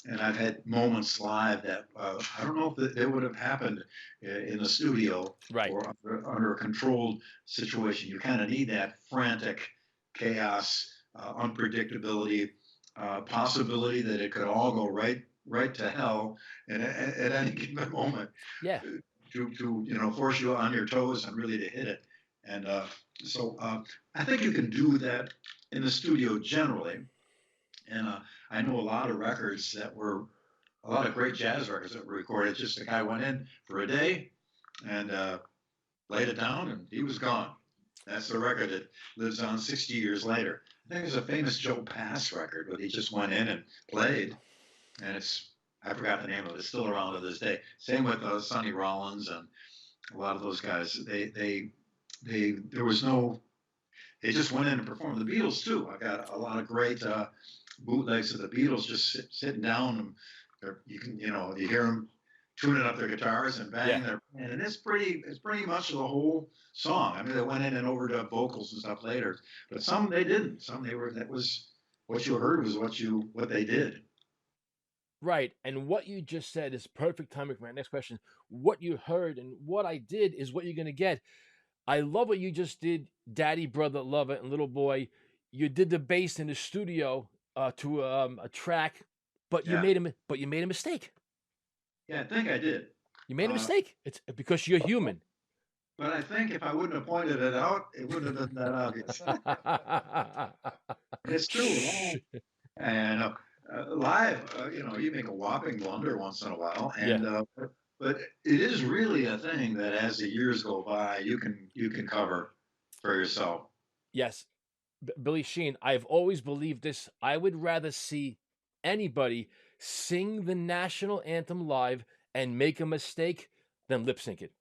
And I've had moments live that I don't know if they would have happened in the studio, right, or under a controlled situation. You kind of need that frantic chaos, unpredictability, possibility that it could all go right to hell at any given moment. Yeah. To force you on your toes and really to hit it. And so I think you can do that in the studio generally. And I know a lot of records that were a lot of great jazz records that were recorded. Just a guy went in for a day and laid it down, and he was gone. That's the record that lives on 60 years later. I think there's a famous Joe Pass record where he just went in and played, and I forgot the name of it. It's still around to this day. Same with Sonny Rollins and a lot of those guys. They just went in and performed. The Beatles too. I got a lot of great bootlegs of the Beatles just sitting down, and you hear them tuning up their guitars and banging their, and it's pretty much the whole song. I mean, they went in and overdub vocals and stuff later, but some they didn't. Some that was what you heard was what they did. Right, and what you just said is perfect timing for my next question. What you heard and what I did is what you're gonna get. I love what you just did, Daddy, Brother, Lover, and Little Boy. You did the bass in the studio to a track, but you made a mistake. Yeah, I think I did. You made a mistake. It's because you're human. But I think if I wouldn't have pointed it out, it wouldn't have been that obvious. It's true. And live, you make a whopping blunder once in a while, and but it is really a thing that as the years go by, you can cover for yourself. Yes, Billy Sheehan, I've always believed this. I would rather see anybody sing the national anthem live and make a mistake than lip sync it.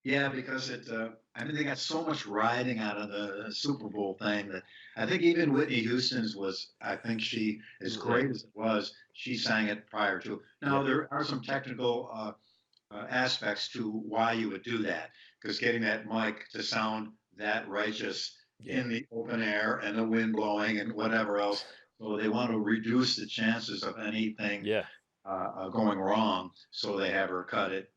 Yeah, because I mean, they got so much riding out of the Super Bowl thing that I think even Whitney Houston's was, I think she, as great as it was, she sang it prior to. Now, there are some technical aspects to why you would do that, because getting that mic to sound that righteous in the open air and the wind blowing and whatever else. So they want to reduce the chances of anything going wrong. So they have her cut it,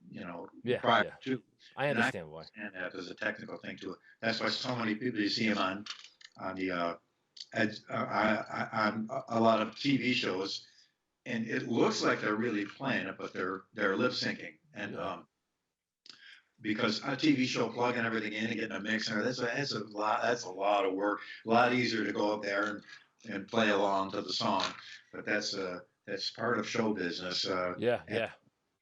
prior to. I understand why. And that there's a technical thing to it. That's why so many people you see them on the on a lot of TV shows, and it looks like they're really playing it, but they're lip syncing. And because a TV show plugging everything in and getting a mixer, that's a lot of work. A lot easier to go up there and play along to the song. But that's part of show business.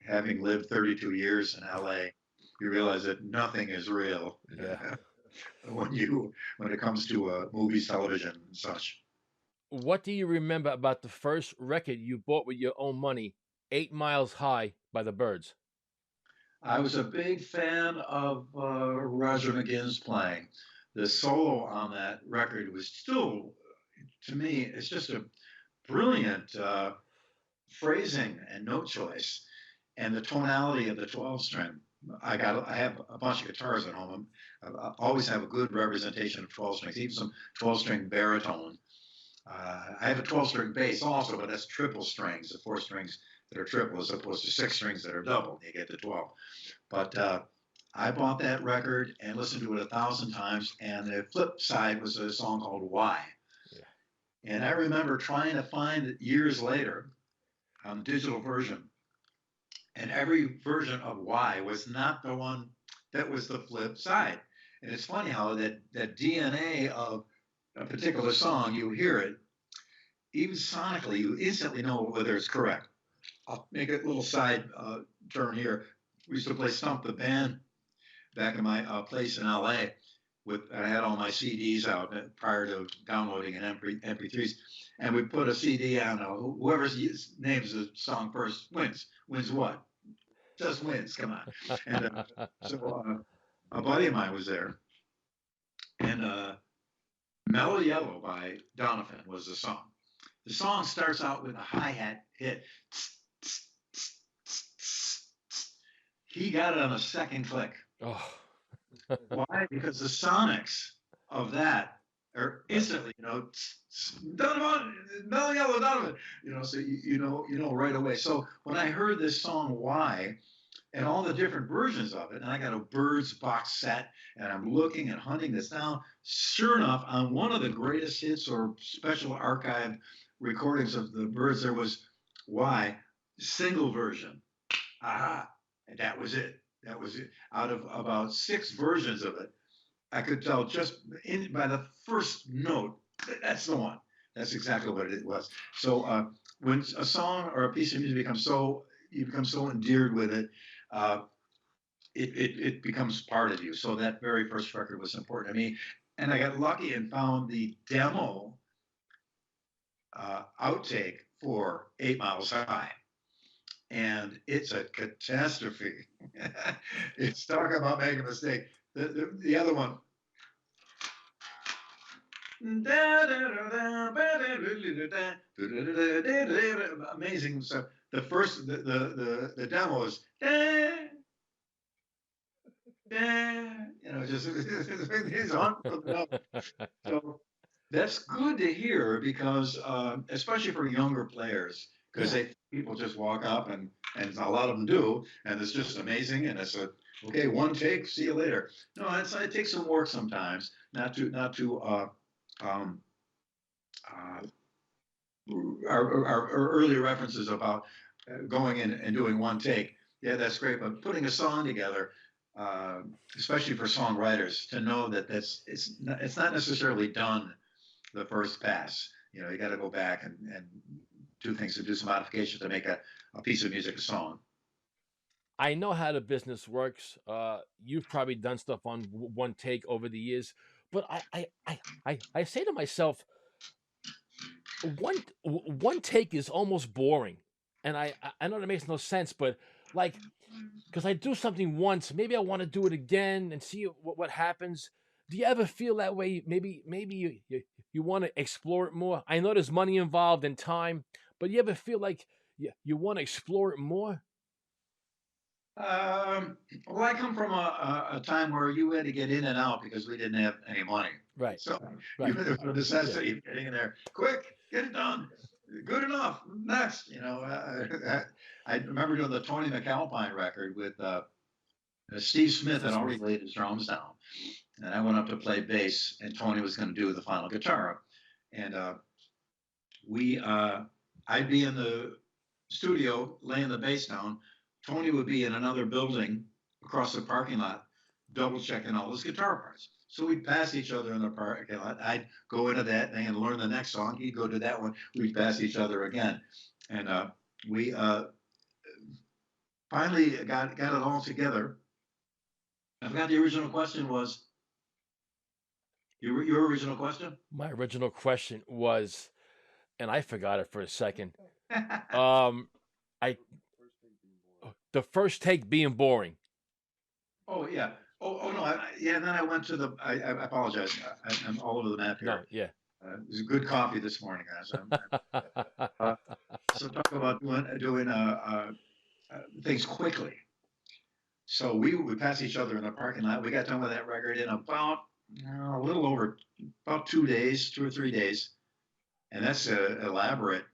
Having lived 32 years in LA, you realize that nothing is real when it comes to movies, television, and such. What do you remember about the first record you bought with your own money, 8 Miles High by the Byrds? I was a big fan of Roger McGuinn's playing. The solo on that record was still, to me, it's just a brilliant phrasing and note choice, and the tonality of the 12-string. I have a bunch of guitars at home. I always have a good representation of 12 strings, even some 12-string baritone. I have a 12-string bass also, but that's triple strings, the 4 strings that are triple as opposed to 6 strings that are double. You get the 12. But I bought that record and listened to it 1,000 times, and the flip side was a song called Why. And I remember trying to find it years later on the digital version. And every version of Why was not the one that was the flip side. And it's funny how that DNA of a particular song, you hear it, even sonically, you instantly know whether it's correct. I'll make a little side turn here. We used to play Stump the Band back in my place in LA. I had all my CDs out prior to downloading an MP3s. And we put a CD on, whoever names the song first wins. Wins what? Just wins, come on. And so a buddy of mine was there. And Mellow Yellow by Donovan was the song. The song starts out with a hi-hat hit. He got it on a second click. Oh. Why? Because the sonics of that are instantly, Donovan, Mellow Yellow, Donovan, so you know right away. So when I heard this song, Why, and all the different versions of it, and I got a Byrds box set, and I'm looking and hunting this down. Sure enough, on one of the greatest hits or special archive recordings of the Byrds, there was Why, single version. Aha, and that was it. That was it. Out of about 6 versions of it, I could tell just by the first note, that's the one. That's exactly what it was. So when a song or a piece of music you become so endeared with it, it becomes part of you. So that very first record was important to me. And I got lucky and found the demo outtake for 8 Miles High. And it's a catastrophe. It's talk about making a mistake. The other one. Amazing stuff. The first, the demo is, just it's on. So that's good to hear because, especially for younger players, because people just walk up and a lot of them do, and it's just amazing, and it's okay, one take, see you later. No, it takes some work sometimes, not to our early references about going in and doing one take. Yeah, that's great, but putting a song together, especially for songwriters, to know that it's not necessarily done the first pass. You got to go back and do things to do some modifications to make a piece of music a song. I know how the business works. You've probably done stuff on one take over the years, but I say to myself, one take is almost boring, and I know that makes no sense, but like, because I do something once, maybe I want to do it again and see what happens. Do you ever feel that way? Maybe you want to explore it more. I know there's money involved and time, but you ever feel like you want to explore it more? Well, I come from a time where you had to get in and out because we didn't have any money. Right. So Right. you had a necessity of getting in there quick, get it done, good enough. Next, I remember doing the Tony McAlpine record with Steve Smith had already laid his drums down, and I went up to play bass, and Tony was going to do the final guitar, and I'd be in the studio laying the bass down. Tony would be in another building across the parking lot, double checking all his guitar parts. So we'd pass each other in the parking lot. I'd go into that thing and learn the next song. He'd go to that one. We'd pass each other again. And we finally got it all together. I forgot the original question was. Your original question? My original question was, and I forgot it for a second. The first take being boring. Oh yeah. Oh no. Yeah. And then I went to the. I apologize. I'm all over the map here. No, yeah. It was a good coffee this morning, guys. So talk about doing things quickly. So we would pass each other in the parking lot. We got done with that record in about a little over about 2 days, 2 or 3 days, and that's elaborate.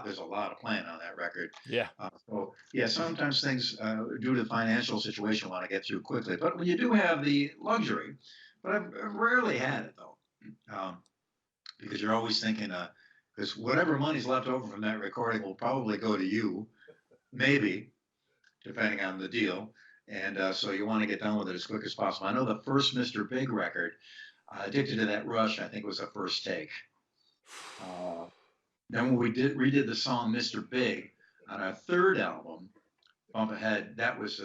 There's a lot of playing on that record. Yeah. So yeah, sometimes things due to the financial situation want to get through quickly. But when you do have the luxury, but I've rarely had it though, because you're always thinking, because whatever money's left over from that recording will probably go to you, maybe, depending on the deal. And so you want to get done with it as quick as possible. I know the first Mr. Big record, Addicted to That Rush, I think was the first take. Then when we redid the song Mr. Big on our third album, Bump Ahead, that was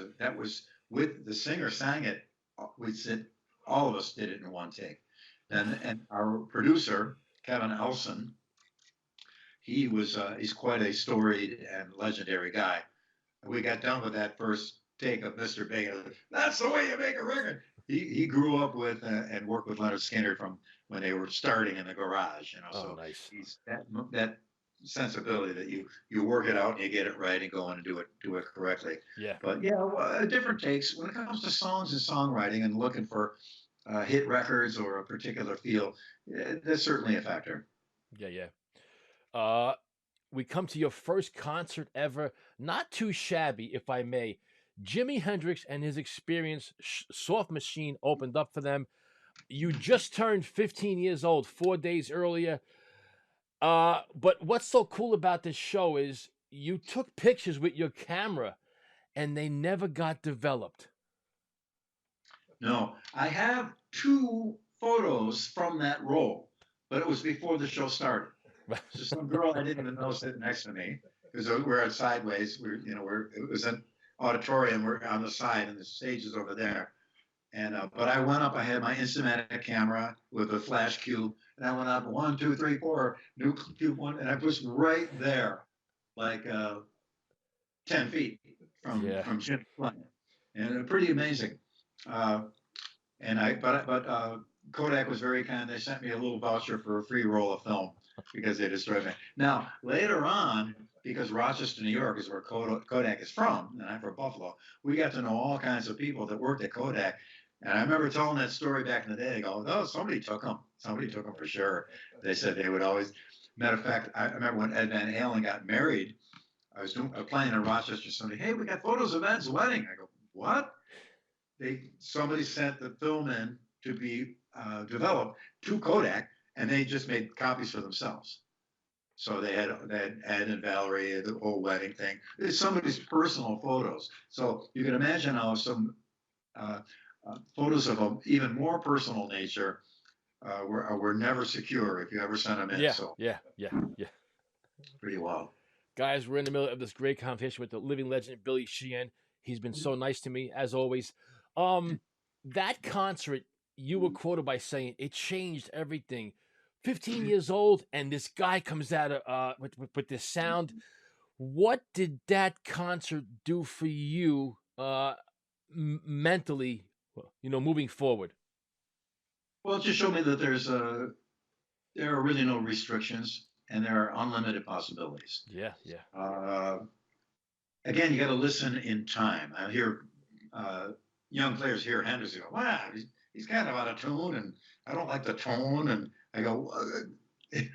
with the singer sang it. We said all of us did it in one take. And our producer Kevin Elson, he's quite a storied and legendary guy. We got done with that first take of Mr. Big. And that's the way you make a record. He grew up with and worked with Leonard Skinner from when they were starting in the garage, so nice. He's that sensibility that you work it out and you get it right and go in and do it correctly. Yeah. But yeah, different takes when it comes to songs and songwriting and looking for hit records or a particular feel. That's certainly a factor. Yeah. We come to your first concert ever, not too shabby, if I may. Jimi Hendrix and his experience, Soft Machine opened up for them. You just turned 15 years old 4 days earlier. But what's so cool about this show is you took pictures with your camera and they never got developed. No, I have 2 photos from that roll, but it was before the show started. So some girl I didn't even know sitting next to me because we're at sideways. It was an auditorium. We're on the side and the stage is over there. And but I went up. I had my Instamatic camera with a flash cube, and I went up 1, 2, 3, 4, new cube 1, and I was right there, like 10 feet from Jim playing, and pretty amazing. But Kodak was very kind. They sent me a little voucher for a free roll of film because they destroyed me. Now later on, because Rochester, New York is where Kodak is from, and I'm from Buffalo, we got to know all kinds of people that worked at Kodak. And I remember telling that story back in the day. They go, "Oh, somebody took them. Somebody took them for sure." They said they would always. Matter of fact, I remember when Ed Van Halen got married. I was playing in Rochester. Somebody, "Hey, we got photos of Ed's wedding." I go, "What?" Somebody sent the film in to be developed to Kodak, and they just made copies for themselves. So they had Ed and Valerie, the whole wedding thing. It's somebody's personal photos. So you can imagine how some photos of an even more personal nature were never secure if you ever sent them in. Yeah. Pretty wild. Guys, we're in the middle of this great conversation with the living legend, Billy Sheehan. He's been so nice to me, as always. That concert, you were quoted by saying it changed everything. 15 years old, and this guy comes out of with this sound. What did that concert do for you mentally? Moving forward. Well, it just showed me that there are really no restrictions and there are unlimited possibilities. Yeah, yeah. Again, you got to listen in time. I hear young players hear Hendrix go, "Wow, he's kind of out of tune, and I don't like the tone." And I go,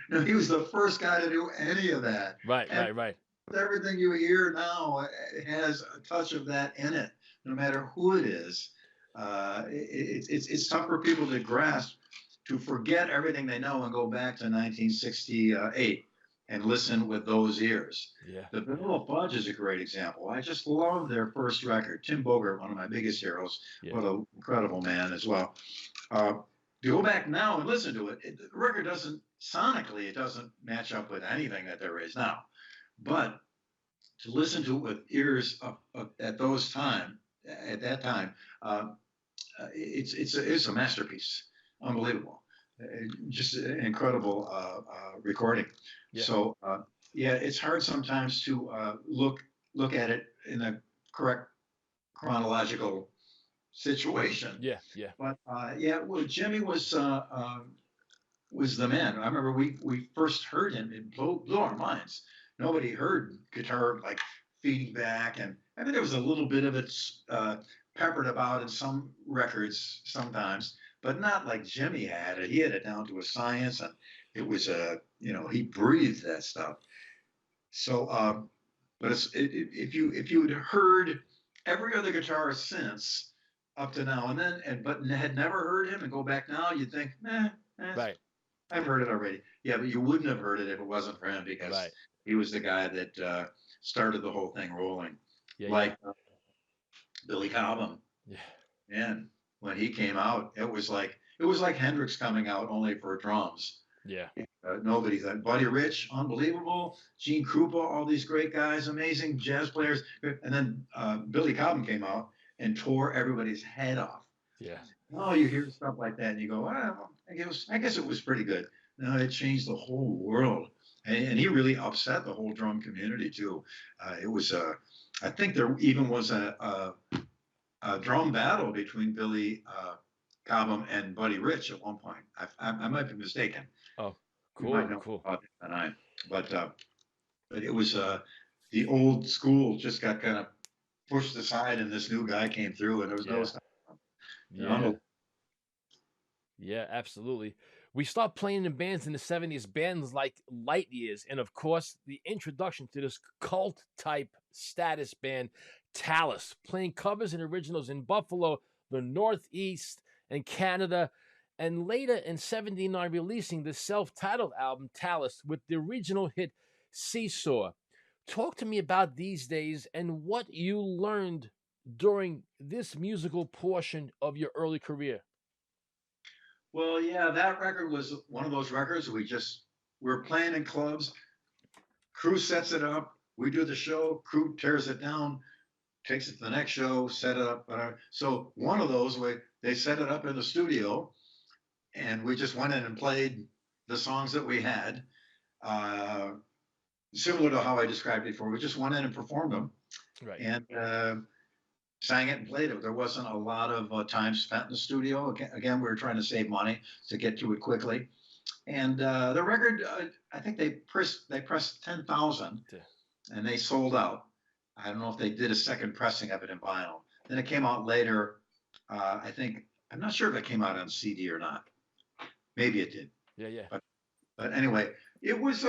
"No, he was the first guy to do any of that." Right, and right. Everything you hear now has a touch of that in it, no matter who it is. It's tough for people to grasp, to forget everything they know and go back to 1968 and listen with those ears. Yeah. The Vanilla Fudge is a great example. I just love their first record. Tim Bogert, one of my biggest heroes, what an incredible man as well. To go back now and listen to it, the record doesn't, sonically, it doesn't match up with anything that there is now. But to listen to it with ears at that time, it's a masterpiece. Unbelievable. Just an incredible recording. Yeah. So it's hard sometimes to look at it in a correct chronological situation. Yeah. But well, Jimmy was the man. I remember we first heard him. It blew our minds. Nobody heard guitar like feeding back, and I mean there was a little bit of it peppered about in some records sometimes, but not like Jimmy had it. He had it down to a science, and it was he breathed that stuff. So, but if you had heard every other guitarist since up to now, but had never heard him, and go back now, you'd think, right. I've heard it already. Yeah, but you wouldn't have heard it if it wasn't for him, because he was the guy that started the whole thing rolling. Billy Cobham. Yeah. And when he came out, it was like Hendrix coming out, only for drums. Yeah. Nobody thought. Buddy Rich, unbelievable. Gene Krupa, all these great guys, amazing jazz players. And then Billy Cobham came out and tore everybody's head off. Yeah. Oh, you hear stuff like that and you go, well, I guess it was pretty good. No, it changed the whole world. And he really upset the whole drum community too. It was, I think there even was a drum battle between Billy Cobham and Buddy Rich at one point. I might be mistaken. Oh, You might know cool. about that than I. But it was the old school just got kind of pushed aside, and this new guy came through, and there was no stopping. Yeah, absolutely. We started playing in bands in the 70s, bands like Light Years, and of course, the introduction to this cult-type status band, Talus, playing covers and originals in Buffalo, the Northeast, and Canada, and later in 79 releasing the self-titled album, Talus, with the original hit, Seesaw. Talk to me about these days and what you learned during this musical portion of your early career. Well, yeah, that record was one of those records we're playing in clubs. Crew sets it up. We do the show. Crew tears it down, takes it to the next show, set it up. So one of those, they set it up in the studio, and we just went in and played the songs that we had. Similar to how I described it before. We just went in and performed them. Right. And sang it and played it. There wasn't a lot of time spent in the studio. Again, we were trying to save money to get to it quickly. And the record, I think they pressed 10,000, and they sold out. I don't know if they did a second pressing of it in vinyl. Then it came out later. I'm not sure if it came out on CD or not. Maybe it did. Yeah. But anyway, it was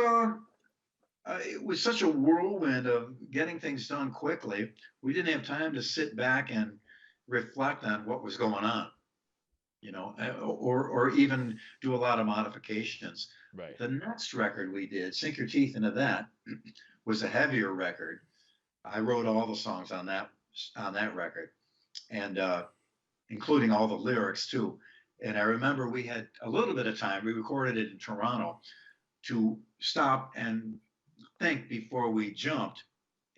such a whirlwind of getting things done quickly. We didn't have time to sit back and reflect on what was going on, or even do a lot of modifications. Right. The next record we did, Sink Your Teeth Into That, was a heavier record. I wrote all the songs on that record, and including all the lyrics too. And I remember we had a little bit of time. We recorded it in Toronto to stop and think before we jumped.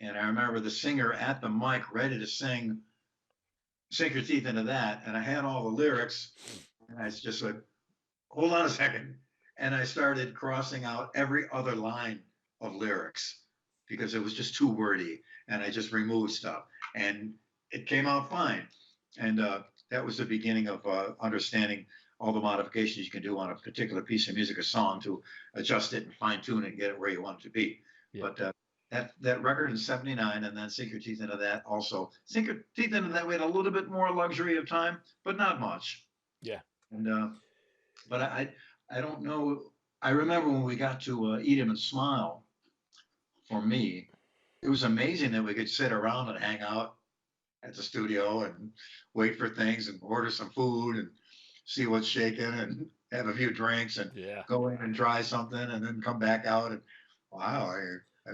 And I remember the singer at the mic ready to sing Sink Your Teeth Into That, and I had all the lyrics, And I just said, hold on a second. And I started crossing out every other line of lyrics because it was just too wordy. And I just removed stuff. And it came out fine. And that was the beginning of understanding all the modifications you can do on a particular piece of music or song to adjust it and fine tune it and get it where you want it to be. Yeah. But that record in '79 and then Sink Your Teeth Into That also. Sink Your Teeth Into That, we had a little bit more luxury of time, but not much. Yeah. And but I don't know. I remember when we got to Eat 'Em and Smile, for me, it was amazing that we could sit around and hang out at the studio and wait for things and order some food and see what's shaking and have a few drinks and Yeah. go in and try something and then come back out. And wow,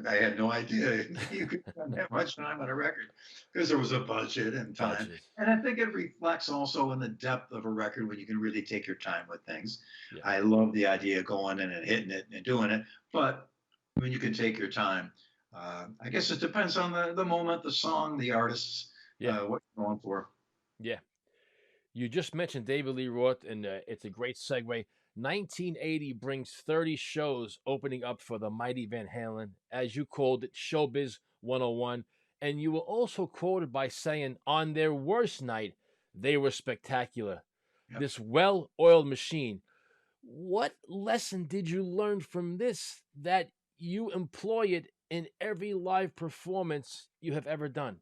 I had no idea you could spend that much time on a record because there was a budget and time. Budget. And I think it reflects also in the depth of a record when you can really take your time with things. Yeah. I love the idea of going in and hitting it and doing it, but when you can take your time, I guess it depends on the moment, the song, the artists, what you're going for. Yeah. You just mentioned David Lee Roth, and it's a great segue. 1980 brings 30 shows opening up for the mighty Van Halen, as you called it, Showbiz 101. And you were also quoted by saying, on their worst night, they were spectacular. Yep. This well-oiled machine. What lesson did you learn from this that you employ it in every live performance you have ever done?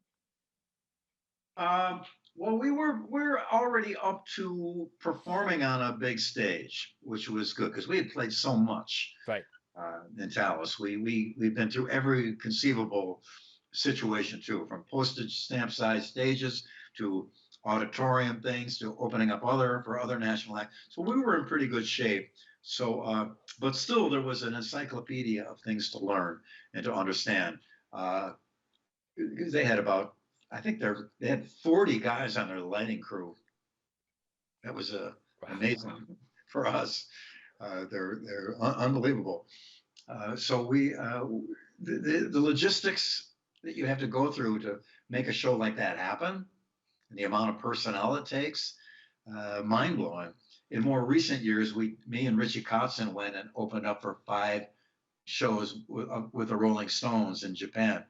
Well, we're already up to performing on a big stage, which was good because we had played so much. Right. In Dallas, we've been through every conceivable situation too, from postage stamp size stages to auditorium things to opening up for other national acts. So we were in pretty good shape. So, but still, there was an encyclopedia of things to learn and to understand. They had about, I think they had 40 guys on their lighting crew. That was amazing for us. They're unbelievable. So the logistics that you have to go through to make a show like that happen, and the amount of personnel it takes, mind blowing. In more recent years, me and Richie Kotzen went and opened up for 5 shows with the Rolling Stones in Japan.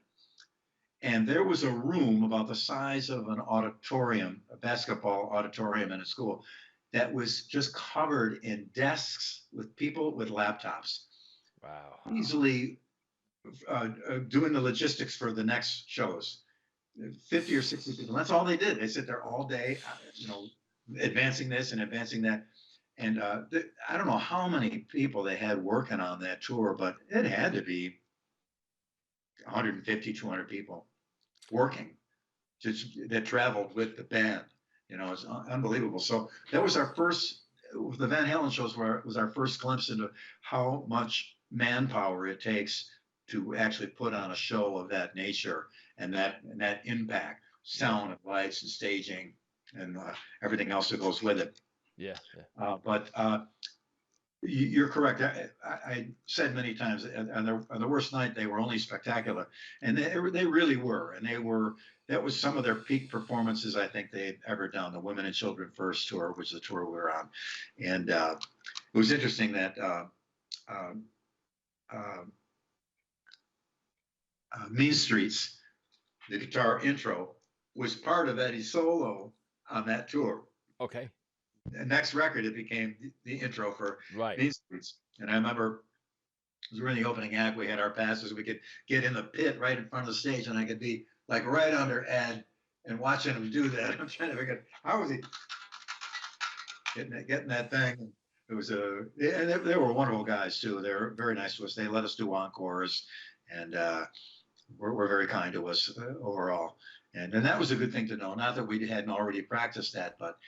And there was a room about the size of an auditorium, a basketball auditorium in a school, that was just covered in desks with people with laptops. Wow. Easily doing the logistics for the next shows. 50 or 60 people. That's all they did. They sit there all day, advancing this and advancing that. And I don't know how many people they had working on that tour, but it had to be 150, 200 people working that traveled with the band. It's unbelievable. So that was our first, the Van Halen shows was our first glimpse into how much manpower it takes to actually put on a show of that nature and that impact, sound and lights and staging and everything else that goes with it. Yeah. But you're correct. I said many times on the worst night they were only spectacular, and they really were. And that was some of their peak performances I think they'd ever done. The Women and Children First tour, which is the tour we were on, and it was interesting that Mean Streets, the guitar intro, was part of Eddie's solo on that tour. Okay. The next record, it became the intro for Mean Streets. And I remember we were in the opening act. We had our passes. We could get in the pit right in front of the stage, and I could be like right under Ed and watching him do that. I'm trying to figure out how was he getting that thing. It was and they were wonderful guys too. They were very nice to us. They let us do encores, and were very kind to us overall. And that was a good thing to know. Not that we hadn't already practiced that, but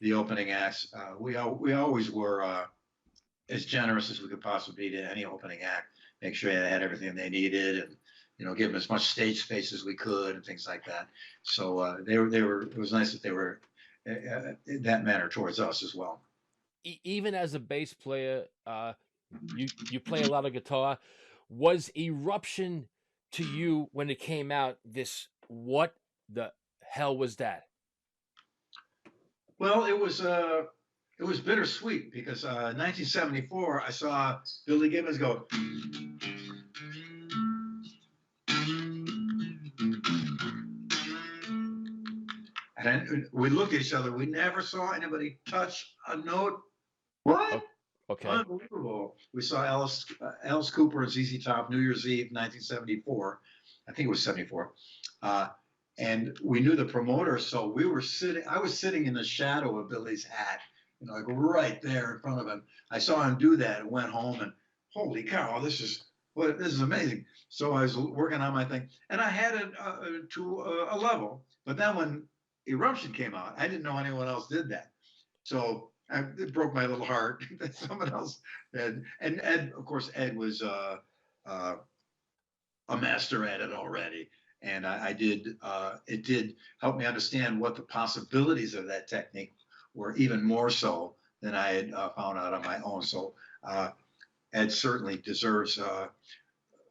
the opening acts, we always were as generous as we could possibly be to any opening act. Make sure they had everything they needed, and give them as much stage space as we could, and things like that. So they were. It was nice that they were in that manner towards us as well. Even as a bass player, you play a lot of guitar. Was Eruption to you when it came out this? What the hell was that? Well, it was it was bittersweet because in 1974 I saw Billy Gibbons go. And we looked at each other. We never saw anybody touch a note. What? Okay. Unbelievable. We saw Alice Cooper and ZZ Top New Year's Eve, 1974. I think it was 74. And we knew the promoter, so I was sitting in the shadow of Billy's hat, like right there in front of him. I saw him do that and went home and holy cow, this is amazing. So I was working on my thing and I had it to a level, but then when Eruption came out, I didn't know anyone else did that. So it broke my little heart that someone else did. And Ed, of course, Ed was a master at it already. And it did help me understand what the possibilities of that technique were, even more so than I had found out on my own. So Ed certainly deserves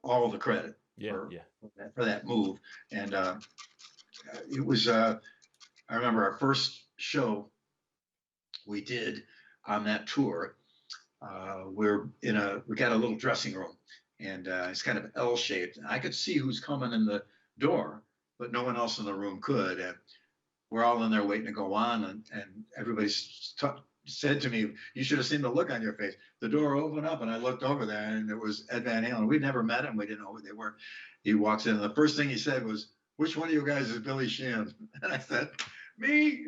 all the credit for that move. And it was, I remember our first show we did on that tour. We got a little dressing room, and it's kind of L-shaped. And I could see who's coming in the door, but no one else in the room could. And we're all in there waiting to go on, and everybody said to me, "You should have seen the look on your face." The door opened up, and I looked over there, and it was Ed Van Halen. We'd never met him. We didn't know who they were. He walks in, and the first thing he said was, "Which one of you guys is Billy Sheehan?" And I said, "Me."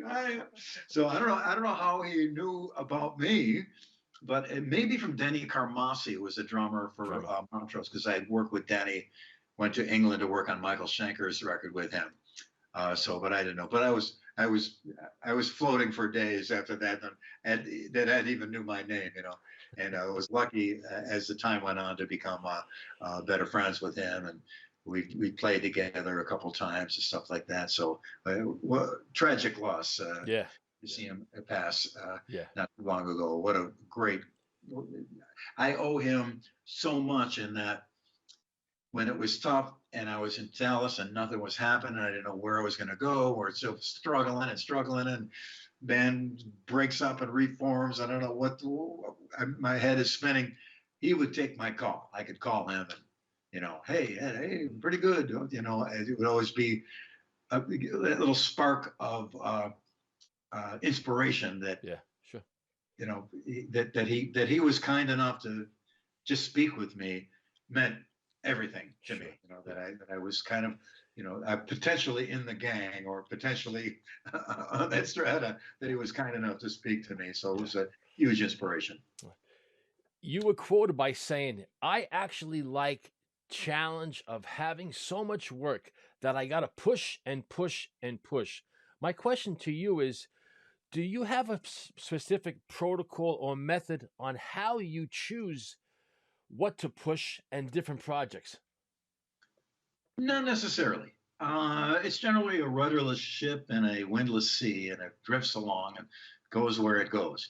So I don't know how he knew about me, but it may be from Denny Carmassi, who was a drummer for Montrose, because I had worked with Denny, went to England to work on Michael Schenker's record with him. But I didn't know. But I was floating for days after that, and Ed even knew my name, And I was lucky as the time went on to become better friends with him, and we played together a couple times and stuff like that. So, tragic loss. To see him pass not too long ago. What a great! I owe him so much in that. When it was tough and I was in Dallas and nothing was happening, I didn't know where I was going to go, or it's still struggling and band breaks up and reforms. I don't know what, my head is spinning. He would take my call. I could call him and, hey, pretty good. It would always be a little spark of inspiration that, that he was kind enough to just speak with me meant everything to me, that I was kind of, potentially in the gang or potentially on that strata, that he was kind enough to speak to me. So it was a huge inspiration. You were quoted by saying, "I actually like challenge of having so much work that I got to push and push and push." My question to you is, do you have a specific protocol or method on how you choose what to push and different projects? Not necessarily. It's generally a rudderless ship in a windless sea, and it drifts along and goes where it goes.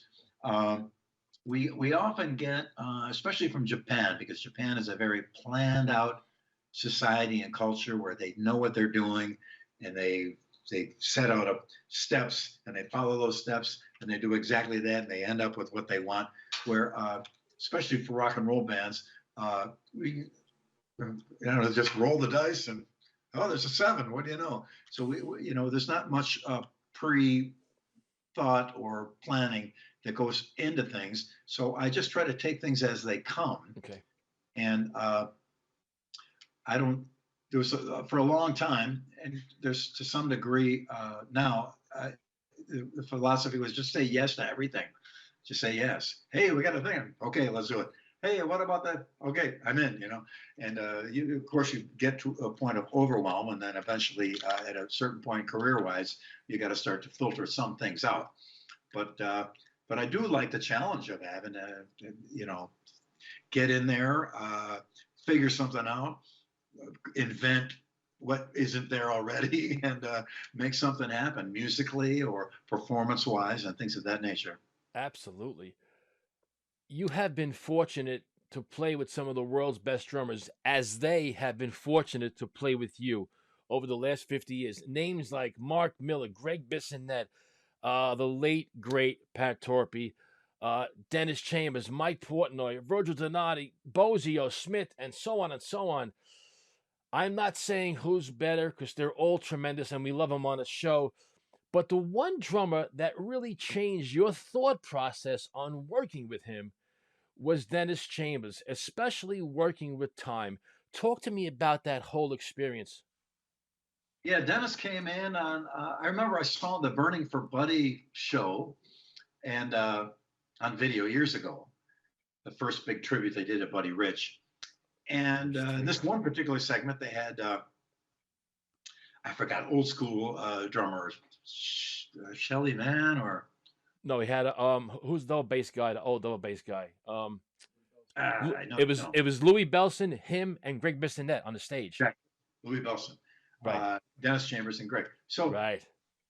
We often get, especially from Japan, because Japan is a very planned out society and culture where they know what they're doing, and they set out steps and they follow those steps and they do exactly that, and they end up with what they want. Where especially for rock and roll bands, we just roll the dice and there's a 7. What do you know? So we there's not much pre-thought or planning that goes into things. So I just try to take things as they come. Okay. And I don't. There was for a long time, and there's to some degree now. The philosophy was just say yes to everything. Just say yes. Hey, we got a thing. Okay, let's do it. Hey, what about that? Okay, I'm in, And of course, you get to a point of overwhelm, and then eventually, at a certain point, career-wise, you got to start to filter some things out. But I do like the challenge of having to, get in there, figure something out, invent what isn't there already, and make something happen musically or performance-wise and things of that nature. Absolutely. You have been fortunate to play with some of the world's best drummers, as they have been fortunate to play with you over the last 50 years. Names like Mark Miller, Greg Bissonette, the late great Pat Torpey, Dennis Chambers, Mike Portnoy, Virgil Donati, Bozio, Smith, and so on and so on. I'm not saying who's better because they're all tremendous and we love them on the show. But the one drummer that really changed your thought process on working with him was Dennis Chambers, especially working with Time. Talk to me about that whole experience. Yeah, Dennis came in on. I remember I saw the Burning for Buddy show, and on video years ago, the first big tribute they did to Buddy Rich, and in this one particular segment they had I forgot, old school drummer Shelly Man or no, he had who's the bass guy? The old double bass guy. I know, it was Louis Belson, him, and Greg Bissonette on the stage. Exactly. Louis Belson, right? Dennis Chambers and Greg. So right.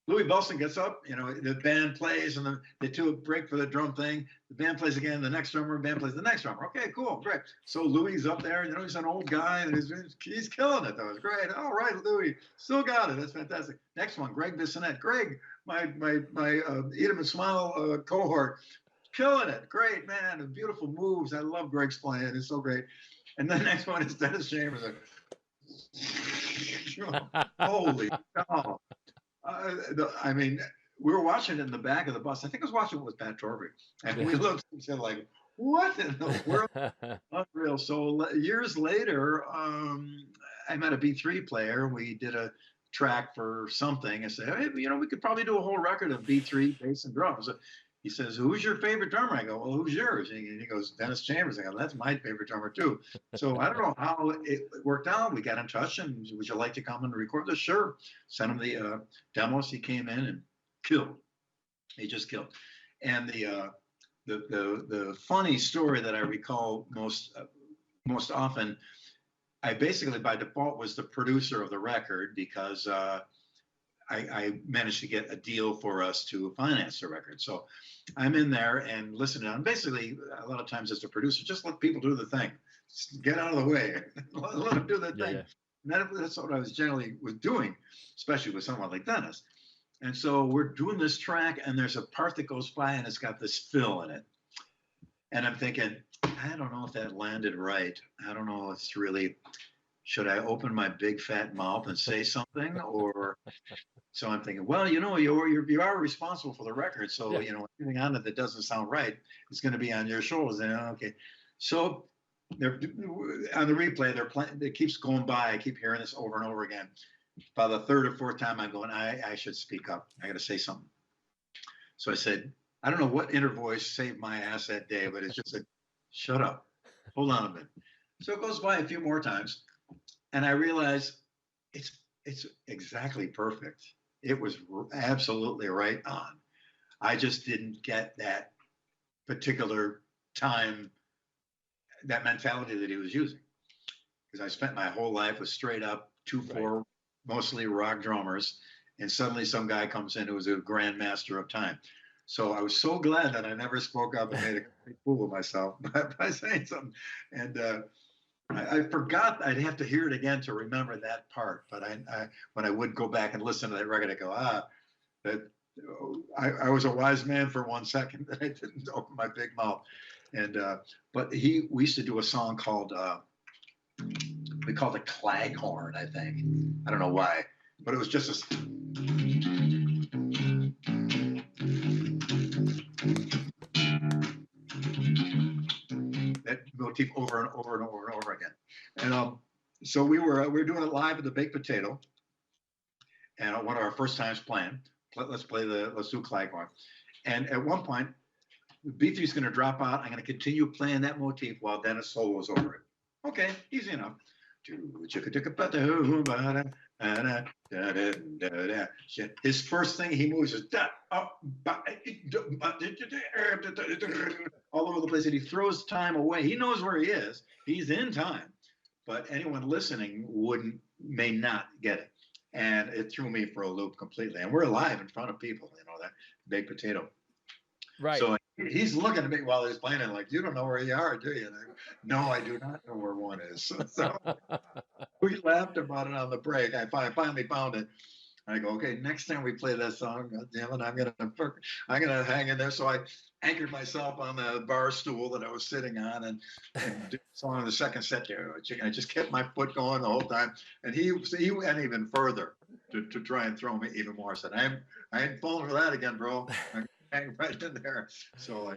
Louis Belson gets up, the band plays, and they do a break for the drum thing. The band plays again, the next drummer, band plays the next drummer. Okay, cool, great. So Louis up there, he's an old guy, and he's killing it. That was great. All right, Louis, still got it. That's fantastic. Next one, Greg Bissonette. Greg, my Eat 'em and Smile cohort, killing it. Great, man, beautiful moves. I love Greg's playing. It's so great. And the next one is Dennis Chambers. Holy cow. I mean, we were watching it in the back of the bus. I think I was watching it with Pat Torpey. And we looked and said, like, what in the world? Unreal. So years later, I met a B3 player. We did a track for something. I said, hey, we could probably do a whole record of B3 bass and drums. He says, who's your favorite drummer? I go, well, who's yours? And he goes, Dennis Chambers. I go, that's my favorite drummer too. So I don't know how it worked out. We got in touch and would you like to come and record this? Sure. Sent him the demos. He came in and killed. He just killed. And the funny story that I recall most often, I basically by default was the producer of the record because I managed to get a deal for us to finance the record. So I'm in there and listening. And basically, a lot of times as a producer, just let people do the thing. Just get out of the way. Let them do their thing. Yeah. That's what I was generally doing, especially with someone like Dennis. And so we're doing this track, and there's a part that goes by, and it's got this fill in it. And I'm thinking, I don't know if that landed right. I don't know if it's really, should I open my big fat mouth and say something? Or so I'm thinking, well, you are responsible for the record. So, anything on it that doesn't sound right is going to be on your shoulders. And okay. So they're on the replay, they're playing, it keeps going by. I keep hearing this over and over again. By the third or fourth time I'm going, I should speak up. I got to say something. So I said, I don't know what inner voice saved my ass that day, but it's just said, shut up. Hold on a minute. So it goes by a few more times. And I realize it's exactly perfect. It was absolutely right on. I just didn't get that particular time, that mentality that he was using. Because I spent my whole life with straight up 2/4, mostly rock drummers. And suddenly some guy comes in who was a grandmaster of time. So I was so glad that I never spoke up and made a complete fool of myself by saying something. And I forgot I'd have to hear it again to remember that part. But when I would go back and listen to that record, I go, that I was a wise man for 1 second that I didn't open my big mouth. And but we used to do a song called we called it Claghorn, I think. I don't know why, but it was just a that motif over and over and over and over again. And so we were doing it live at the Baked Potato, and one of our first times playing. Let's do Claghorn. And at one point, B3 is going to drop out. I'm going to continue playing that motif while Dennis solos over it. Okay, easy enough. His first thing he moves is all over the place, and he throws time away. He knows where he is. He's in time, but anyone listening may not get it. And it threw me for a loop completely. And we're live in front of people, that Baked Potato. Right. So he's looking at me while he's playing it like, you don't know where you are, do you? And I go, no, I do not know where one is. So we laughed about it on the break. I finally found it. I go, okay, next time we play that song, God damn it, I'm gonna hang in there. So I anchored myself on the bar stool that I was sitting on and did the song in the second set there. I just kept my foot going the whole time. And he went even further to try and throw me even more. I said, I ain't falling for that again, bro. I'm hang right in there. So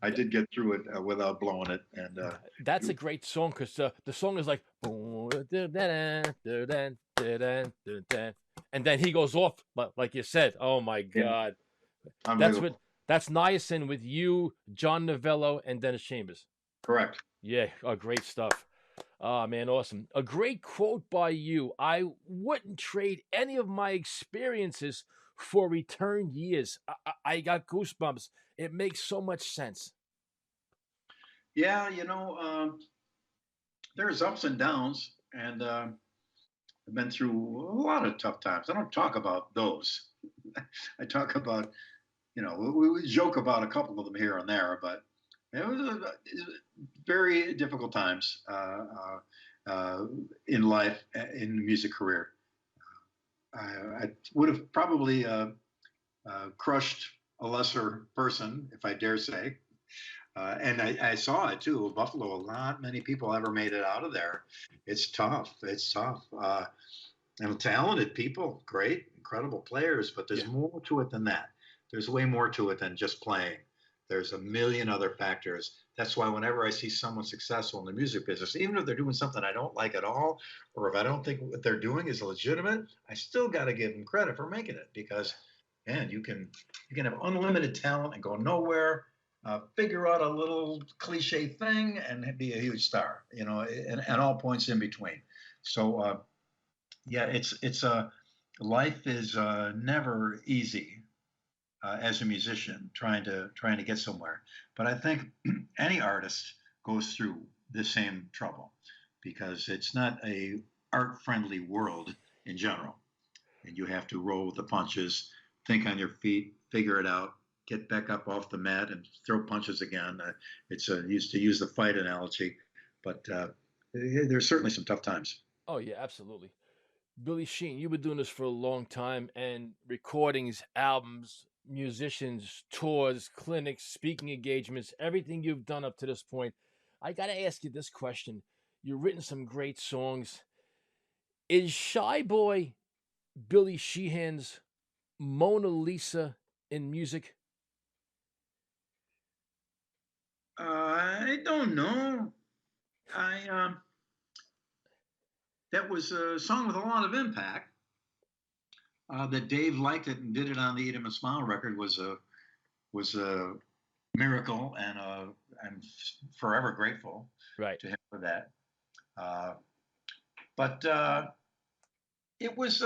I did get through it without blowing it. And That's a great song because the song is like, and then he goes off, like you said. Oh my God, that's Niacin with you, John Novello, and Dennis Chambers. Correct. Yeah, great stuff. Oh man, awesome. A great quote by you. I wouldn't trade any of my experiences for return years. I got goosebumps. It makes so much sense. Yeah, there's ups and downs, and I've been through a lot of tough times. I don't talk about those. I talk about, we joke about a couple of them here and there, but it was very difficult times in life, in the music career. I would have probably crushed a lesser person, if I dare say. And I saw it too. Buffalo, many people ever made it out of there. It's tough. It's tough. And talented people, great, incredible players, but there's more to it than that. There's way more to it than just playing. There's a million other factors. That's why whenever I see someone successful in the music business, even if they're doing something I don't like at all, or if I don't think what they're doing is legitimate, I still got to give them credit for making it, because, man, you can have unlimited talent and go nowhere. Figure out a little cliche thing and be a huge star, and all points in between. So, it's life is never easy as a musician trying to get somewhere. But I think any artist goes through the same trouble, because it's not a art-friendly world in general, and you have to roll with the punches, think on your feet, figure it out, get back up off the mat and throw punches again. It's used to use the fight analogy, but there's certainly some tough times. Oh yeah, absolutely. Billy Sheehan, you've been doing this for a long time, and recordings, albums, musicians, tours, clinics, speaking engagements, everything you've done up to this point. I got to ask you this question. You've written some great songs. Is Shy Boy Billy Sheehan's Mona Lisa in music? I don't know. That was a song with a lot of impact. That Dave liked it and did it on the Eat 'Em and Smile record was a miracle, and I'm forever grateful to him for that. But it was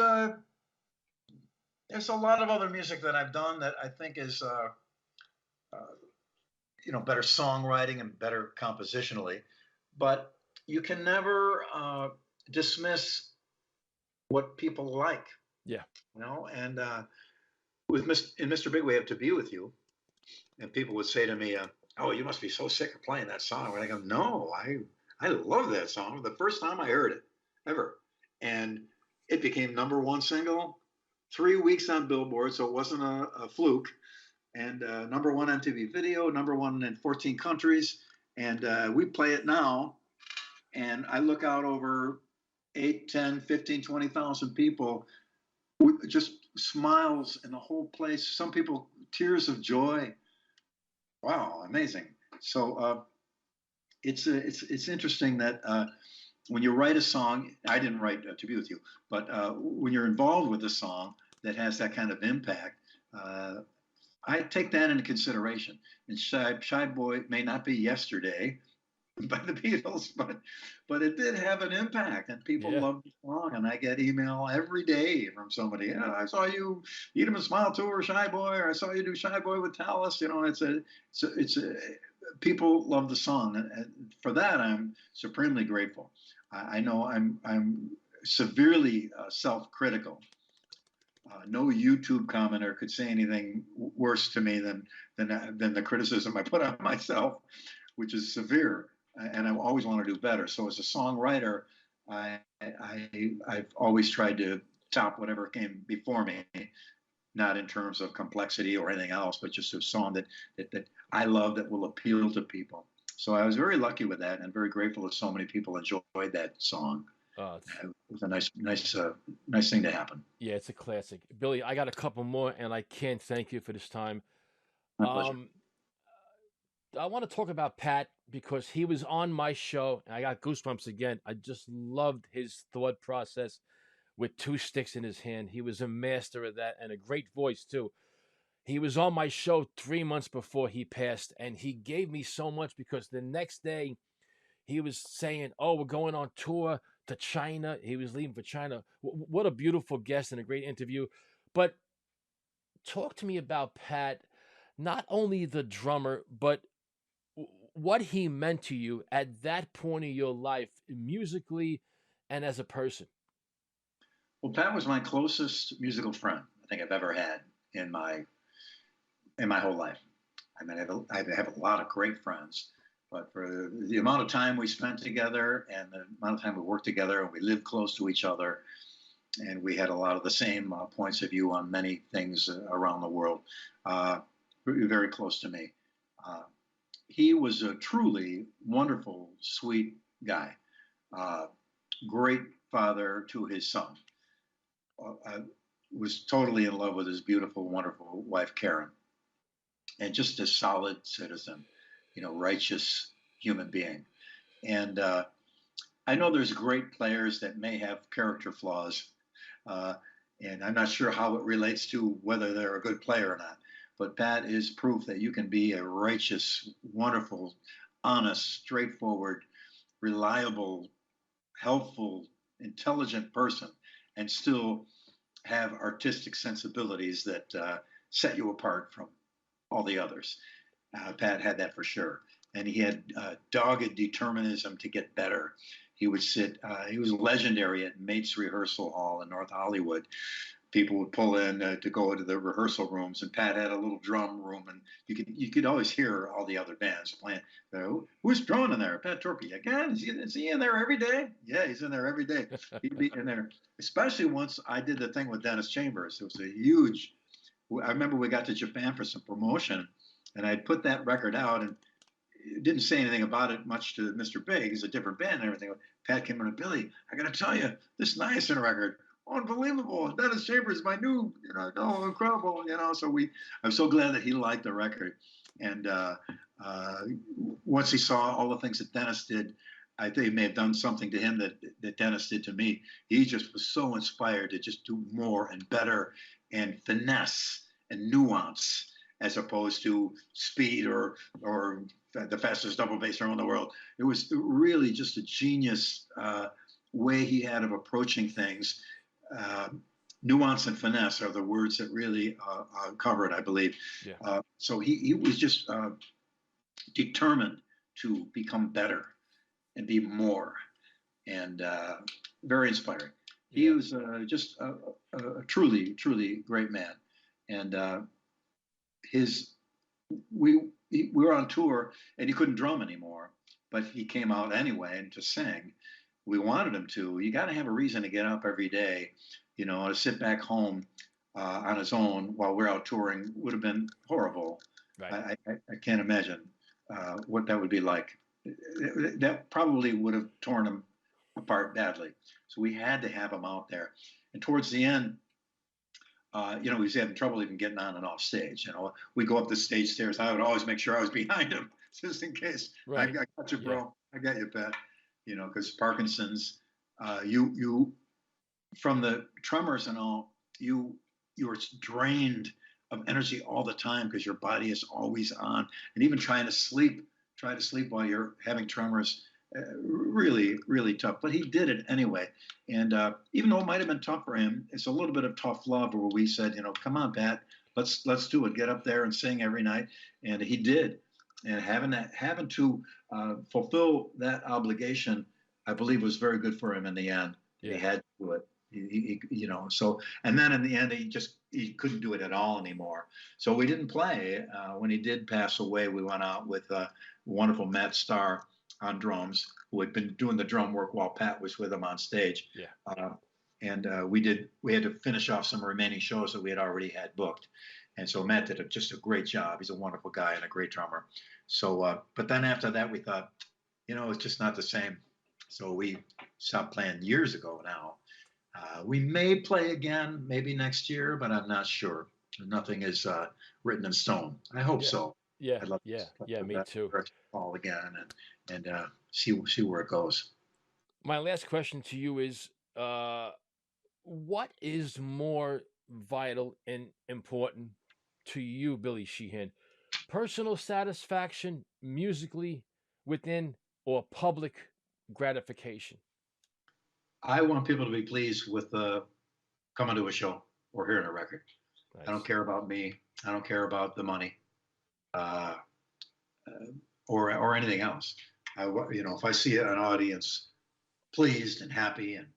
there's a lot of other music that I've done that I think is better songwriting and better compositionally, but you can never dismiss what people like. Yeah. And in Mr. Big Way Up to Be With You, and people would say to me, "Oh, you must be so sick of playing that song." And I go, "No, I love that song. The first time I heard it ever, and it became #1 single, 3 weeks on Billboard, so it wasn't a fluke." And #1 MTV Video, #1 in 14 countries. And we play it now, and I look out over 8, 10, 15, 20,000 people with just smiles in the whole place. Some people, tears of joy. Wow, amazing. So it's interesting that when you write a song, I didn't write To Be With You, but when you're involved with a song that has that kind of impact, I take that into consideration. And Shy Boy may not be Yesterday by the Beatles, but it did have an impact, and people love the song. And I get email every day from somebody. "Yeah, I saw you Eat 'Em and Smile tour, Shy Boy," or "I saw you do Shy Boy with Tallis." It's people love the song, and for that I'm supremely grateful. I know I'm severely self-critical. No YouTube commenter could say anything worse to me than the criticism I put on myself, which is severe, and I always want to do better. So as a songwriter, I've always tried to top whatever came before me, not in terms of complexity or anything else, but just a song that I love that will appeal to people. So I was very lucky with that, and very grateful that so many people enjoyed that song. It was a nice thing to happen. Yeah, it's a classic. Billy, I got a couple more, and I can't thank you for this time. My pleasure. I want to talk about Pat because he was on my show, and I got goosebumps again. I just loved his thought process with two sticks in his hand. He was a master of that and a great voice, too. He was on my show 3 months before he passed, and he gave me so much because the next day he was saying, "Oh, we're going on tour to China." He was leaving for China. What a beautiful guest and a great interview. But talk to me about Pat, not only the drummer, but what he meant to you at that point in your life, musically and as a person. Well, Pat was my closest musical friend I think I've ever had in my whole life. I mean, I have a lot of great friends, but for the amount of time we spent together and the amount of time we worked together and we lived close to each other, and we had a lot of the same points of view on many things around the world, very close to me. He was a truly wonderful, sweet guy, great father to his son. Was totally in love with his beautiful, wonderful wife, Karen, and just a solid citizen, righteous human being. And I know there's great players that may have character flaws, and I'm not sure how it relates to whether they're a good player or not. But Pat is proof that you can be a righteous, wonderful, honest, straightforward, reliable, helpful, intelligent person and still have artistic sensibilities that set you apart from all the others. Pat had that for sure. And he had dogged determinism to get better. He would sit, he was legendary at Mates Rehearsal Hall in North Hollywood. People would pull in to go into the rehearsal rooms, and Pat had a little drum room, and you could always hear all the other bands playing. Who's drumming in there? Pat Torpey again? Is he in there every day? Yeah, he's in there every day. He'd be in there, especially once I did the thing with Dennis Chambers. It was a huge. I remember we got to Japan for some promotion, and I'd put that record out and didn't say anything about it much to Mr. Big. It's a different band and everything. Pat came in and Billy, I got to tell you, this Niacin record. Unbelievable. Dennis Chambers, my new, incredible, so I'm so glad that he liked the record. And once he saw all the things that Dennis did, I think it may have done something to him that Dennis did to me. He just was so inspired to just do more and better and finesse and nuance as opposed to speed or the fastest double bass drum in the world. It was really just a genius way he had of approaching things. Nuance and finesse are the words that really cover it, I believe. Yeah. So he was just determined to become better and be more, and very inspiring. He was just a truly, truly great man. And we were on tour, and he couldn't drum anymore, but he came out anyway and just sang. We wanted him to. You got to have a reason to get up every day, to sit back home on his own while we're out touring would have been horrible. Right. I can't imagine what that would be like. That probably would have torn him apart badly. So we had to have him out there. And towards the end, he was having trouble even getting on and off stage. We go up the stage stairs. I would always make sure I was behind him just in case. Right. I got you, bro. Yeah. I got you, Pat. Because Parkinson's, you from the tremors and all, you are drained of energy all the time because your body is always on, and even try to sleep while you're having tremors, really, really tough. But he did it anyway, and even though it might have been tough for him, it's a little bit of tough love where we said, come on, Pat, let's do it. Get up there and sing every night, and he did. And having to fulfill that obligation, I believe, was very good for him in the end. Yeah. He had to do it. So, and then in the end, he couldn't do it at all anymore. So we didn't play. When he did pass away, we went out with wonderful Matt Starr on drums, who had been doing the drum work while Pat was with him on stage. Yeah. and we had to finish off some remaining shows that we had already had booked. And so Matt did just a great job. He's a wonderful guy and a great drummer. So, but then after that, we thought, it's just not the same. So we stopped playing years ago now. We may play again, maybe next year, but I'm not sure. Nothing is written in stone. I hope so. Yeah, I'd love yeah, me too. Fall again and see where it goes. My last question to you is, what is more vital and important to you, Billy Sheehan? Personal satisfaction musically within, or public gratification? I want people to be pleased with coming to a show or hearing a record. Nice. I don't care about me. I don't care about the money or anything else. If I see an audience pleased and happy and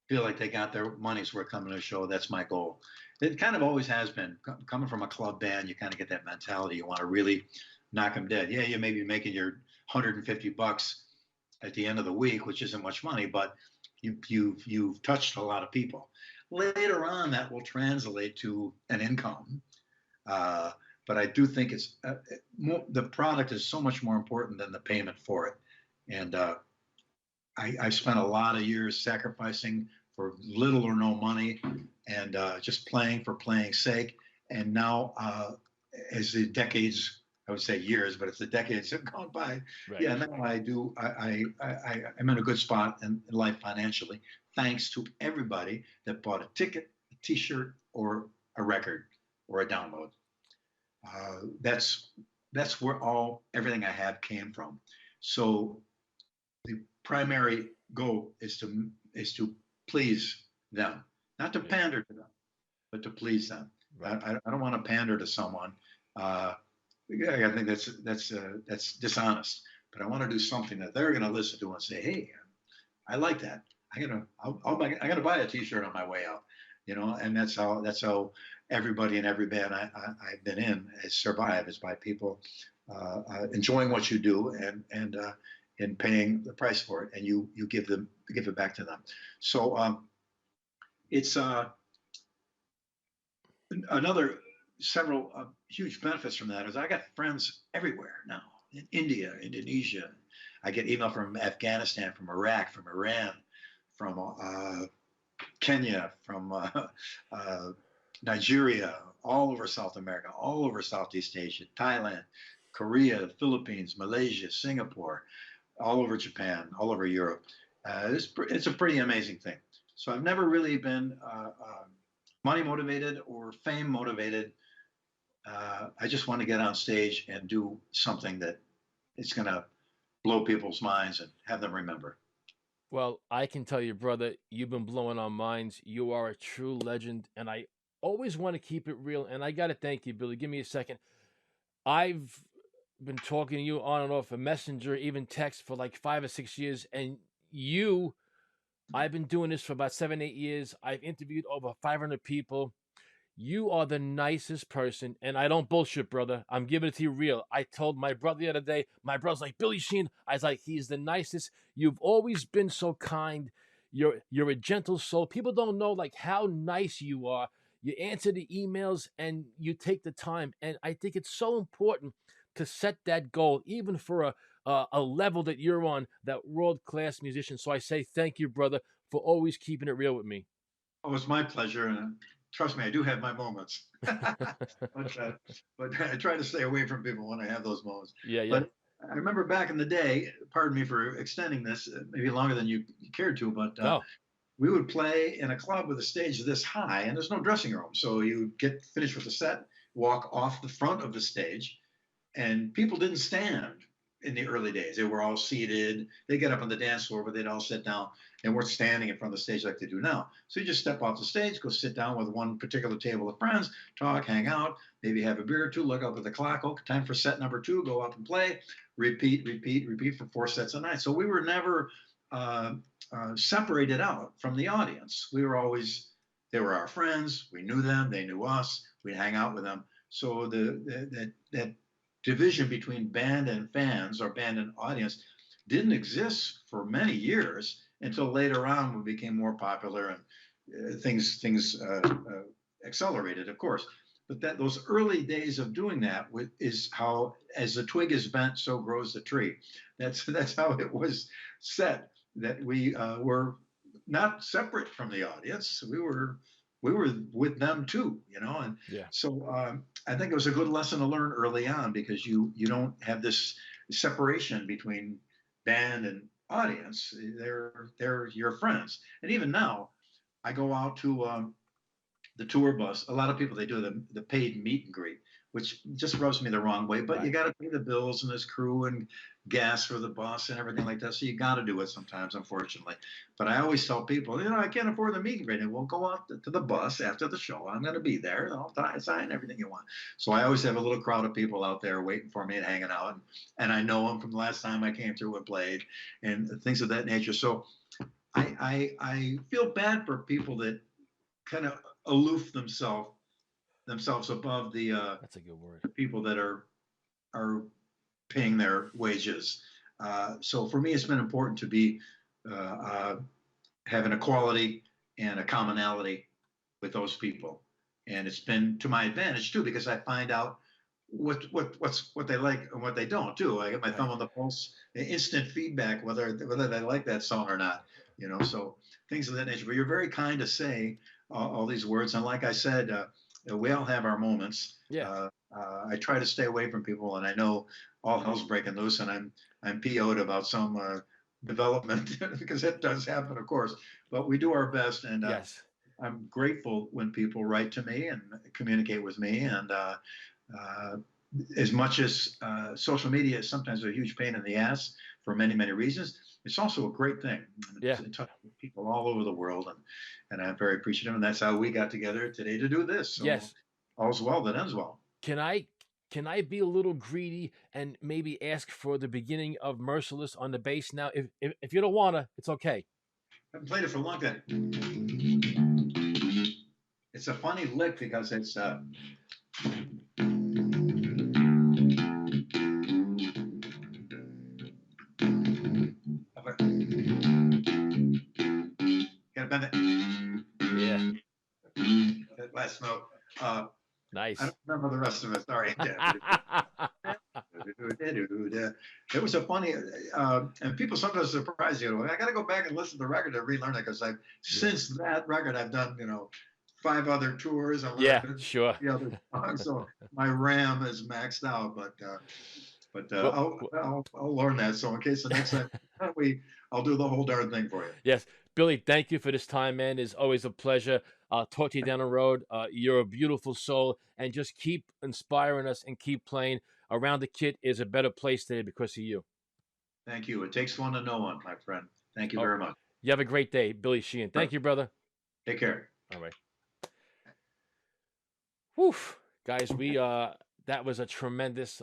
feel like they got their money's worth coming to a show, that's my goal. It kind of always has been. Coming from a club band, you kind of get that mentality. You want to really knock them dead. Yeah, you may be making your $150 at the end of the week, which isn't much money, but you've touched a lot of people. Later on, that will translate to an income. But I do think the product is so much more important than the payment for it. And I spent a lot of years sacrificing for little or no money and just playing for playing's sake. And now, as the decades, I would say years, but as the decades have gone by, Right. yeah, now I'm in a good spot in life financially, thanks to everybody that bought a ticket, a T-shirt, or a record, or a download. That's where everything I have came from. So the primary goal is to please them, not to pander to them, but to please them. Right. I don't want to pander to someone. I think that's dishonest. But I want to do something that they're going to listen to and say, "Hey, I like that. I'm gonna buy a T-shirt on my way out." And that's how everybody in every band I've been in has survived, is by people enjoying what you do and paying the price for it, and you give it back to them. So it's another several huge benefits from that is I got friends everywhere now, in India, Indonesia. I get email from Afghanistan, from Iraq, from Iran, from Kenya, from Nigeria, all over South America, all over Southeast Asia, Thailand, Korea, Philippines, Malaysia, Singapore, all over Japan, all over Europe. It's a pretty amazing thing. So I've never really been money motivated or fame motivated. I just want to get on stage and do something that it's going to blow people's minds and have them remember. Well, I can tell you, brother, you've been blowing our minds. You are a true legend, and I always want to keep it real. And I got to thank you, Billy. Give me a second. I've been talking to you on and off a messenger, even text, for like 5 or 6 years. And I've been doing this for about 7, 8 years. I've interviewed over 500 people. You are the nicest person, and I don't bullshit, brother. I'm giving it to you real. I told my brother the other day, my brother's like, Billy Sheehan. I was like, he's the nicest. You've always been so kind. You're a gentle soul. People don't know like how nice you are. You answer the emails and you take the time. And I think it's so important to set that goal, even for a level that you're on, that world-class musician. So I say thank you, brother, for always keeping it real with me. Oh, it's my pleasure. And trust me, I do have my moments. but I try to stay away from people when I have those moments. Yeah. But I remember back in the day, pardon me for extending this, maybe longer than you cared to, but we would play in a club with a stage this high, and there's no dressing room. So you get finished with the set, walk off the front of the stage, and people didn't stand in the early days. They were all seated. They get up on the dance floor, but they'd all sit down, and we're standing in front of the stage like they do now. So you just step off the stage, go sit down with one particular table of friends, talk, hang out, maybe have a beer or two, look up at the clock. Okay, time for set number 2, go up and play, repeat for 4 sets a night. So we were never separated out from the audience. We were always, they were our friends. We knew them. They knew us. We'd hang out with them. So that division between band and fans, or band and audience, didn't exist for many years until later on we became more popular things accelerated, of course. But that those early days of doing that is how, as the twig is bent, so grows the tree. That's how it was set. That we were not separate from the audience. We were with them too, And so I think it was a good lesson to learn early on, because you don't have this separation between band and audience. They're your friends. And even now, I go out to the tour bus. A lot of people, they do the paid meet and greet, which just rubs me the wrong way. But you got to pay the bills and this crew and gas for the bus and everything like that. So you got to do it sometimes, unfortunately. But I always tell people, I can't afford the meet and greet. And we'll go out to the bus after the show. I'm going to be there. I'll sign everything you want. So I always have a little crowd of people out there waiting for me and hanging out. And I know them from the last time I came through and played and things of that nature. So I feel bad for people that kind of aloof themselves above the that's a good word. the people that are paying their wages. So for me, it's been important to be have an equality and a commonality with those people, and it's been to my advantage too, because I find out what they like and what they don't too. I get my thumb on the pulse, instant feedback whether they like that song or not. So things of that nature. But you're very kind to say all these words, and like I said, we all have our moments. I try to stay away from people, and I know all hell's breaking loose, and I'm PO'd about some development because it does happen, of course. But we do our best, and I'm grateful when people write to me and communicate with me. And as much as social media is sometimes a huge pain in the ass for many, many reasons, it's also a great thing. It touches people all over the world, and I'm very appreciative. And that's how we got together today to do this. So all's well that ends well. Can I be a little greedy and maybe ask for the beginning of Merciless on the bass now? If you don't wanna, it's okay. I haven't played it for a long time. It's a funny lick because it's gotta bend it. That last note. Nice. I don't remember the rest of it. Sorry. It was a funny, and people sometimes surprise you. I got to go back and listen to the record to relearn it, because since that record I've done 5 other tours. Sure. The other songs, so my RAM is maxed out, but I'll learn that. So in case the next time I'll do the whole darn thing for you. Yes, Billy, thank you for this time, man. It's always a pleasure. Talk to you down the road. You're a beautiful soul, and just keep inspiring us and keep playing. Around the Kit is a better place today because of you. Thank you. It takes one to know one, my friend. Thank you very much. You have a great day, Billy Sheehan. Thank you, brother. Take care. All right. Whew. Guys, that was a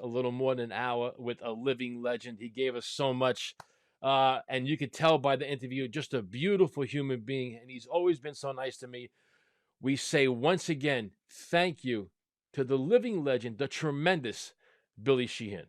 little more than an hour with a living legend. He gave us so much. And you could tell by the interview, just a beautiful human being. And he's always been so nice to me. We say once again, thank you to the living legend, the tremendous Billy Sheehan.